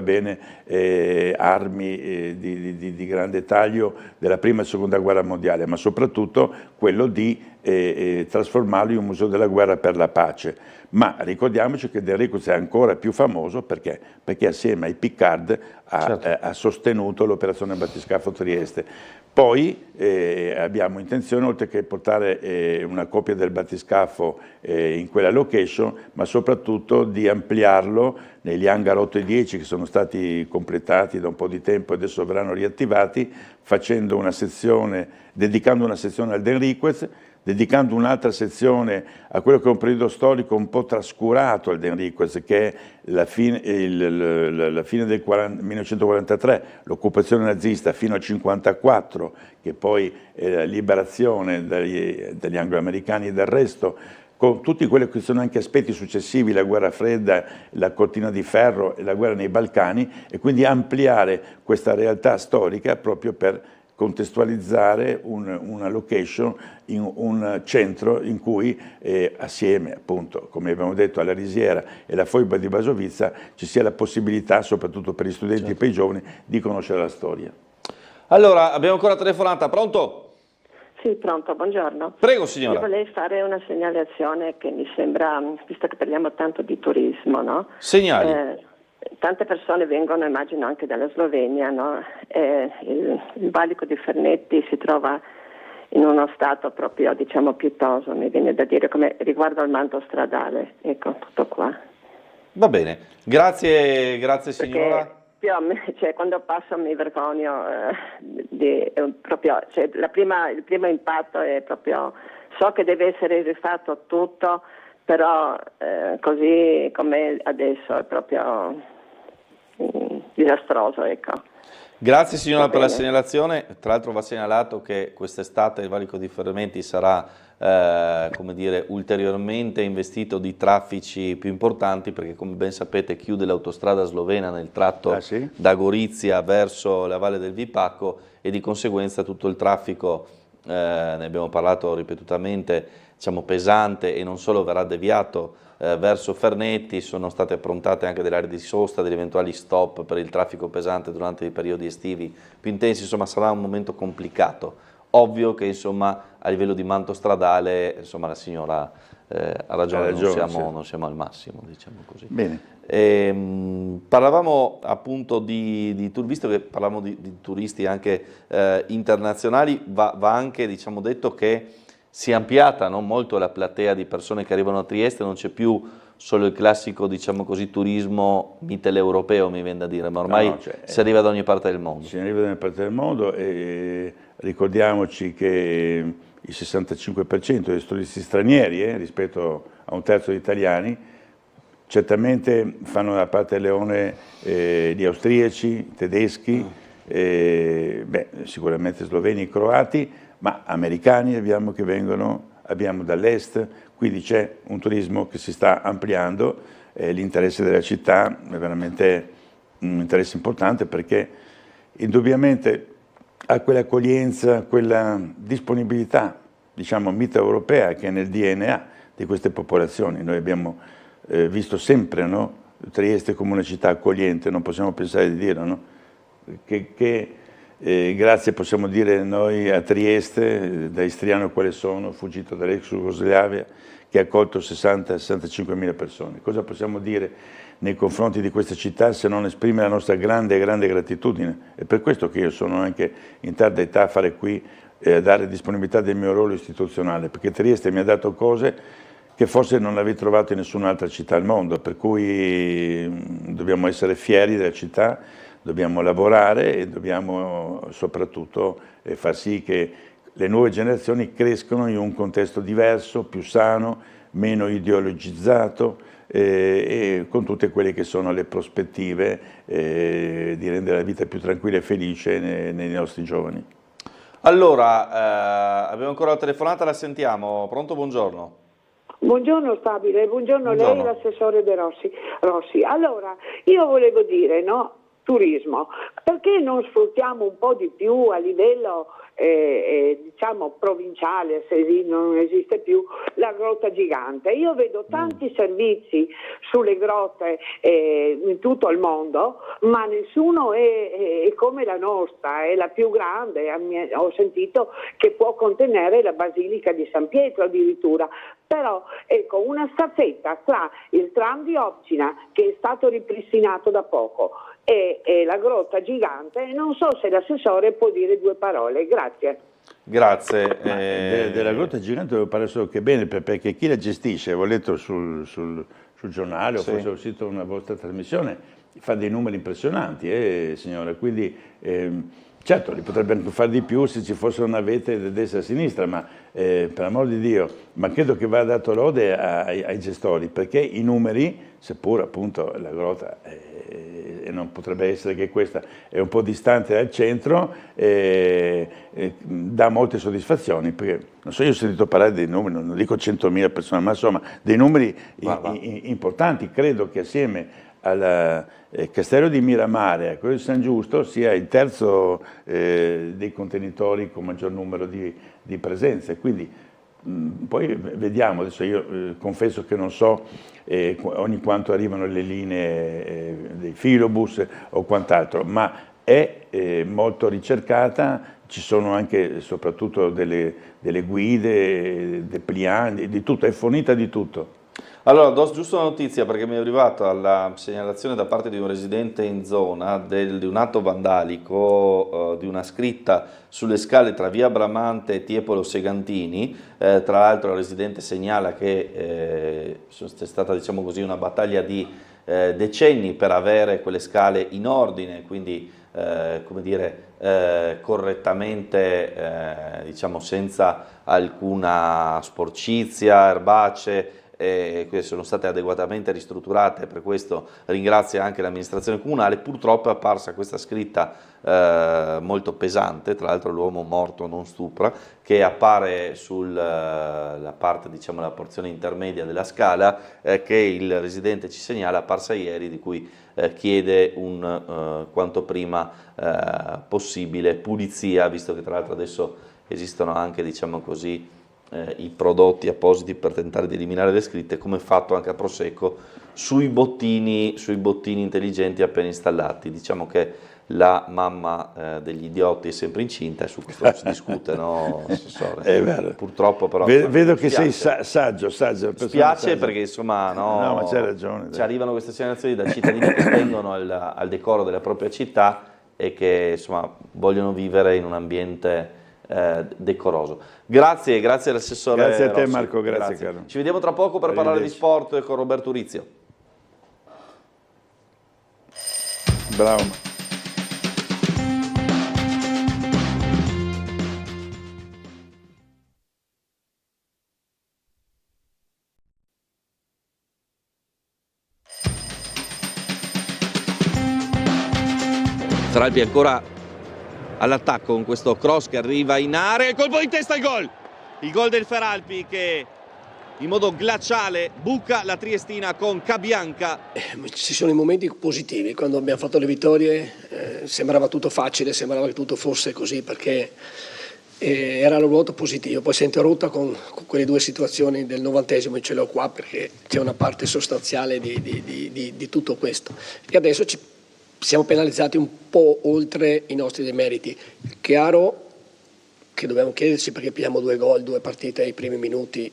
armi di grande taglio della prima e seconda guerra mondiale, ma soprattutto quello di trasformarlo in un museo della guerra per la pace. Ma ricordiamoci che d'Enriquez è ancora più famoso perché assieme ai Piccard ha sostenuto l'operazione Battiscafo Trieste. Poi abbiamo intenzione, oltre che portare una copia del battiscafo in quella location, ma soprattutto di ampliarlo negli hangar 8 e 10 che sono stati completati da un po' di tempo e adesso verranno riattivati, facendo una sezione, dedicando una sezione al d'Enriquez, dedicando un'altra sezione a quello che è un periodo storico un po' trascurato al d'Enriquez, che è la fine del 1943, l'occupazione nazista fino al 1954, che poi è la liberazione dagli anglo-americani e del resto, con tutti quelli che sono anche aspetti successivi, la guerra fredda, la cortina di ferro e la guerra nei Balcani, e quindi ampliare questa realtà storica proprio per contestualizzare una location in un centro in cui assieme appunto, come abbiamo detto, alla Risiera e alla Foiba di Basovizza ci sia la possibilità, soprattutto per gli studenti e per i giovani, di conoscere la storia. Allora, abbiamo ancora telefonata, pronto? Sì, pronto, buongiorno. Prego signora. Io volevo fare una segnalazione che mi sembra, visto che parliamo tanto di turismo, no? Segnali. Tante persone vengono, immagino, anche dalla Slovenia, no? Il valico di Fernetti si trova in uno stato proprio, diciamo, pietoso, mi viene da dire, come riguardo al manto stradale. Ecco, tutto qua. Va bene, grazie signora. Cioè, quando passo mi vergogno, proprio, cioè, il primo impatto è proprio, so che deve essere rifatto tutto, però così come adesso è proprio disastroso, ecco. Grazie signora per la segnalazione. Tra l'altro va segnalato che quest'estate il valico di Fermenti sarà come dire, ulteriormente investito di traffici più importanti, perché come ben sapete chiude l'autostrada slovena nel tratto da Gorizia verso la Valle del Vipacco e di conseguenza tutto il traffico, ne abbiamo parlato ripetutamente, diciamo pesante e non solo, verrà deviato verso Fernetti. Sono state approntate anche delle aree di sosta, degli eventuali stop per il traffico pesante durante i periodi estivi più intensi. Insomma sarà un momento complicato. Ovvio che insomma a livello di manto stradale insomma la signora ha ragione, non siamo al massimo, diciamo così. Bene. Parlavamo appunto visto che parlavamo di turisti anche internazionali, va anche diciamo detto che si è ampliata, no, molto la platea di persone che arrivano a Trieste, non c'è più solo il classico, diciamo così, turismo mitteleuropeo, mi viene da dire, ma ormai si arriva da ogni parte del mondo. Si arriva da ogni parte del mondo e ricordiamoci che il 65% dei turisti stranieri, rispetto a un terzo degli italiani, certamente fanno la parte del leone gli austriaci, tedeschi, sicuramente sloveni, croati, ma americani abbiamo che vengono, abbiamo dall'est, quindi c'è un turismo che si sta ampliando, l'interesse della città è veramente un interesse importante perché indubbiamente ha quell'accoglienza, quella disponibilità, diciamo, mitteleuropea che è nel DNA di queste popolazioni. Noi abbiamo visto sempre, no, Trieste come una città accogliente, non possiamo pensare di dirlo, no? Grazie possiamo dire noi a Trieste, da istriano quale sono, fuggito dall'ex Jugoslavia, che ha accolto 60-65 mila persone. Cosa possiamo dire nei confronti di questa città se non esprimere la nostra grande gratitudine? È per questo che io sono anche in tarda età a fare qui, a dare disponibilità del mio ruolo istituzionale, perché Trieste mi ha dato cose che forse non l'avevi trovato in nessun'altra città al mondo, per cui dobbiamo essere fieri della città, dobbiamo lavorare e dobbiamo soprattutto far sì che le nuove generazioni crescono in un contesto diverso, più sano, meno ideologizzato e con tutte quelle che sono le prospettive di rendere la vita più tranquilla e felice nei nostri giovani. Allora, abbiamo ancora la telefonata, la sentiamo. Pronto, buongiorno. Buongiorno Stabile, buongiorno. Lei, l'assessore De Rossi. Allora, io volevo dire, no, turismo, perché non sfruttiamo un po' di più a livello diciamo provinciale, se non esiste più, la grotta gigante. Io vedo tanti servizi sulle grotte in tutto il mondo, ma nessuno è come la nostra, è la più grande, ho sentito che può contenere la Basilica di San Pietro addirittura. Però ecco, una staffetta tra il tram di Opcina, che è stato ripristinato da poco, e la grotta gigante, non so se l'assessore può dire due parole. Grazie. Grazie. Della grotta gigante devo parlare solo che bene, perché chi la gestisce, ho letto sul giornale o forse ho sentito una vostra trasmissione, fa dei numeri impressionanti, signora, quindi certo li potrebbe anche fare di più se ci fosse una navette da destra e a sinistra, ma per amor di Dio, ma credo che va dato lode ai gestori, perché i numeri, seppur appunto la grotta e non potrebbe essere che questa è un po' distante dal centro, dà molte soddisfazioni, perché non so, io ho sentito parlare dei numeri, non dico 100.000 persone, ma insomma dei numeri importanti. Credo che assieme al Castello di Miramare, a quello di San Giusto, sia il terzo dei contenitori con maggior numero di presenze, quindi poi vediamo. Adesso io confesso che non so ogni quanto arrivano le linee dei filobus o quant'altro, ma è molto ricercata, ci sono anche soprattutto delle guide, deplianti, di tutto, è fornita di tutto. Allora, do giusto una notizia perché mi è arrivata la segnalazione da parte di un residente in zona di un atto vandalico, di una scritta sulle scale tra via Bramante e Tiepolo Segantini. Tra l'altro il residente segnala che è stata, diciamo così, una battaglia di decenni per avere quelle scale in ordine, quindi come dire, correttamente, diciamo senza alcuna sporcizia, erbacee, che sono state adeguatamente ristrutturate. Per questo ringrazio anche l'amministrazione comunale. Purtroppo è apparsa questa scritta molto pesante, tra l'altro l'uomo morto non stupra, che appare sulla parte, diciamo la porzione intermedia della scala, che il residente ci segnala, apparsa ieri, di cui chiede quanto prima possibile pulizia, visto che tra l'altro adesso esistono anche, diciamo così, i prodotti appositi per tentare di eliminare le scritte, come fatto anche a Prosecco sui bottini intelligenti appena installati. Diciamo che la mamma degli idioti è sempre incinta e su questo non si discute, no, assessore? È vero. Purtroppo però vedo che sei saggio. Spiace perché insomma no, ma c'hai ragione. Ci arrivano queste segnalazioni da cittadini che tengono al decoro della propria città e che insomma vogliono vivere in un ambiente decoroso. Grazie all'assessore Grazie a te Rossi. Marco, grazie caro. Ci vediamo tra poco per parlare di sport con Roberto Urizio. Bravo. Feralpi ancora all'attacco con questo cross che arriva in area, colpo di testa, il gol del Feralpi che in modo glaciale buca la Triestina con Cabianca. Ci sono i momenti positivi, quando abbiamo fatto le vittorie sembrava tutto facile, sembrava che tutto fosse così perché era la ruota positiva, poi si è interrotta con quelle due situazioni del 90esimo e ce l'ho qua perché c'è una parte sostanziale di tutto questo e adesso siamo penalizzati un po' oltre i nostri demeriti. Chiaro che dobbiamo chiederci perché pigliamo 2 gol, 2 partite ai primi minuti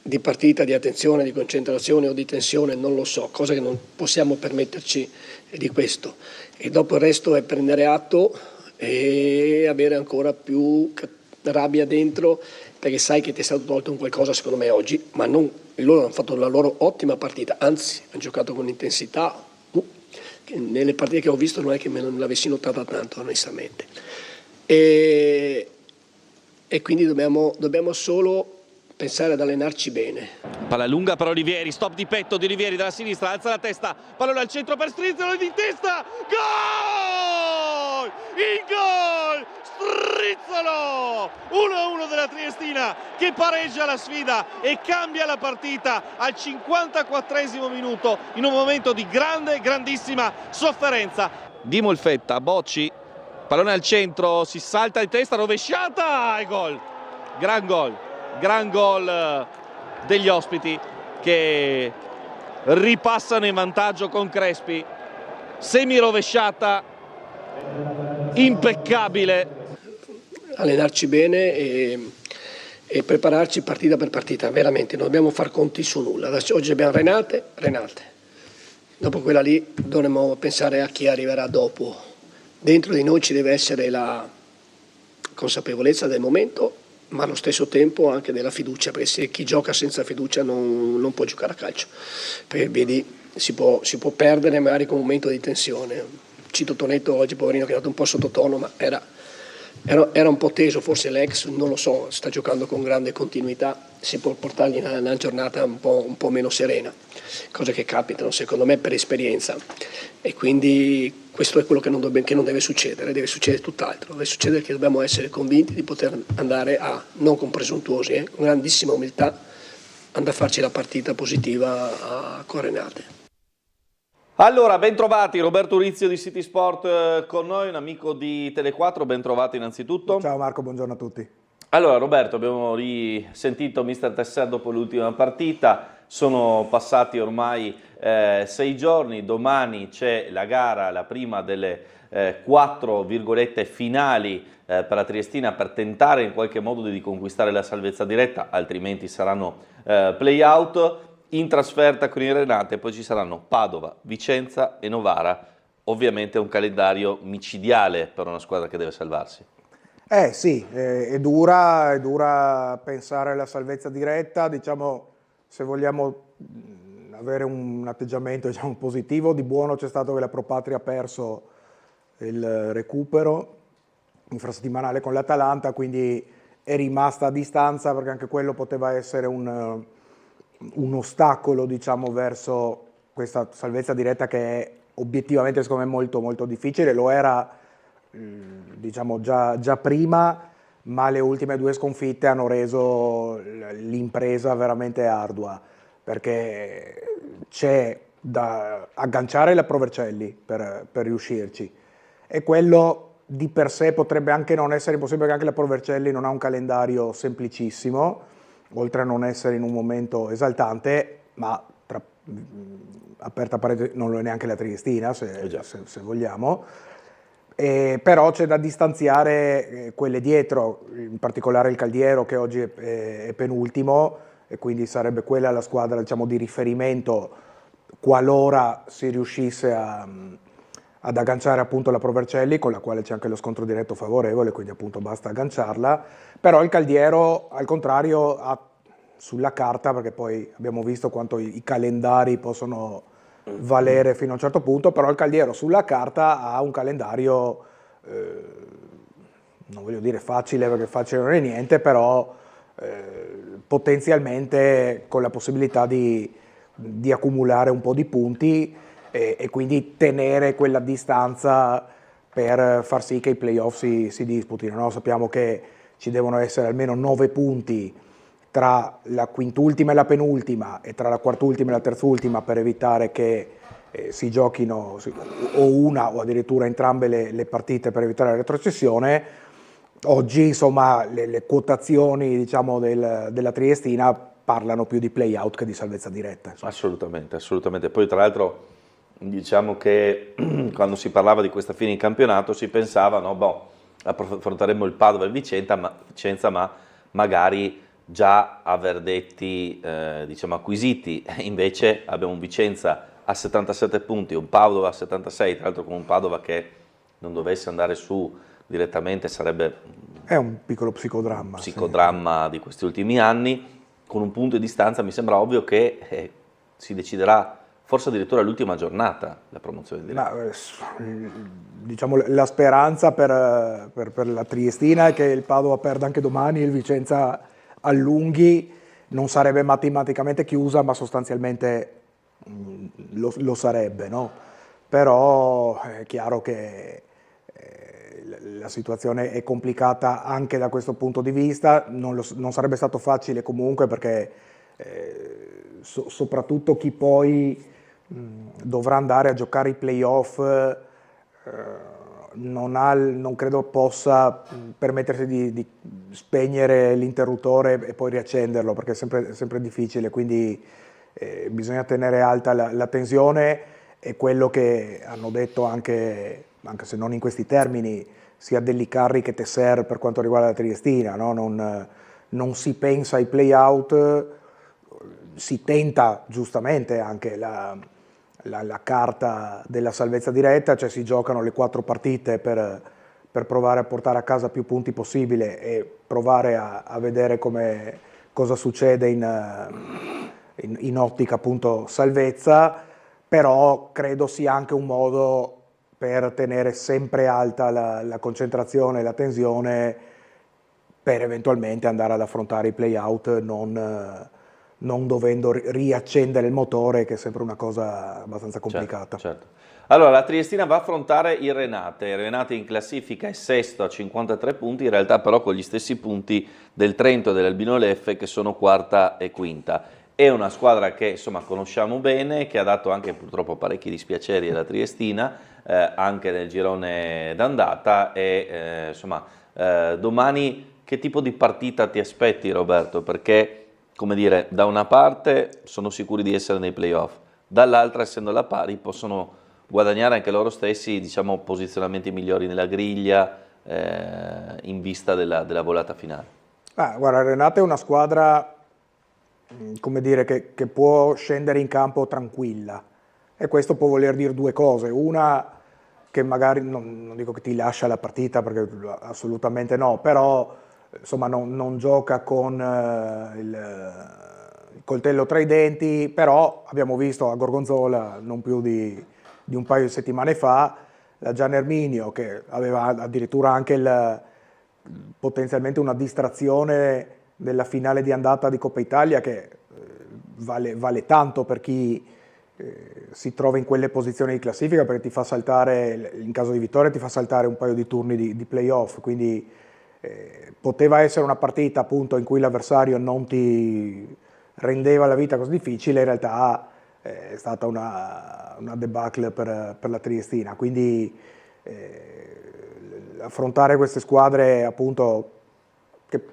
di partita, di attenzione, di concentrazione o di tensione, non lo so, cosa che non possiamo permetterci di questo. E dopo il resto è prendere atto e avere ancora più rabbia dentro perché sai che ti è stato tolto un qualcosa secondo me oggi, ma non, loro hanno fatto la loro ottima partita, anzi hanno giocato con intensità. Nelle partite che ho visto non è che me non l'avessi notata tanto onestamente e quindi dobbiamo solo pensare ad allenarci bene. Palla lunga per Olivieri, stop di petto di Olivieri dalla sinistra, alza la testa, pallone al centro per Strizzolo di testa, gol! Il gol! Strizzolo! 1-1 della Triestina che pareggia la sfida e cambia la partita al 54esimo minuto in un momento di grandissima sofferenza. Di Molfetta, Bocci, pallone al centro, si salta di testa, rovesciata e gol! Gran gol degli ospiti che ripassano in vantaggio con Crespi, semi rovesciata, impeccabile. Allenarci bene e prepararci partita per partita, veramente non dobbiamo far conti su nulla. Oggi abbiamo Renate, dopo quella lì dovremo pensare a chi arriverà dopo. Dentro di noi ci deve essere la consapevolezza del momento, ma allo stesso tempo anche della fiducia, perché se chi gioca senza fiducia non può giocare a calcio, perché vedi si può perdere magari con un momento di tensione. Cito Tonetto oggi, poverino, che è andato un po' sottotono, ma era un po' teso, forse l'ex, non lo so, sta giocando con grande continuità, si può portargli una giornata un po' meno serena, cose che capitano secondo me per esperienza e quindi questo è quello che non deve succedere, deve succedere tutt'altro, deve succedere che dobbiamo essere convinti di poter andare non con presuntuosi, con grandissima umiltà, andare a farci la partita positiva a Corenate. Allora, ben trovati, Roberto Urizio di City Sport con noi, un amico di Tele4, ben trovato innanzitutto. Ciao Marco, buongiorno a tutti. Allora Roberto, abbiamo risentito mister Tesser dopo l'ultima partita, sono passati ormai 6 giorni, domani c'è la gara, la prima delle 4 virgolette finali per la Triestina per tentare in qualche modo di conquistare la salvezza diretta, altrimenti saranno play-out. In trasferta con i Renate, poi ci saranno Padova, Vicenza e Novara, ovviamente un calendario micidiale per una squadra che deve salvarsi. Sì, è dura pensare alla salvezza diretta, diciamo, se vogliamo avere un atteggiamento positivo, di buono c'è stato che la Pro Patria ha perso il recupero infrasettimanale con l'Atalanta, quindi è rimasta a distanza perché anche quello poteva essere un ostacolo, diciamo, verso questa salvezza diretta che è obiettivamente secondo me molto molto difficile, lo era diciamo già prima, ma le ultime 2 sconfitte hanno reso l'impresa veramente ardua, perché c'è da agganciare la Pro Vercelli per riuscirci e quello di per sé potrebbe anche non essere impossibile, perché anche la Pro Vercelli non ha un calendario semplicissimo, oltre a non essere in un momento esaltante, ma aperta parete non lo è neanche la Triestina, se vogliamo, però c'è da distanziare quelle dietro, in particolare il Caldiero che oggi è penultimo e quindi sarebbe quella la squadra, diciamo, di riferimento qualora si riuscisse a ad agganciare appunto la Provercelli, con la quale c'è anche lo scontro diretto favorevole, quindi appunto basta agganciarla, però il Caldiero al contrario ha sulla carta, perché poi abbiamo visto quanto i calendari possono valere fino a un certo punto, però il Caldiero sulla carta ha un calendario, non voglio dire facile perché facile non è niente, però potenzialmente con la possibilità di accumulare un po' di punti e quindi tenere quella distanza per far sì che i playoff si disputino, no? Sappiamo che ci devono essere almeno 9 punti tra la quintultima e la penultima e tra la quartultima e la terzultima per evitare che si giochino o una o addirittura entrambe le partite per evitare la retrocessione. Oggi insomma le quotazioni diciamo della Triestina parlano più di play-out che di salvezza diretta. Insomma. Assolutamente, assolutamente. Poi tra l'altro diciamo che quando si parlava di questa fine in campionato si pensava, no, affronteremo il Padova e il Vicenza, ma magari già a verdetti diciamo acquisiti, invece abbiamo un Vicenza a 77 punti, un Padova a 76, tra l'altro con un Padova che non dovesse andare su direttamente sarebbe è un piccolo psicodramma di questi ultimi anni. Con un punto di distanza mi sembra ovvio che si deciderà forse addirittura l'ultima giornata la promozione diretta. Diciamo la speranza per la Triestina è che il Padova perda anche domani e il Vicenza allunghi, non sarebbe matematicamente chiusa ma sostanzialmente lo sarebbe, no? Però è chiaro che la situazione è complicata anche da questo punto di vista, non sarebbe stato facile comunque perché soprattutto chi poi dovrà andare a giocare i playoff non credo possa permettersi di spegnere l'interruttore e poi riaccenderlo perché è sempre difficile, quindi bisogna tenere alta la tensione e quello che hanno detto anche se non in questi termini, sia Dellicarri che Tesser per quanto riguarda la Triestina, no? Non si pensa ai play-out, si tenta giustamente anche la carta della salvezza diretta, cioè si giocano le 4 partite per provare a portare a casa più punti possibile e provare a vedere cosa succede in ottica appunto salvezza, però credo sia anche un modo per tenere sempre alta la concentrazione e la tensione per eventualmente andare ad affrontare i play-out non dovendo riaccendere il motore, che è sempre una cosa abbastanza complicata. Certo. Allora, la Triestina va a affrontare il Renate. Il Renate in classifica è sesto a 53 punti, in realtà però con gli stessi punti del Trento e dell'Albino Leffe che sono quarta e quinta. È una squadra che insomma conosciamo bene, che ha dato anche purtroppo parecchi dispiaceri alla Triestina, anche nel girone d'andata e domani che tipo di partita ti aspetti, Roberto? Perché come dire, da una parte sono sicuri di essere nei playoff, dall'altra essendo alla pari possono guadagnare anche loro stessi diciamo posizionamenti migliori nella griglia in vista della volata finale. Guarda, Renate è una squadra come dire, che può scendere in campo tranquilla e questo può voler dire due cose, una che magari non dico che ti lascia la partita perché assolutamente no, però insomma non gioca con il coltello tra i denti, però abbiamo visto a Gorgonzola non più di un paio di settimane fa la Gian Erminio che aveva addirittura anche potenzialmente una distrazione della finale di andata di Coppa Italia che vale tanto per chi si trova in quelle posizioni di classifica perché ti fa saltare, in caso di vittoria ti fa saltare un paio di turni di playoff, quindi poteva essere una partita appunto in cui l'avversario non ti rendeva la vita così difficile, in realtà è stata una debacle per la Triestina, quindi affrontare queste squadre appunto che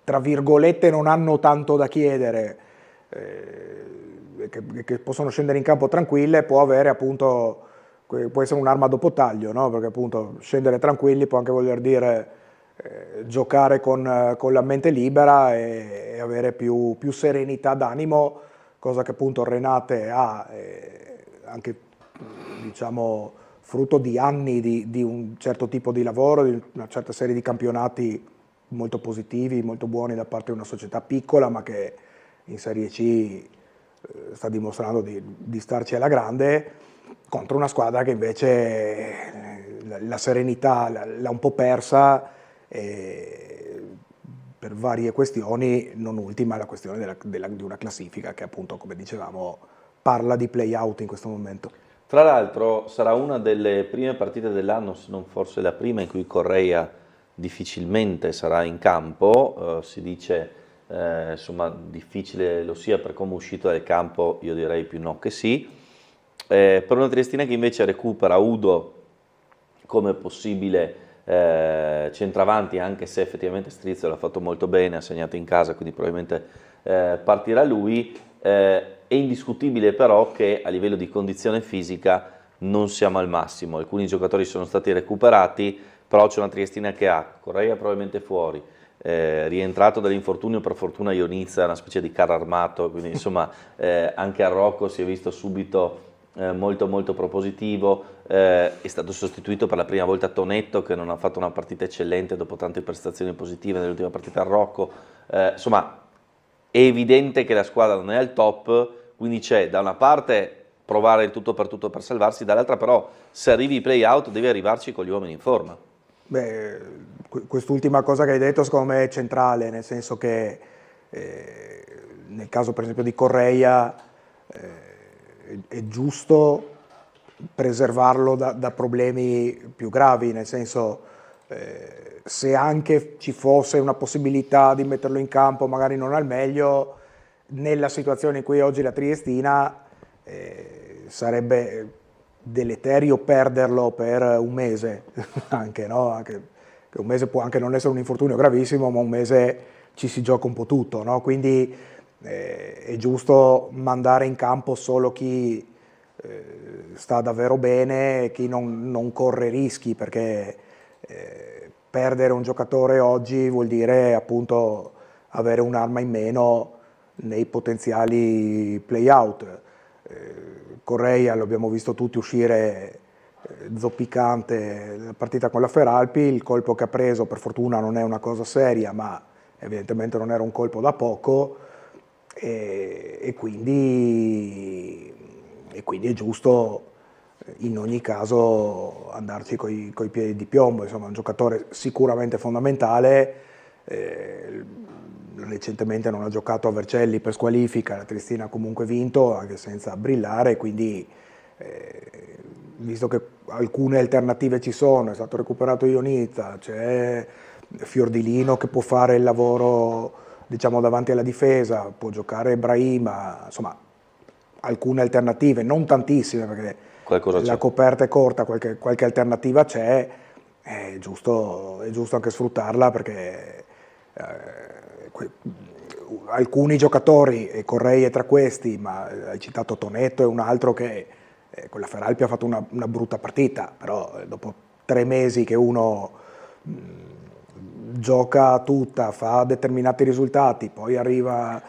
tra virgolette non hanno tanto da chiedere, che possono scendere in campo tranquille, può avere appunto, può essere un'arma a doppio taglio, no? Perché appunto scendere tranquilli può anche voler dire giocare con la mente libera e avere più serenità d'animo, cosa che appunto Renate ha anche diciamo frutto di anni di un certo tipo di lavoro, di una certa serie di campionati molto positivi, molto buoni da parte di una società piccola, ma che in Serie C sta dimostrando di starci alla grande, contro una squadra che invece la serenità l'ha un po' persa per varie questioni, non ultima la questione di una classifica che appunto, come dicevamo, parla di play-out in questo momento. Tra l'altro sarà una delle prime partite dell'anno, se non forse la prima, in cui Correia difficilmente sarà in campo, si dice insomma difficile lo sia per come è uscito dal campo, io direi più no che sì, per una Triestina che invece recupera Udo come possibile centravanti, anche se effettivamente Strizio l'ha fatto molto bene, ha segnato in casa, quindi probabilmente partirà lui. È indiscutibile però che a livello di condizione fisica non siamo al massimo, alcuni giocatori sono stati recuperati, però c'è una Triestina che ha Correia probabilmente fuori, rientrato dall'infortunio per fortuna Ionizza, una specie di carro armato, quindi insomma anche a Rocco si è visto subito molto molto propositivo, è stato sostituito per la prima volta Tonetto, che non ha fatto una partita eccellente dopo tante prestazioni positive nell'ultima partita a Rocco, insomma è evidente che la squadra non è al top, quindi c'è da una parte provare il tutto per salvarsi, dall'altra però se arrivi ai play-out devi arrivarci con gli uomini in forma. Beh, quest'ultima cosa che hai detto secondo me è centrale, nel senso che nel caso per esempio di Correia è giusto preservarlo da problemi più gravi, nel senso se anche ci fosse una possibilità di metterlo in campo magari non al meglio, nella situazione in cui oggi la Triestina sarebbe deleterio perderlo per un mese, anche, no? Anche un mese può anche non essere un infortunio gravissimo, ma un mese ci si gioca un po' tutto, no? Quindi è giusto mandare in campo solo chi sta davvero bene e chi non corre rischi, perché perdere un giocatore oggi vuol dire appunto avere un'arma in meno nei potenziali play-out. Correia lo abbiamo visto tutti uscire zoppicante la partita con la Feralpi, il colpo che ha preso per fortuna non è una cosa seria, ma evidentemente non era un colpo da poco e quindi è giusto in ogni caso andarci coi piedi di piombo, insomma è un giocatore sicuramente fondamentale, recentemente non ha giocato a Vercelli per squalifica, la Triestina ha comunque vinto anche senza brillare, quindi visto che alcune alternative ci sono, è stato recuperato Ionizza, c'è Fiordilino che può fare il lavoro diciamo davanti alla difesa, può giocare Brahima, insomma alcune alternative, non tantissime perché la coperta è corta, qualche alternativa c'è, è giusto anche sfruttarla perché alcuni giocatori, e Correia è tra questi, ma hai citato Tonetto, è un altro che con la Feralpi ha fatto una brutta partita, però dopo 3 mesi che uno gioca tutta, fa determinati risultati, poi arriva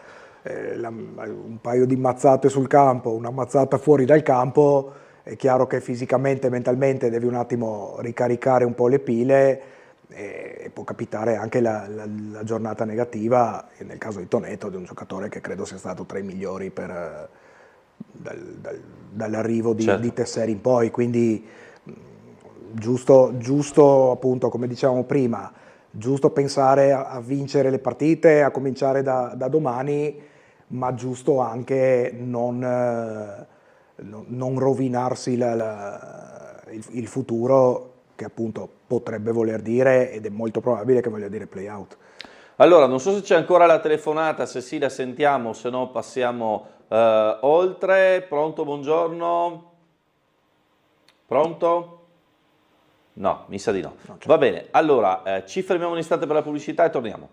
un paio di mazzate sul campo, una mazzata fuori dal campo, è chiaro che fisicamente e mentalmente devi un attimo ricaricare un po' le pile e può capitare anche la giornata negativa, nel caso di Tonetto, di un giocatore che credo sia stato tra i migliori dall'arrivo di Tesseri in poi, quindi giusto appunto come dicevamo prima, giusto pensare a vincere le partite, a cominciare da domani, ma giusto anche non rovinarsi il futuro, che appunto potrebbe voler dire, ed è molto probabile che voglia dire play out. Allora, non so se c'è ancora la telefonata, se sì la sentiamo, se no passiamo oltre. Pronto, buongiorno? Pronto? No, mi sa di no. Va bene, allora ci fermiamo un istante per la pubblicità e torniamo.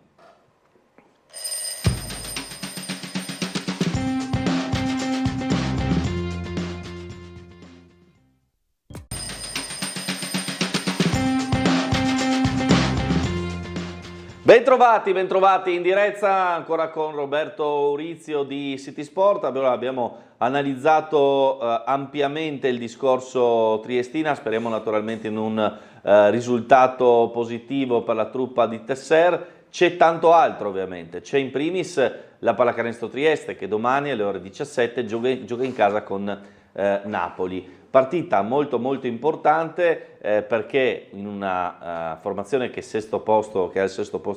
Bentrovati in diretta ancora con Roberto Urizio di City Sport. Abbiamo analizzato ampiamente il discorso triestina, speriamo naturalmente in un risultato positivo per la truppa di Tesser. C'è tanto altro ovviamente, c'è in primis la Pallacanestro Trieste che domani alle ore 17 gioca in casa con Napoli. Partita molto importante perché in una formazione che ha il sesto posto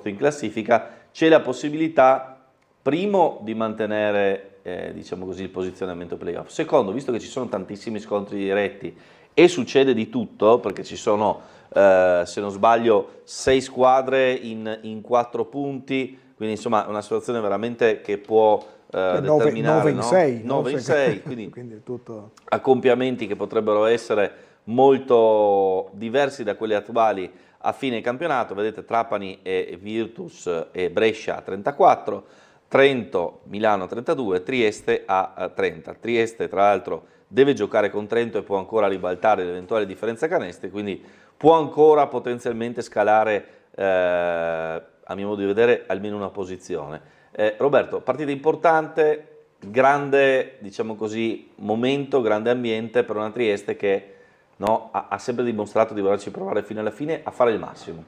in classifica c'è la possibilità, primo, di mantenere diciamo così, il posizionamento playoff, secondo, visto che ci sono tantissimi scontri diretti e succede di tutto, perché ci sono, se non sbaglio, 6 squadre in 4 punti, quindi insomma una situazione veramente che può determinare 9 in 6, quindi tutto... accoppiamenti che potrebbero essere molto diversi da quelli attuali a fine campionato. Vedete Trapani e Virtus e Brescia a 34, Trento, Milano 32, Trieste a 30. Trieste tra l'altro deve giocare con Trento e può ancora ribaltare l'eventuale differenza canestri, quindi può ancora potenzialmente scalare a mio modo di vedere almeno una posizione. Roberto, partita importante, grande, diciamo così, momento, grande ambiente per una Trieste che ha sempre dimostrato di volerci provare fino alla fine a fare il massimo.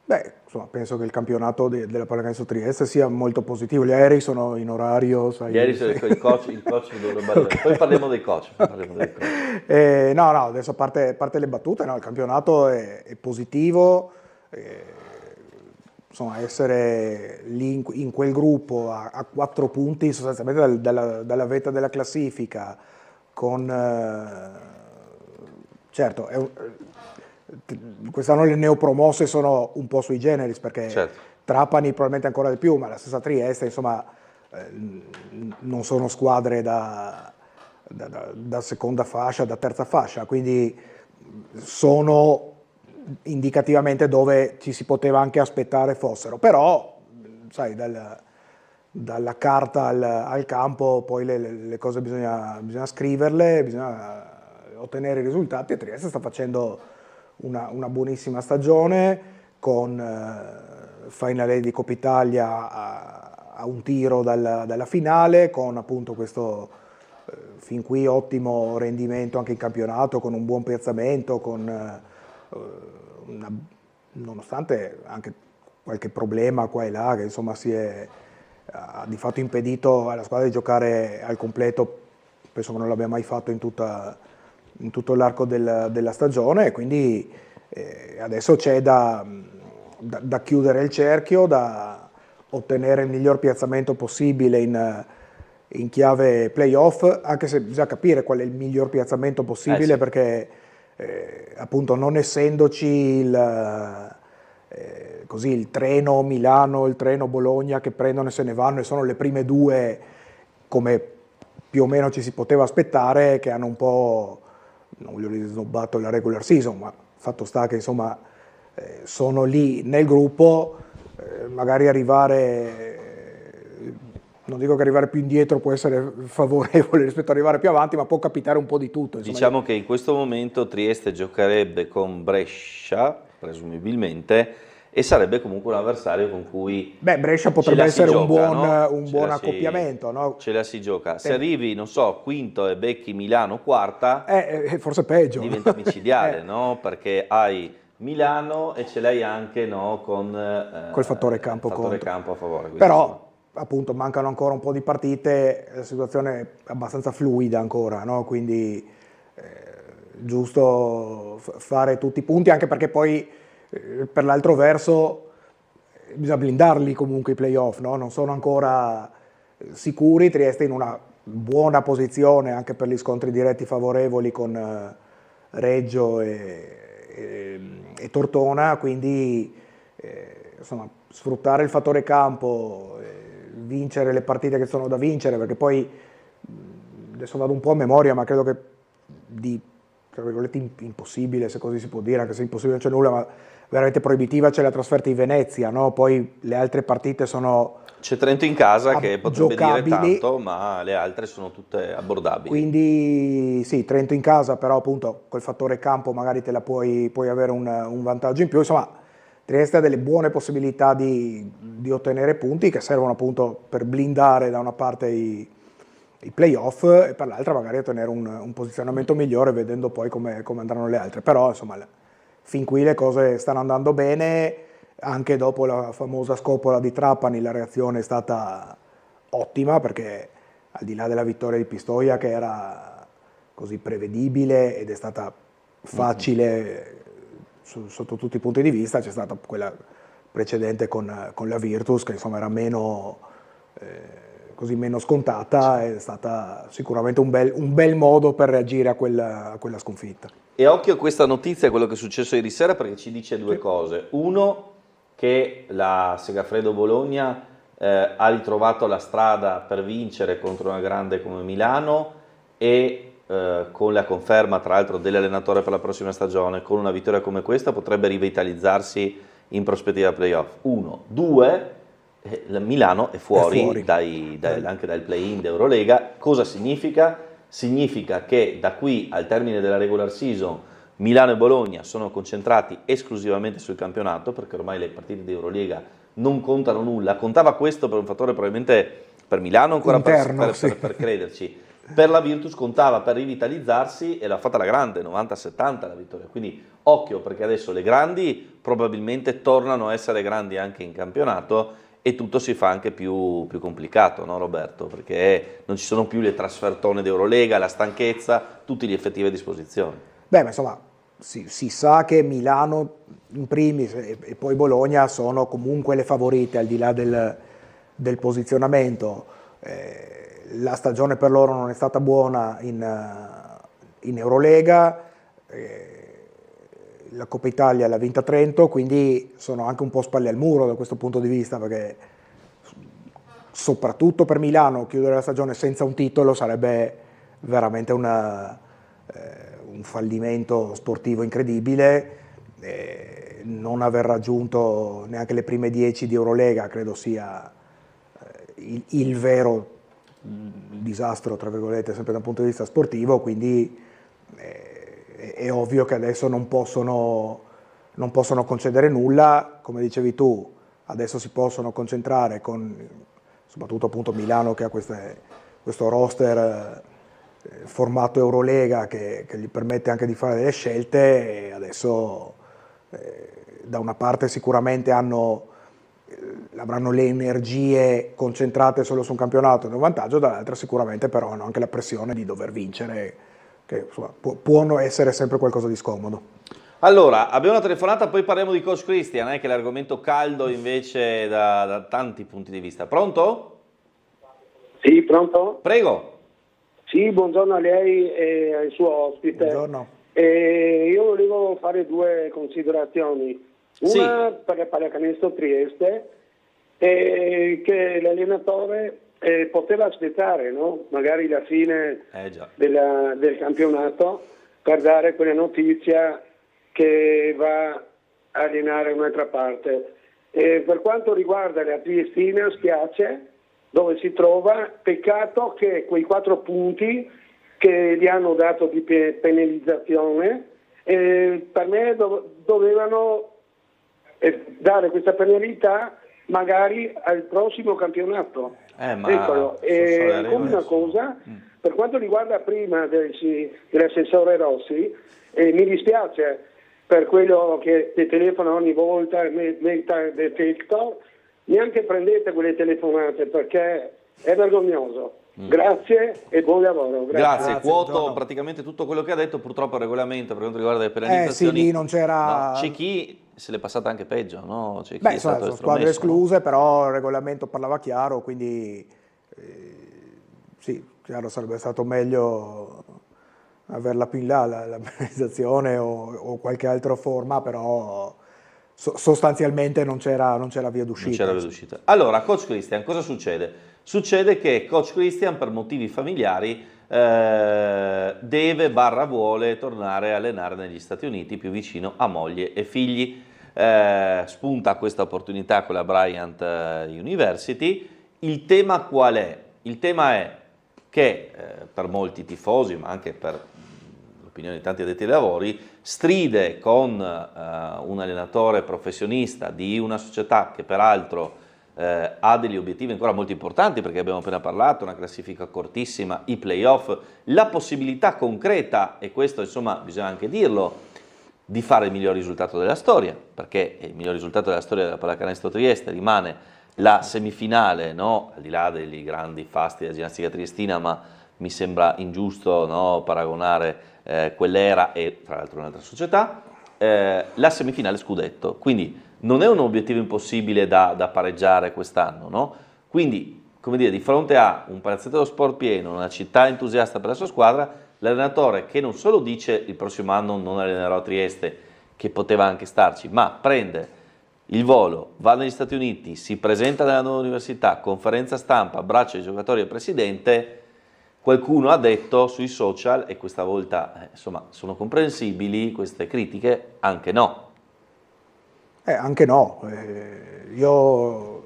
Beh, insomma, penso che il campionato della Pallacanestro Trieste sia molto positivo. Gli aerei sono in orario. Gli aerei sono il coach dovrebbe arrivare. Poi parliamo dei coach. No, adesso a parte le battute, il campionato è positivo. Insomma, essere lì in quel gruppo a 4 punti sostanzialmente dalla vetta della classifica, con certo quest'anno le neopromosse sono un po' sui generis, perché certo, Trapani probabilmente ancora di più, ma la stessa Trieste, insomma, non sono squadre da seconda fascia, da terza fascia, quindi sono indicativamente dove ci si poteva anche aspettare fossero, però sai, dalla carta al campo poi le cose bisogna scriverle, bisogna ottenere i risultati, e Trieste sta facendo una buonissima stagione con Final di Coppa Italia a un tiro dalla finale, con appunto questo fin qui ottimo rendimento anche in campionato, con un buon piazzamento, con nonostante anche qualche problema qua e là che insomma ha di fatto impedito alla squadra di giocare al completo, penso che non l'abbia mai fatto in tutto l'arco della stagione, e quindi adesso c'è da chiudere il cerchio, da ottenere il miglior piazzamento possibile in chiave playoff, anche se bisogna capire qual è il miglior piazzamento possibile, sì, perché appunto non essendoci il treno Milano, il treno Bologna che prendono e se ne vanno, e sono le prime due come più o meno ci si poteva aspettare, che hanno un po', non voglio dire snobbato la regular season, ma fatto sta che insomma sono lì nel gruppo, magari non dico che arrivare più indietro può essere favorevole rispetto ad arrivare più avanti, ma può capitare un po' di tutto. Insomma, diciamo che in questo momento Trieste giocherebbe con Brescia, presumibilmente, e sarebbe comunque un avversario con cui Brescia potrebbe essere un buon accoppiamento, no? Ce la si gioca. Se arrivi, non so, quinto e becchi Milano quarta, forse peggio. Diventa micidiale, no? Perché hai Milano e ce l'hai anche, no, con col fattore campo a favore. Però appunto mancano ancora un po' di partite, la situazione è abbastanza fluida ancora, no? Quindi giusto fare tutti i punti, anche perché poi per l'altro verso bisogna blindarli comunque i playoff, no? Non sono ancora sicuri. Trieste in una buona posizione anche per gli scontri diretti favorevoli con Reggio e Tortona, quindi insomma sfruttare il fattore campo, vincere le partite che sono da vincere, perché poi adesso vado un po' a memoria, ma credo che tra virgolette impossibile, se così si può dire, anche se impossibile non c'è nulla, ma veramente proibitiva c'è la trasferta in Venezia, no? Poi le altre partite sono... C'è Trento in casa che potrebbe giocabili, dire tanto, ma le altre sono tutte abbordabili. Quindi sì, Trento in casa, però appunto col fattore campo magari te la puoi avere un vantaggio in più, insomma Trieste ha delle buone possibilità di ottenere punti che servono appunto per blindare da una parte i playoff e per l'altra magari ottenere un posizionamento migliore, vedendo poi come andranno le altre. Però insomma fin qui le cose stanno andando bene, anche dopo la famosa scopola di Trapani la reazione è stata ottima, perché al di là della vittoria di Pistoia, che era così prevedibile ed è stata facile sotto tutti i punti di vista, c'è stata quella precedente con la Virtus, che insomma era meno scontata, è stata sicuramente un bel modo per reagire a quella sconfitta. E occhio a questa notizia, quello che è successo ieri sera, perché ci dice due cose. Uno, che la Segafredo Bologna ha ritrovato la strada per vincere contro una grande come Milano, e con la conferma tra l'altro dell'allenatore per la prossima stagione, con una vittoria come questa potrebbe rivitalizzarsi in prospettiva playoff. Uno. Due, Milano è fuori. Anche dal play-in d'Eurolega. Cosa significa? Significa che da qui al termine della regular season Milano e Bologna sono concentrati esclusivamente sul campionato, perché ormai le partite di Eurolega non contano nulla. Contava questo per un fattore probabilmente per Milano ancora interno, per crederci. Per la Virtus contava per rivitalizzarsi e l'ha fatta la grande, 90-70 la vittoria. Quindi occhio, perché adesso le grandi probabilmente tornano a essere grandi anche in campionato e tutto si fa anche più complicato, no Roberto? Perché non ci sono più le trasfertone d'Eurolega, la stanchezza, tutti gli effettivi a disposizione. Beh, ma insomma, si sa che Milano in primis e poi Bologna sono comunque le favorite al di là del posizionamento. La stagione per loro non è stata buona in Eurolega, la Coppa Italia l'ha vinta Trento, quindi sono anche un po' spalle al muro da questo punto di vista, perché soprattutto per Milano chiudere la stagione senza un titolo sarebbe veramente un fallimento sportivo incredibile. Non aver raggiunto neanche le prime 10 di Eurolega credo sia il vero disastro, tra virgolette, sempre da un punto di vista sportivo, quindi è ovvio che adesso non possono concedere nulla. Come dicevi tu, adesso si possono concentrare soprattutto appunto Milano, che ha questo roster formato Eurolega che gli permette anche di fare delle scelte, e adesso da una parte sicuramente avranno le energie concentrate solo su un campionato in un vantaggio, dall'altra sicuramente però hanno anche la pressione di dover vincere, che insomma, può essere sempre qualcosa di scomodo. Allora, abbiamo una telefonata, poi parliamo di Coach Christian, che è l'argomento caldo invece da tanti punti di vista. Pronto? Sì, pronto? Prego. Sì, buongiorno a lei e al suo ospite. Buongiorno. Io volevo fare due considerazioni. Una per la pallacanestro Trieste, che l'allenatore poteva aspettare, no? Magari la fine del campionato, per dare quella notizia che va a allenare un'altra parte. Per quanto riguarda la Triestina, spiace dove si trova, peccato che quei 4 punti che gli hanno dato di penalizzazione, per me dovevano dare questa penalità magari al prossimo campionato. Ancora una cosa, per quanto riguarda prima dell'assessore Rossi, mi dispiace per quello che ti telefono ogni volta, metal detector, neanche prendete quelle telefonate perché è vergognoso. Grazie e buon lavoro. Grazie. Quoto praticamente tutto quello che ha detto. Purtroppo il regolamento per quanto riguarda le penalizzazioni, sì, lì non c'era. No, c'è chi se l'è passata anche peggio, no? C'è chi è stato sono squadre escluse, però il regolamento parlava chiaro, quindi sì, chiaro, sarebbe stato meglio averla più in là la penalizzazione o qualche altra forma, però sostanzialmente non c'era via d'uscita. Non c'era via d'uscita. Allora, Coach Christian, cosa succede? Succede che Coach Christian, per motivi familiari, vuole tornare a allenare negli Stati Uniti, più vicino a moglie e figli. Spunta questa opportunità con la Bryant University. Il tema qual è? Il tema è che per molti tifosi, ma anche per l'opinione di tanti addetti ai lavori, stride con un allenatore professionista di una società che peraltro ha degli obiettivi ancora molto importanti, perché abbiamo appena parlato, una classifica cortissima, i playoff, la possibilità concreta, e questo insomma bisogna anche dirlo, di fare il miglior risultato della storia, perché il miglior risultato della storia della Pallacanestro Trieste rimane la semifinale, no? Al di là degli grandi fasti della ginnastica triestina, ma mi sembra ingiusto, no, paragonare quell'era e tra l'altro un'altra società, la semifinale scudetto, quindi non è un obiettivo impossibile da pareggiare quest'anno, no? Quindi, come dire, di fronte a un palazzetto dello sport pieno, una città entusiasta per la sua squadra, l'allenatore che non solo dice il prossimo anno non allenerò a Trieste, che poteva anche starci, ma prende il volo, va negli Stati Uniti, si presenta nella nuova università, conferenza stampa, abbraccia i giocatori e il presidente. Qualcuno ha detto sui social, e questa volta insomma sono comprensibili queste critiche, anche no. Anche no, io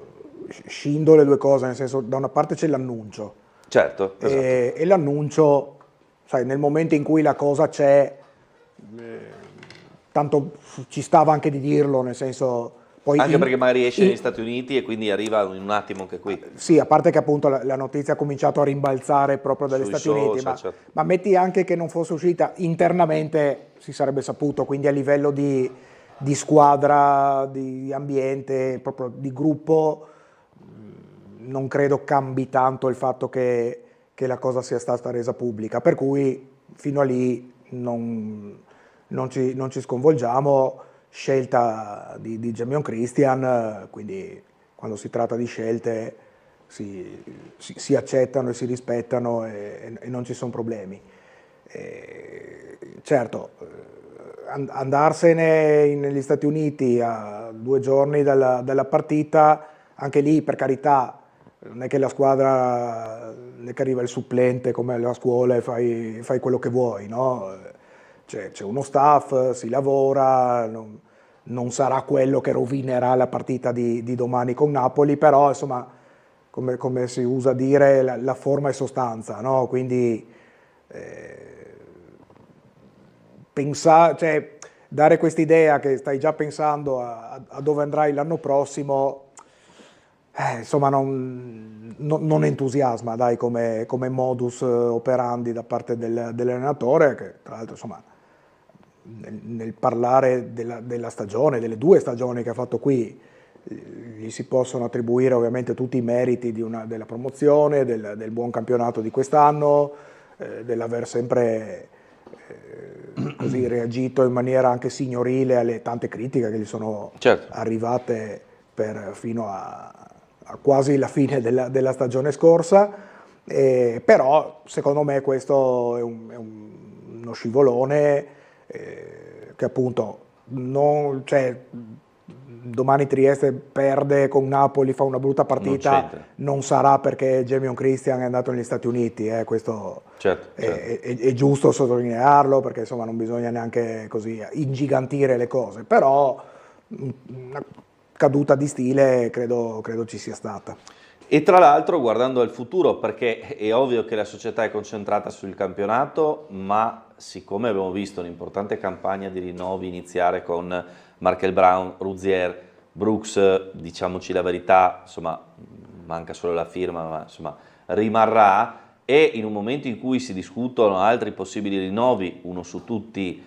scindo le due cose, nel senso, da una parte c'è l'annuncio, certo, esatto. E l'annuncio, sai, nel momento in cui la cosa c'è, tanto ci stava anche di dirlo, nel senso... Poi anche perché magari esce negli Stati Uniti e quindi arriva in un attimo anche qui. Sì, a parte che appunto la notizia ha cominciato a rimbalzare proprio dagli Stati Uniti, ma metti anche che non fosse uscita, internamente si sarebbe saputo, quindi a livello di squadra, di ambiente, proprio di gruppo, non credo cambi tanto il fatto che la cosa sia stata resa pubblica, per cui fino a lì non ci sconvolgiamo. Scelta di Jamion Christian, quindi quando si tratta di scelte si accettano e si rispettano e non ci sono problemi. Certo, andarsene negli Stati Uniti a 2 giorni dalla partita, anche lì per carità, non è che la squadra, non è che arriva il supplente come alla scuola e fai quello che vuoi, no? C'è uno staff, si lavora, non sarà quello che rovinerà la partita di domani con Napoli, però insomma, come si usa dire, la forma è sostanza, no? Quindi dare quest'idea che stai già pensando a dove andrai l'anno prossimo, insomma non entusiasma, dai, come modus operandi da parte dell'allenatore, che tra l'altro insomma nel parlare della stagione, delle 2 stagioni che ha fatto qui, gli si possono attribuire ovviamente tutti i meriti della promozione, del buon campionato di quest'anno, dell'aver sempre così reagito in maniera anche signorile alle tante critiche che gli sono arrivate fino a quasi la fine della stagione scorsa, però secondo me questo è uno scivolone che appunto domani Trieste perde con Napoli, fa una brutta partita, non sarà perché Jamion Christian è andato negli Stati Uniti, questo è giusto sottolinearlo, perché insomma non bisogna neanche così ingigantire le cose, però una caduta di stile credo ci sia stata. E tra l'altro, guardando al futuro, perché è ovvio che la società è concentrata sul campionato, ma siccome abbiamo visto un'importante campagna di rinnovi iniziare con Markel Brown, Ruzier, Brooks, diciamoci la verità, insomma manca solo la firma, ma insomma rimarrà, e in un momento in cui si discutono altri possibili rinnovi, uno su tutti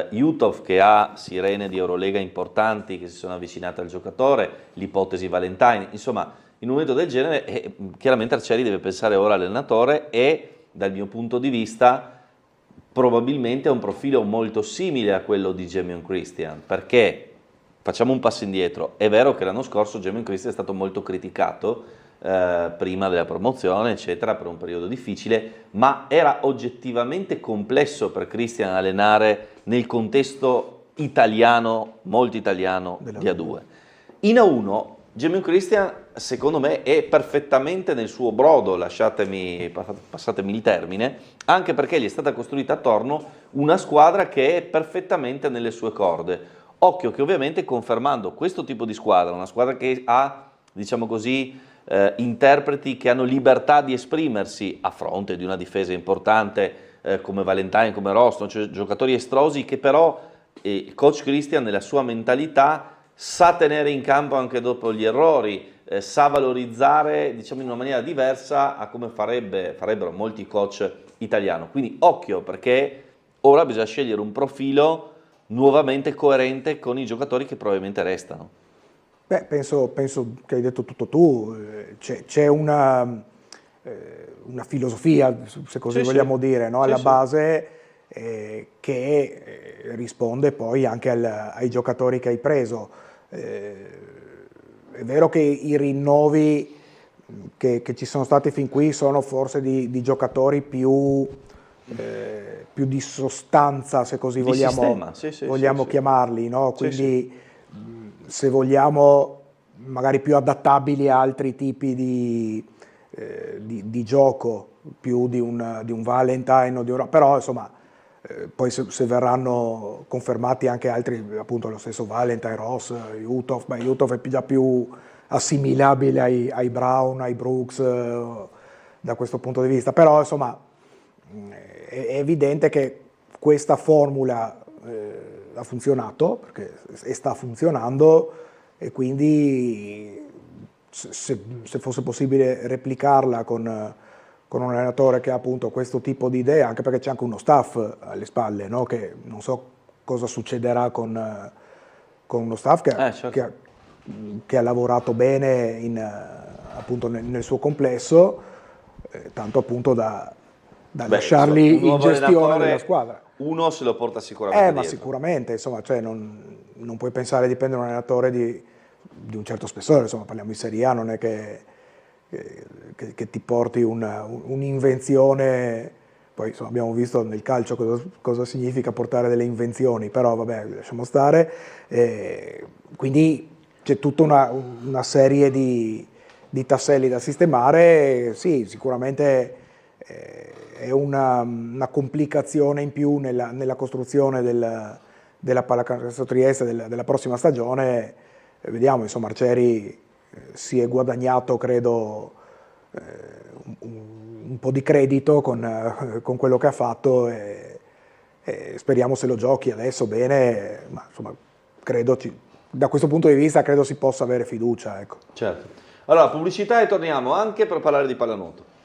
Jutov, che ha sirene di Eurolega importanti che si sono avvicinate al giocatore, l'ipotesi Valentine, insomma in un momento del genere chiaramente Arcieri deve pensare ora all'allenatore, e dal mio punto di vista probabilmente ha un profilo molto simile a quello di Jamion Christian, perché facciamo un passo indietro, è vero che l'anno scorso Jamion Christian è stato molto criticato prima della promozione eccetera, per un periodo difficile, ma era oggettivamente complesso per Christian allenare nel contesto italiano, molto italiano di A2. In A1 Jamion Christian secondo me è perfettamente nel suo brodo, passatemi il termine, anche perché gli è stata costruita attorno una squadra che è perfettamente nelle sue corde. Occhio che ovviamente confermando questo tipo di squadra, una squadra che ha, diciamo così, interpreti che hanno libertà di esprimersi a fronte di una difesa importante come Valentine, come Ross, no? Cioè, giocatori estrosi che però il coach Christian nella sua mentalità sa tenere in campo anche dopo gli errori, sa valorizzare, diciamo, in una maniera diversa a come farebbero molti coach italiani. Quindi occhio, perché ora bisogna scegliere un profilo nuovamente coerente con i giocatori che probabilmente restano. Beh, penso che hai detto tutto tu, c'è una filosofia, se così vogliamo dire, no? Alla base che risponde poi anche ai giocatori che hai preso. È vero che i rinnovi che ci sono stati fin qui sono forse di giocatori più di sostanza, se così vogliamo chiamarli, no? Quindi se vogliamo magari più adattabili a altri tipi di gioco, più di un Valentine o di un... però insomma poi se verranno confermati anche altri, appunto lo stesso Valentine, Ross, Uthoff, Uthoff è già più assimilabile ai Brown, ai Brooks da questo punto di vista, però insomma è evidente che questa formula ha funzionato, perché sta funzionando, e quindi se fosse possibile replicarla con un allenatore che ha appunto questo tipo di idee, anche perché c'è anche uno staff alle spalle, no? Che non so cosa succederà con uno staff che ha lavorato bene appunto nel suo complesso, tanto appunto da lasciarli in gestione della squadra. Uno se lo porta sicuramente ma dietro. sicuramente, insomma, cioè non puoi pensare di prendere un allenatore di un certo spessore, insomma, parliamo di Serie A, non è che ti porti un'invenzione, poi insomma, abbiamo visto nel calcio cosa significa portare delle invenzioni, però vabbè, lasciamo stare, quindi c'è tutta una serie di tasselli da sistemare, sì, sicuramente è una complicazione in più nella costruzione della Pallacanestro Trieste della prossima stagione. Vediamo, insomma, Arcieri si è guadagnato, credo, un po' di credito con quello che ha fatto e speriamo se lo giochi adesso bene, ma insomma credo da questo punto di vista credo si possa avere fiducia, ecco. Certo. Allora, pubblicità e torniamo anche per parlare di pallanuoto.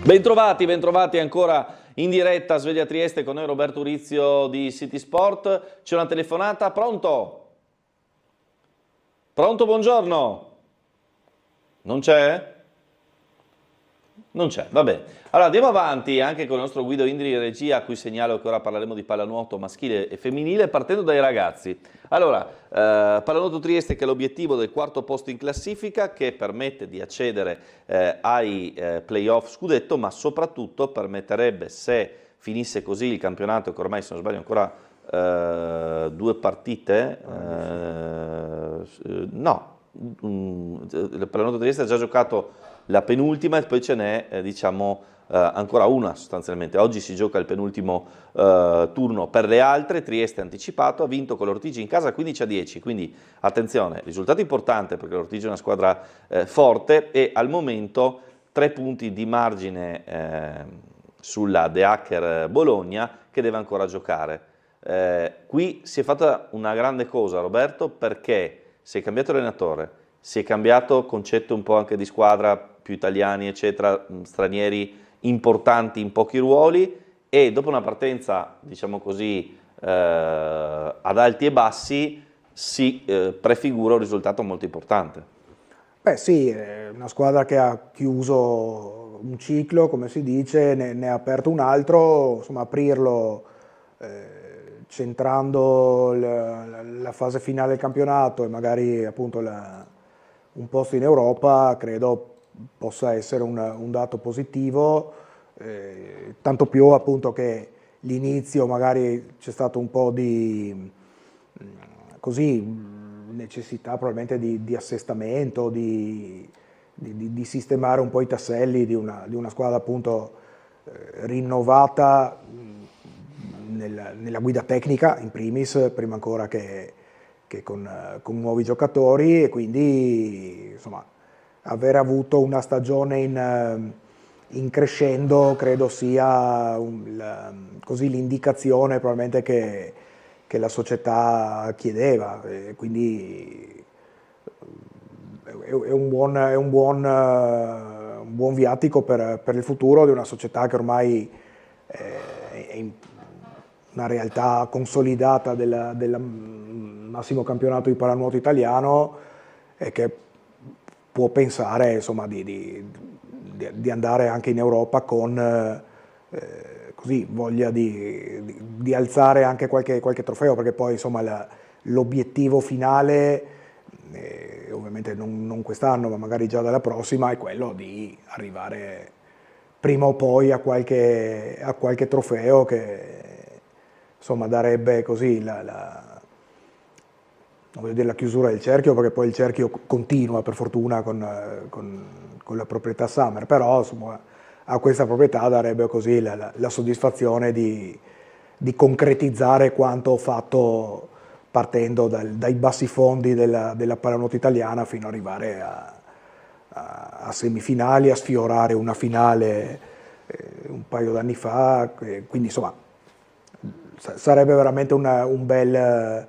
Bentrovati ancora in diretta a Sveglia Trieste con noi Roberto Urizio di City Sport. C'è una telefonata, pronto? Pronto, buongiorno? Non c'è? Non c'è, va bene. Allora andiamo avanti anche con il nostro Guido Indri in regia, a cui segnalo che ora parleremo di pallanuoto maschile e femminile partendo dai ragazzi. Allora, pallanuoto Trieste che è l'obiettivo del quarto posto in classifica, che permette di accedere ai playoff scudetto, ma soprattutto permetterebbe, se finisse così il campionato, che ormai se non sbaglio ancora 2 partite, no, il pallanuoto Trieste ha già giocato la penultima e poi ce n'è diciamo ancora una sostanzialmente. Oggi si gioca il penultimo turno per le altre. Trieste anticipato, ha vinto con l'Ortigia in casa 15-10, quindi attenzione, risultato importante perché l'Ortigia è una squadra forte e al momento 3 punti di margine sulla De Hacker Bologna che deve ancora giocare. Qui si è fatta una grande cosa, Roberto, perché si è cambiato allenatore, si è cambiato concetto un po' anche di squadra, più italiani eccetera, stranieri importanti in pochi ruoli, e dopo una partenza diciamo così ad alti e bassi si prefigura un risultato molto importante. Beh sì, è una squadra che ha chiuso un ciclo, come si dice, ne ha aperto un altro, insomma aprirlo centrando la fase finale del campionato e magari appunto un posto in Europa, credo possa essere un dato positivo, tanto più appunto che l'inizio magari c'è stato un po' di necessità probabilmente di assestamento, di di sistemare un po' i tasselli di una squadra appunto rinnovata nella guida tecnica in primis, prima ancora che con nuovi giocatori, e quindi insomma aver avuto una stagione in crescendo credo sia così l'indicazione probabilmente che la società chiedeva, quindi è un buon viatico per il futuro di una società che ormai è una realtà consolidata del massimo campionato di pallanuoto italiano, e che può pensare insomma di andare anche in Europa con così voglia di alzare anche qualche trofeo, perché poi insomma l'obiettivo finale ovviamente non quest'anno, ma magari già dalla prossima, è quello di arrivare prima o poi a qualche trofeo che insomma darebbe così non voglio dire la chiusura del cerchio, perché poi il cerchio continua per fortuna con la proprietà Summer, però insomma a questa proprietà darebbe così la soddisfazione di concretizzare quanto fatto partendo dai bassi fondi della pallanuoto italiana fino ad arrivare a semifinali, a sfiorare una finale un paio d'anni fa, quindi insomma sarebbe veramente un bel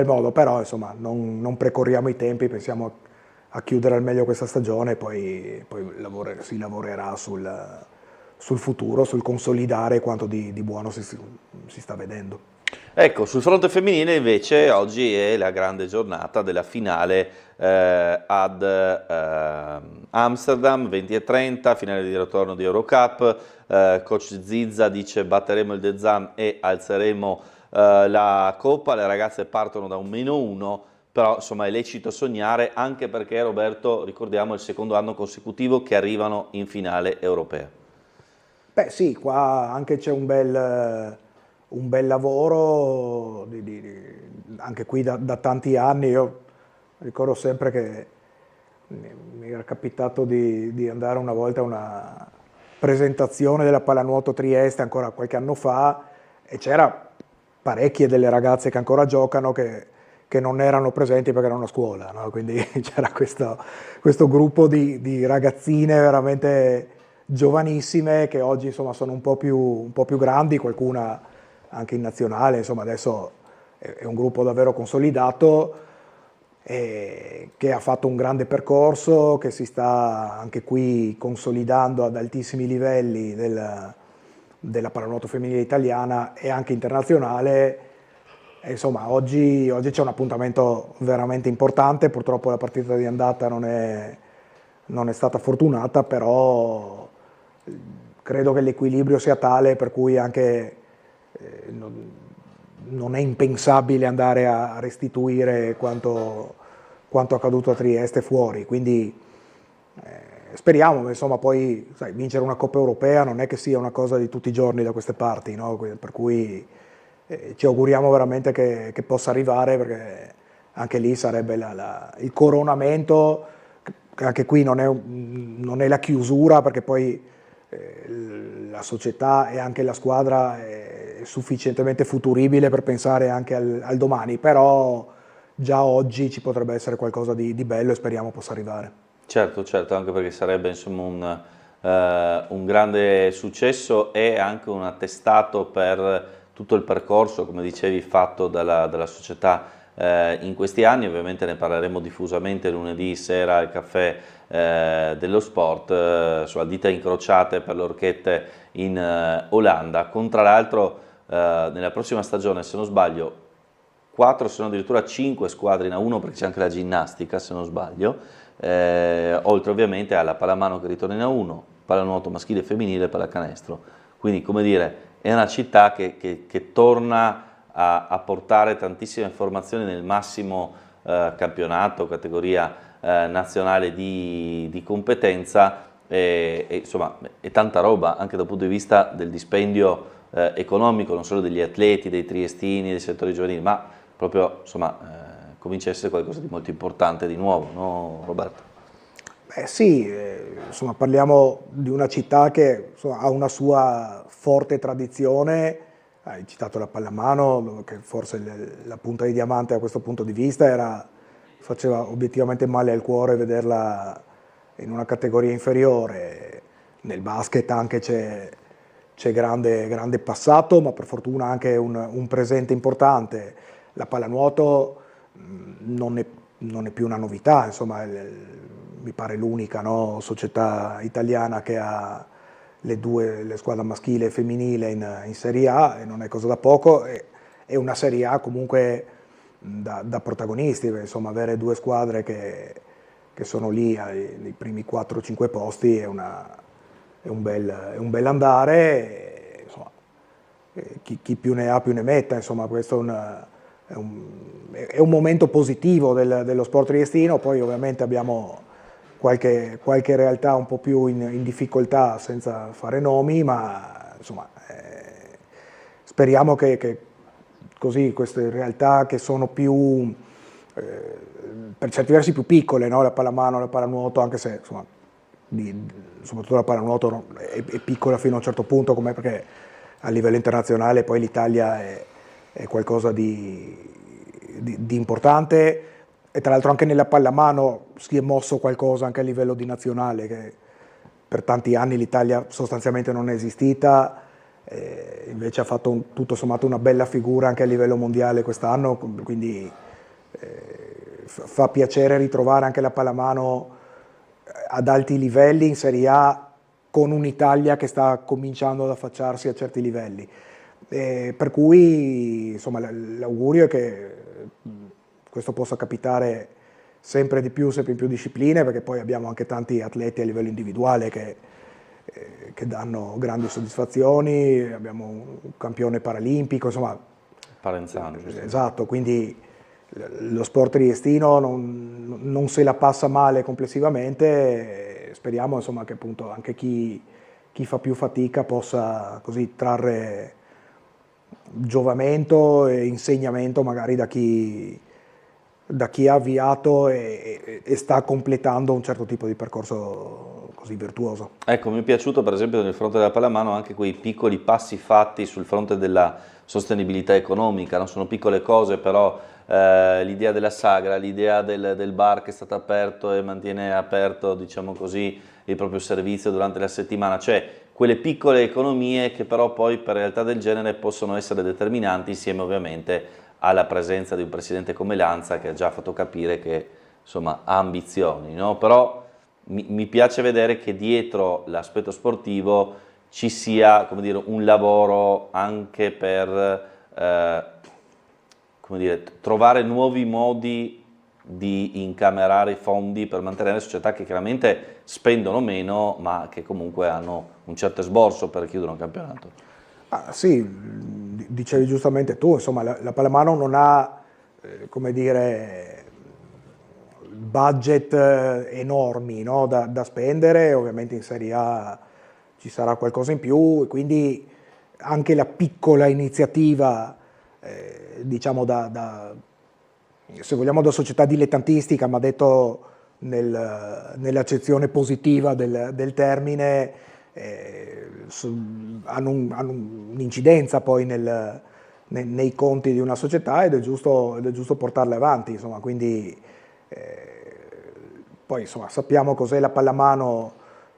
modo, però insomma non precorriamo i tempi, pensiamo a chiudere al meglio questa stagione, poi si lavorerà sul futuro, sul consolidare quanto di buono si sta vedendo. Ecco, sul fronte femminile invece oggi è la grande giornata della finale ad Amsterdam, 20:30, finale di ritorno di Eurocup. Coach Zizza dice: batteremo il De Zam e alzeremo la coppa. Le ragazze partono da un -1, però insomma è lecito sognare, anche perché, Roberto, ricordiamo, è il secondo anno consecutivo che arrivano in finale europea. Beh sì, qua anche c'è un bel lavoro, anche qui da tanti anni. Io ricordo sempre che mi era capitato di andare una volta a una presentazione della Pallanuoto Trieste ancora qualche anno fa, e c'era parecchie delle ragazze che ancora giocano che non erano presenti perché erano a scuola, no? Quindi c'era questo gruppo di ragazzine veramente giovanissime che oggi insomma sono un po' più grandi, qualcuna anche in nazionale, insomma adesso è un gruppo davvero consolidato che ha fatto un grande percorso, che si sta anche qui consolidando ad altissimi livelli della pallanuoto femminile italiana e anche internazionale. E insomma oggi c'è un appuntamento veramente importante. Purtroppo la partita di andata non è stata fortunata, però credo che l'equilibrio sia tale per cui anche non è impensabile andare a restituire quanto accaduto a Trieste fuori, quindi speriamo, insomma, poi sai, vincere una Coppa Europea non è che sia una cosa di tutti i giorni da queste parti, no? Per cui ci auguriamo veramente che possa arrivare, perché anche lì sarebbe il coronamento, che anche qui non è la chiusura, perché poi la società e anche la squadra è sufficientemente futuribile per pensare anche al domani, però già oggi ci potrebbe essere qualcosa di bello e speriamo possa arrivare. Certo, anche perché sarebbe insomma un grande successo e anche un attestato per tutto il percorso, come dicevi, fatto dalla società in questi anni. Ovviamente ne parleremo diffusamente lunedì sera al caffè dello sport, sulla dita incrociate per le Orchette in Olanda, con tra l'altro nella prossima stagione, se non sbaglio, 4 se non addirittura 5 squadre in A1, perché c'è anche la ginnastica se non sbaglio, oltre ovviamente alla pallamano che ritorna in A1, pallanuoto maschile e femminile, pallacanestro. Quindi, come dire, è una città che torna a portare tantissime informazioni nel massimo campionato, categoria nazionale di competenza, e insomma è tanta roba anche dal punto di vista del dispendio economico, non solo degli atleti, dei triestini, dei settori giovanili, ma proprio insomma comincia a essere qualcosa di molto importante di nuovo, no Roberto? Sì, insomma, parliamo di una città che insomma, ha una sua forte tradizione. Hai citato la pallamano, che forse la punta di diamante da questo punto di vista faceva obiettivamente male al cuore vederla in una categoria inferiore. Nel basket anche c'è grande passato, ma per fortuna anche un presente importante. La pallanuoto non è più una novità, insomma, mi pare l'unica, no, società italiana che ha le squadre maschile e femminile in Serie A, e non è cosa da poco, è una Serie A comunque da protagonisti, perché, insomma, avere due squadre che sono lì nei primi 4-5 posti è un bel andare, insomma, chi più ne ha più ne metta, insomma, questo è un momento positivo dello sport triestino. Poi ovviamente abbiamo qualche realtà un po' più in difficoltà, senza fare nomi, ma insomma speriamo che così queste realtà che sono più per certi versi più piccole, no? La pallamano, la pallanuoto, anche se insomma soprattutto la pallanuoto è piccola fino a un certo punto, perché a livello internazionale poi l'Italia è qualcosa di importante, e tra l'altro anche nella pallamano si è mosso qualcosa anche a livello di nazionale, che per tanti anni l'Italia sostanzialmente non è esistita, invece ha fatto tutto sommato una bella figura anche a livello mondiale quest'anno, quindi fa piacere ritrovare anche la pallamano ad alti livelli in Serie A, con un'Italia che sta cominciando ad affacciarsi a certi livelli. Per cui insomma l'augurio è che questo possa capitare sempre di più, sempre in più discipline, perché poi abbiamo anche tanti atleti a livello individuale che danno grandi soddisfazioni. Abbiamo un campione paralimpico, insomma. Parenzano, esatto, quindi lo sport triestino non se la passa male complessivamente. Speriamo, insomma, che appunto anche chi fa più fatica possa così trarre giovamento e insegnamento magari da chi ha avviato e sta completando un certo tipo di percorso così virtuoso. Ecco, mi è piaciuto per esempio nel fronte della pallamano anche quei piccoli passi fatti sul fronte della sostenibilità economica, non sono piccole cose, però l'idea della sagra, l'idea del bar che è stato aperto e mantiene aperto, diciamo così, il proprio servizio durante la settimana, cioè quelle piccole economie che però poi per realtà del genere possono essere determinanti, insieme ovviamente alla presenza di un presidente come Lanza, che ha già fatto capire che insomma ha ambizioni, no? Però mi piace vedere che dietro l'aspetto sportivo ci sia, come dire, un lavoro anche per come dire, trovare nuovi modi di incamerare i fondi per mantenere società che chiaramente spendono meno, ma che comunque hanno un certo esborso per chiudere un campionato. Sì, dicevi giustamente tu, insomma, la pallamano non ha, come dire, budget enormi, no, da spendere. Ovviamente in Serie A ci sarà qualcosa in più, e quindi anche la piccola iniziativa, diciamo se vogliamo da società dilettantistica, ma detto nell'accezione positiva del termine, hanno un'incidenza poi nei conti di una società, ed è giusto portarle avanti, insomma. Quindi poi insomma sappiamo cos'è la pallamano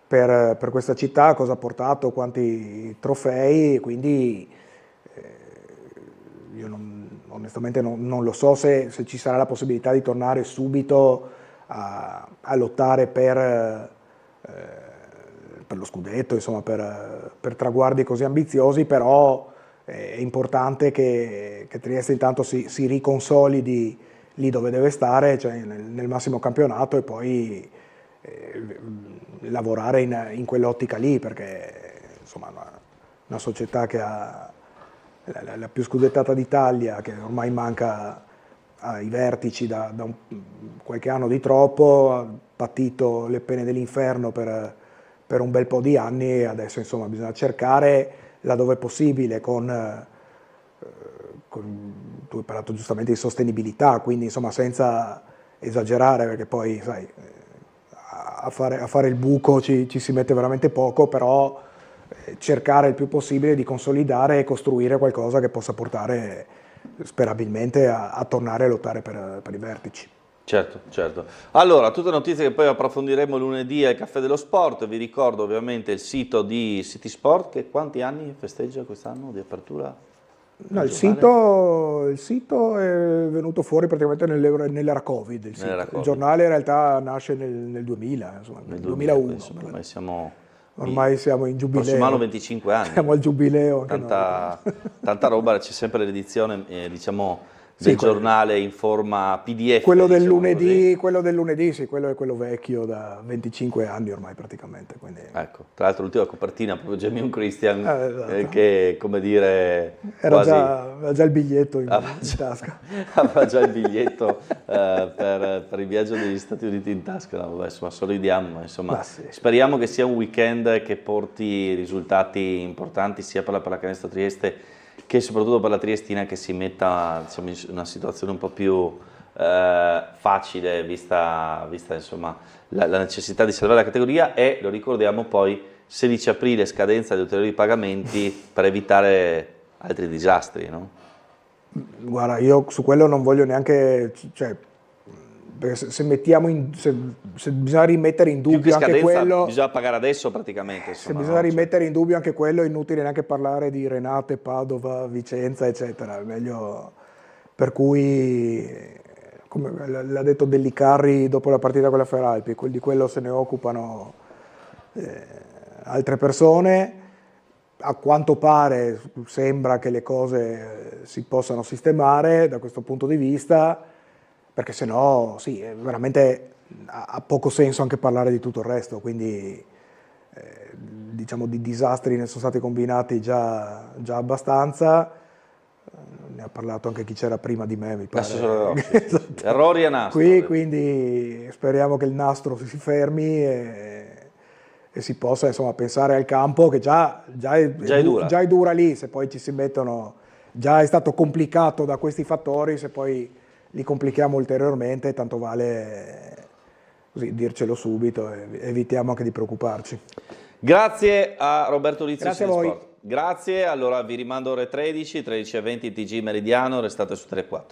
per questa città, cosa ha portato, quanti trofei, quindi io onestamente non lo so se ci sarà la possibilità di tornare subito a lottare per lo scudetto, insomma, per traguardi così ambiziosi, però è importante che Trieste intanto si riconsolidi lì dove deve stare, cioè nel massimo campionato, e poi lavorare in quell'ottica lì, perché insomma una società che ha la più scudettata d'Italia, che ormai manca ai vertici da qualche anno di troppo, ha patito le pene dell'inferno per un bel po' di anni, e adesso insomma bisogna cercare laddove possibile tu hai parlato giustamente di sostenibilità, quindi insomma senza esagerare, perché poi sai, a fare il buco ci si mette veramente poco, però cercare il più possibile di consolidare e costruire qualcosa che possa portare sperabilmente a tornare a lottare per i vertici. Certo, certo. Allora, tutte notizie che poi approfondiremo lunedì al Caffè dello Sport. Vi ricordo ovviamente il sito di City Sport, che quanti anni festeggia quest'anno di apertura? No, il sito è venuto fuori praticamente nell'era Covid. Il giornale in realtà nasce nel 2000, insomma, nel 2001. Insomma, ormai siamo in giubileo. Prossimo anno 25 anni. Siamo al giubileo. Tanta roba, c'è sempre l'edizione, diciamo, del giornale in forma PDF. Quello del lunedì, sì, quello è quello vecchio da 25 anni ormai praticamente. Quindi... Ecco, tra l'altro l'ultima copertina proprio Jamiun Christian, esatto. Che come dire... Aveva già il biglietto in tasca. Aveva già il biglietto per il viaggio degli Stati Uniti in tasca, no, vabbè, insomma, solidiamo, insomma, sì. Speriamo che sia un weekend che porti risultati importanti sia per la Pallacanestro Trieste che soprattutto per la Triestina, che si metta, diciamo, in una situazione un po' più facile vista insomma, la necessità di salvare la categoria. E lo ricordiamo poi 16 aprile scadenza di ulteriori pagamenti per evitare altri disastri, no? Guarda, io su quello non voglio neanche, cioè, perché se bisogna rimettere in dubbio anche quello, bisogna pagare adesso praticamente, insomma, se bisogna rimettere in dubbio anche quello, è inutile neanche parlare di Renate, Padova, Vicenza eccetera. Meglio, per cui, come l'ha detto Dellicarri dopo la partita con la Feralpi, di quello se ne occupano altre persone. A quanto pare sembra che le cose si possano sistemare da questo punto di vista, perché se no sì, veramente ha poco senso anche parlare di tutto il resto, quindi diciamo di disastri ne sono stati combinati già abbastanza, ne ha parlato anche chi c'era prima di me, mi pare. Esatto. Errori a nastro. Quindi speriamo che il nastro si fermi e si possa, insomma, pensare al campo, che già è dura lì, se poi ci si mettono, già è stato complicato da questi fattori, se poi li complichiamo ulteriormente, tanto vale così dircelo subito e evitiamo anche di preoccuparci. Grazie a Roberto Rizzi. Grazie a voi. Sport. Grazie, allora vi rimando ore 13:20 TG Meridiano, restate su Tele4.